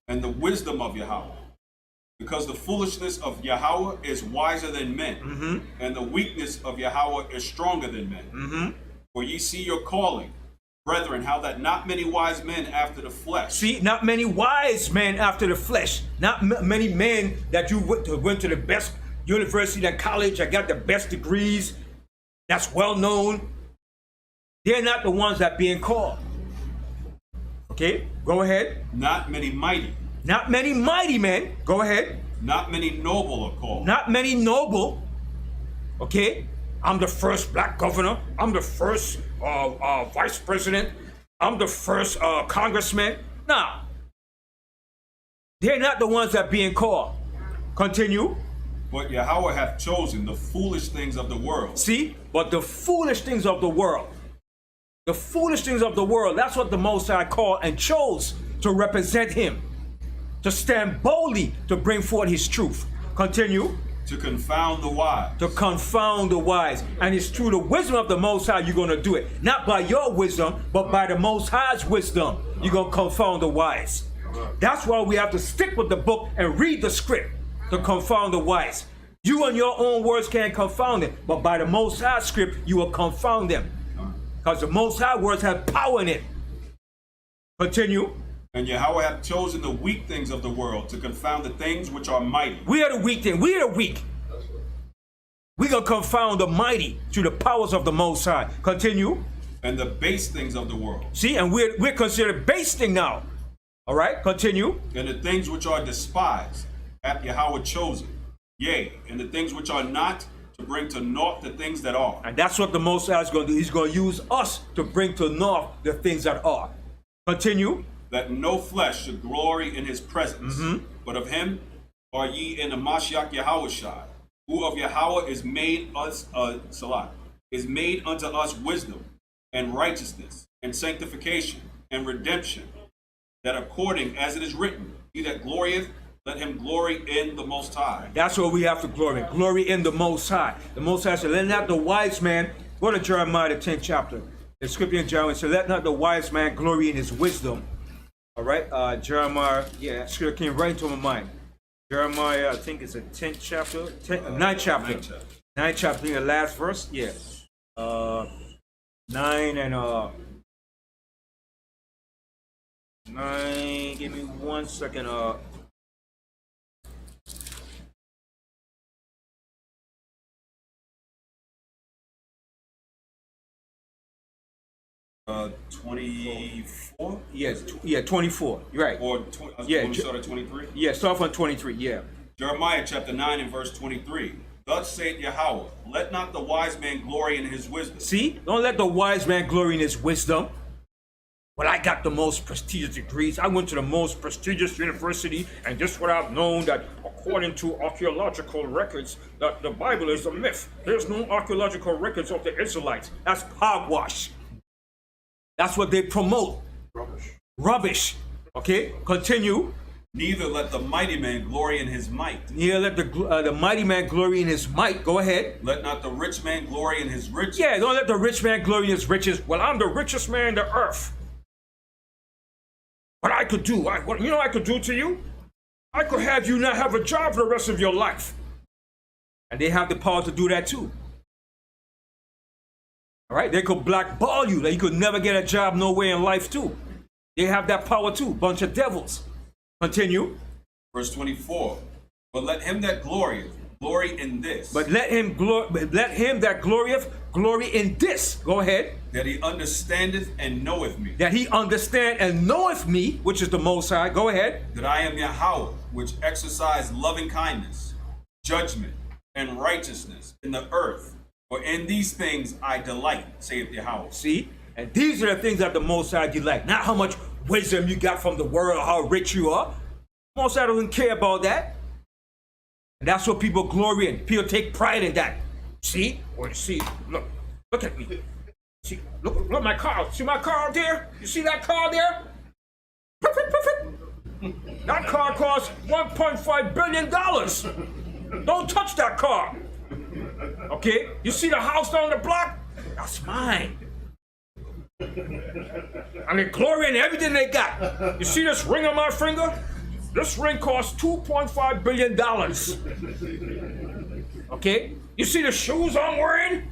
and the wisdom of Yahweh. Because the foolishness of Yahweh is wiser than men, and the weakness of Yahweh is stronger than men. For ye see your calling, brethren, how that not many wise men after the flesh. See, not many wise men after the flesh. Not many men that you went to the best university and college and got the best degrees. That's well known. They're not the ones that being called. Okay, go ahead. Not many mighty. Not many mighty men. Go ahead. Not many noble are called. Not many noble. Okay, I'm the first black governor. I'm the first vice president. I'm the first congressman. Nah. They're not the ones that being called. Continue. But Yahweh hath chosen the foolish things of the world. See, but the foolish things of the world. The foolish things of the world, that's what the Most High called and chose to represent him. To stand boldly to bring forth his truth. Continue. To confound the wise. To confound the wise. And it's through the wisdom of the Most High you're going to do it. Not by your wisdom, but by the Most High's wisdom. You're going to confound the wise. That's why we have to stick with the book and read the script to confound the wise. You and your own words can't confound it, but by the Most High script, you will confound them. Because the Most High words have power in it. Continue. And Yahweh hath chosen the weak things of the world to confound the things which are mighty. We are the weak thing. We are the weak. We're going to confound the mighty through the powers of the Most High. Continue. And the base things of the world. See, and we're considered base thing now. All right, continue. And the things which are despised hath Yahweh chosen. Yea, and the things which are not, to bring to naught the things that are. And that's what the Most High is going to do. He's going to use us to bring to naught the things that are. Continue. That no flesh should glory in his presence, but of him are ye in the Mashiach Yahushua, who of Yahweh is made us is made unto us wisdom and righteousness and sanctification and redemption, that according as it is written, he that glorieth, let him glory in the Most High. That's what we have to glory. Glory in the Most High. The Most High said, let not the wise man, go to Jeremiah the 10th chapter. The scripture in Jeremiah said, let not the wise man glory in his wisdom. All right, Jeremiah, yeah, scripture came right into my mind. Jeremiah, I think it's the 10th chapter, 9th chapter. 9th chapter, I think the last verse, yeah. 9 and 9, give me 1 second. 24? Yes, yeah, 24. You're right. Or yeah, start at 23? Yeah, start on 23, yeah. Jeremiah chapter 9 and verse 23. Thus saith Yahweh, let not the wise man glory in his wisdom. See? Don't let the wise man glory in his wisdom. Well, I got the most prestigious degrees. I went to the most prestigious university, and this is what I've known, that according to archaeological records, that the Bible is a myth. There's no archaeological records of the Israelites. That's hogwash. That's what they promote. Rubbish. Okay, continue. Neither let the mighty man glory in his might. Neither let the mighty man glory in his might. Go ahead. Let not the rich man glory in his riches. Yeah, don't let the rich man glory in his riches. Well, I'm the richest man on the earth. What I could do, what you know what I could do to you? I could have you not have a job for the rest of your life. And they have the power to do that too. All right, they could blackball you, that you could never get a job nowhere in life too. They have that power too, bunch of devils. Continue. Verse 24. But let him that glorieth glory in this. But let him that glorieth glory in this. Go ahead. That he understandeth and knoweth me. That he understand and knoweth me, which is the Most High. Go ahead. That I am Yahweh, which exercise loving kindness, judgment, and righteousness in the earth. For in these things I delight, saith Yahweh. See? And these are the things that the Most High delight. Not how much wisdom you got from the world or how rich you are. Most High doesn't care about that. And that's what people glory in. People take pride in that. See? Or see, look at me. See, look at my car. See my car out there? You see that car there? Perfect. That car costs $1.5 billion. Don't touch that car. Okay? You see the house down the block? That's mine. And they glory in everything they got. You see this ring on my finger? This ring costs $2.5 billion. Okay? You see the shoes I'm wearing?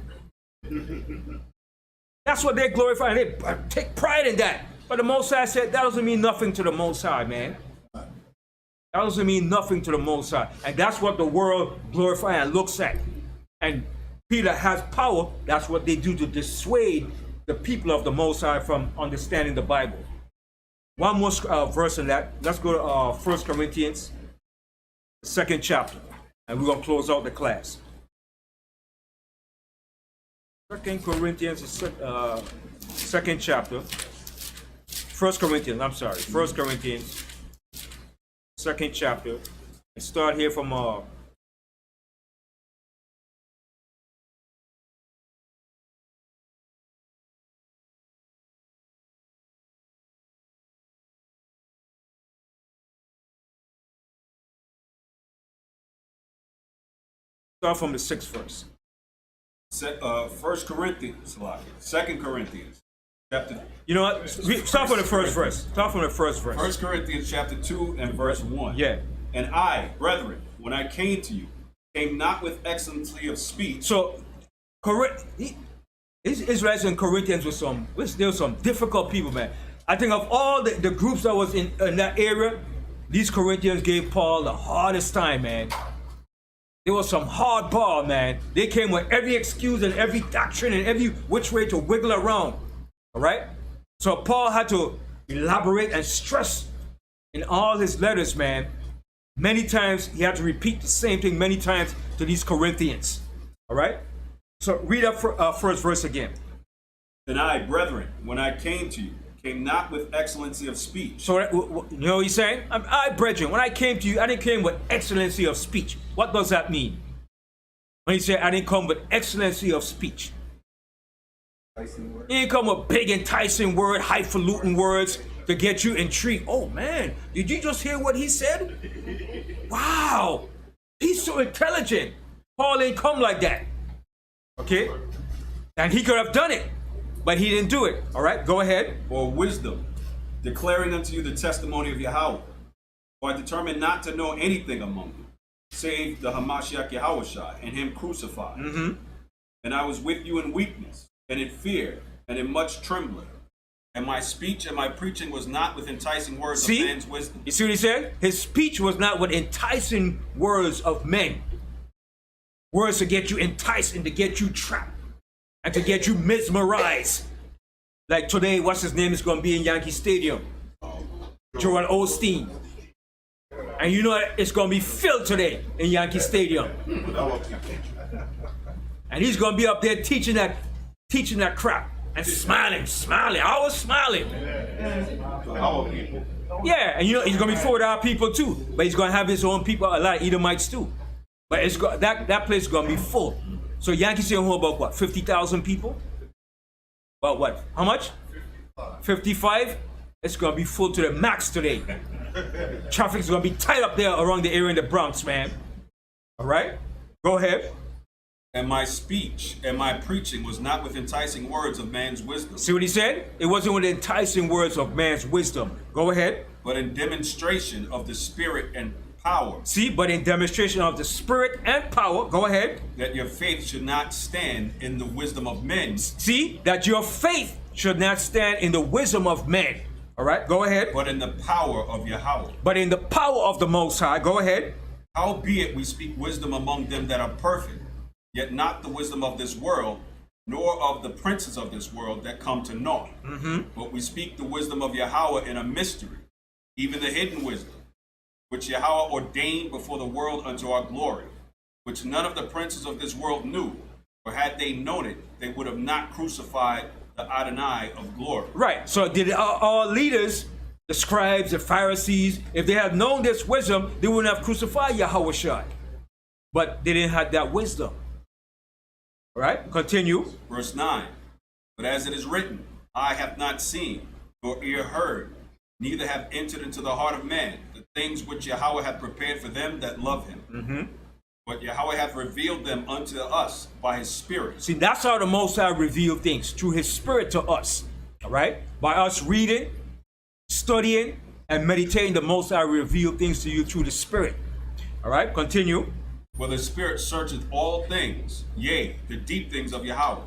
That's what they glorify. They take pride in that. But the Most High said that doesn't mean nothing to the Most High, man. That doesn't mean nothing to the Most High. And that's what the world glorifies and looks at. And Peter has power. That's what they do to dissuade the people of the Most High from understanding the Bible. One more verse in that. Let's go to 1 Corinthians, 2nd chapter. And we're going to close out the class. 2 Corinthians, 2nd chapter. 1 Corinthians, 2nd chapter. And start here from start from the 6th verse. 1 Corinthians, 2 Corinthians, chapter. You know what? Start from the first verse. Start from the first verse. 1 Corinthians, chapter 2 and verse 1. Yeah. And I, brethren, when I came to you, came not with excellency of speech. So, Israelites and Corinthians there were some difficult people, man. I think of all the groups that was in that area, these Corinthians gave Paul the hardest time, man. There was some hardball, man. They came with every excuse and every doctrine and every which way to wiggle around. All right? So Paul had to elaborate and stress in all his letters, man. Many times he had to repeat the same thing many times to these Corinthians. All right? So read up first verse again. And I, brethren, when I came to you, came not with excellency of speech. So you know what he's saying? I, brethren, when I came to you, I didn't come with excellency of speech. What does that mean? When he said I didn't come with excellency of speech. He didn't come with big enticing word, highfalutin words to get you intrigued. Oh man, did you just hear what he said? Wow, he's so intelligent. Paul didn't come like that. Okay? And he could have done it, but he didn't do it. All right, go ahead. Or wisdom, declaring unto you the testimony of Yahweh. For I determined not to know anything among you, save the Hamashiach Yahushua and him crucified. Mm-hmm. And I was with you in weakness, and in fear, and in much trembling. And my speech and my preaching was not with enticing words of man's wisdom. You see what he said? His speech was not with enticing words of men. Words to get you enticed and to get you trapped and to get you mesmerized. Like today, what's his name is going to be in Yankee Stadium? Joel Osteen. And you know it's going to be filled today in Yankee Stadium. And he's going to be up there teaching that crap and smiling. I was smiling. To our people. Yeah, and you know he's gonna be full with our people too. But he's gonna have his own people, a lot of Edomites too. But it's that place is gonna be full. So Yankee saying home about what? 50,000 people? About what? How much? 55? It's gonna be full to the max today. Traffic's gonna be tight up there around the area in the Bronx, man. All right, go ahead. And my speech and my preaching was not with enticing words of man's wisdom. See what he said? It wasn't with enticing words of man's wisdom. Go ahead. But in demonstration of the Spirit and power. See, but in demonstration of the Spirit and power. Go ahead. That your faith should not stand in the wisdom of men. See, that your faith should not stand in the wisdom of men. All right, go ahead. But in the power of Yahweh. But in the power of the Most High. Go ahead. Howbeit we speak wisdom among them that are perfect, yet not the wisdom of this world, nor of the princes of this world that come to naught. But we speak the wisdom of Yahweh in a mystery, even the hidden wisdom, which Yahweh ordained before the world unto our glory, which none of the princes of this world knew, for had they known it, they would have not crucified the Adonai of glory. Right, so did our leaders, the scribes, the Pharisees, if they had known this wisdom, they wouldn't have crucified Yahweh Shai. But they didn't have that wisdom. All right, continue. Verse 9. But as it is written, eye hath not seen, nor ear heard, neither have entered into the heart of man the things which Yahweh hath prepared for them that love him. But Yahweh hath revealed them unto us by his Spirit. See, that's how the Most High revealed things, through his Spirit to us. All right, by us reading, studying, and meditating, the Most High revealed things to you through the Spirit. All right, continue. For the Spirit searcheth all things, yea, the deep things of Yahweh.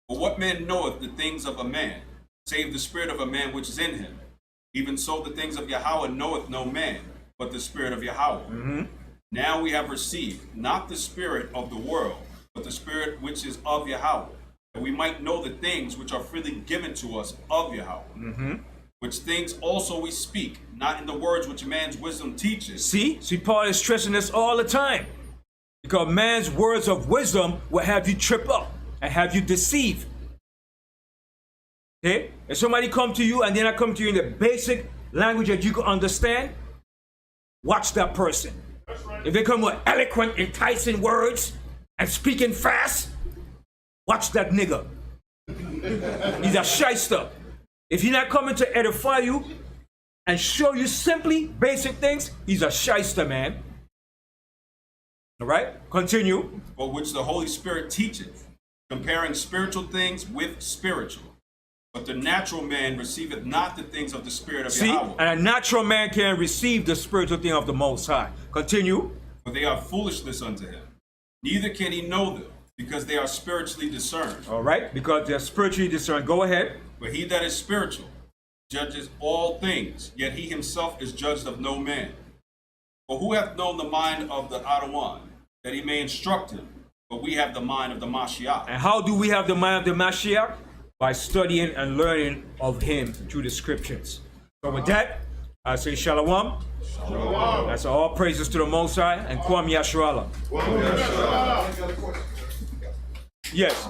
For what man knoweth the things of a man, save the spirit of a man which is in him? Even so the things of Yahweh knoweth no man, but the Spirit of Yahweh. Now we have received not the spirit of the world, but the Spirit which is of Yahweh, that we might know the things which are freely given to us of Yahweh. Which things also we speak, not in the words which man's wisdom teaches. See, Paul is stressing this all the time. Because man's words of wisdom will have you trip up and have you deceive. Okay? If somebody come to you and then I come to you in the basic language that you can understand, watch that person. If they come with eloquent, enticing words and speaking fast, watch that nigga. He's a shyster. If he's not coming to edify you and show you simply basic things, he's a shyster, man. All right, continue. But which the Holy Spirit teacheth, comparing spiritual things with spiritual. But the natural man receiveth not the things of the Spirit of Yahweh. And a natural man can receive the spiritual thing of the Most High. Continue. For they are foolishness unto him. Neither can he know them, because they are spiritually discerned. All right, because they're spiritually discerned. Go ahead. But he that is spiritual judges all things, yet he himself is judged of no man. For who hath known the mind of the Adawan, that he may instruct him? But we have the mind of the Mashiach. And how do we have the mind of the Mashiach? By studying and learning of him through the scriptures. So with that, I say Shalom. Shalom. That's all praises to the Most High and Kwam Yasharahla. Yasharahla. Yes.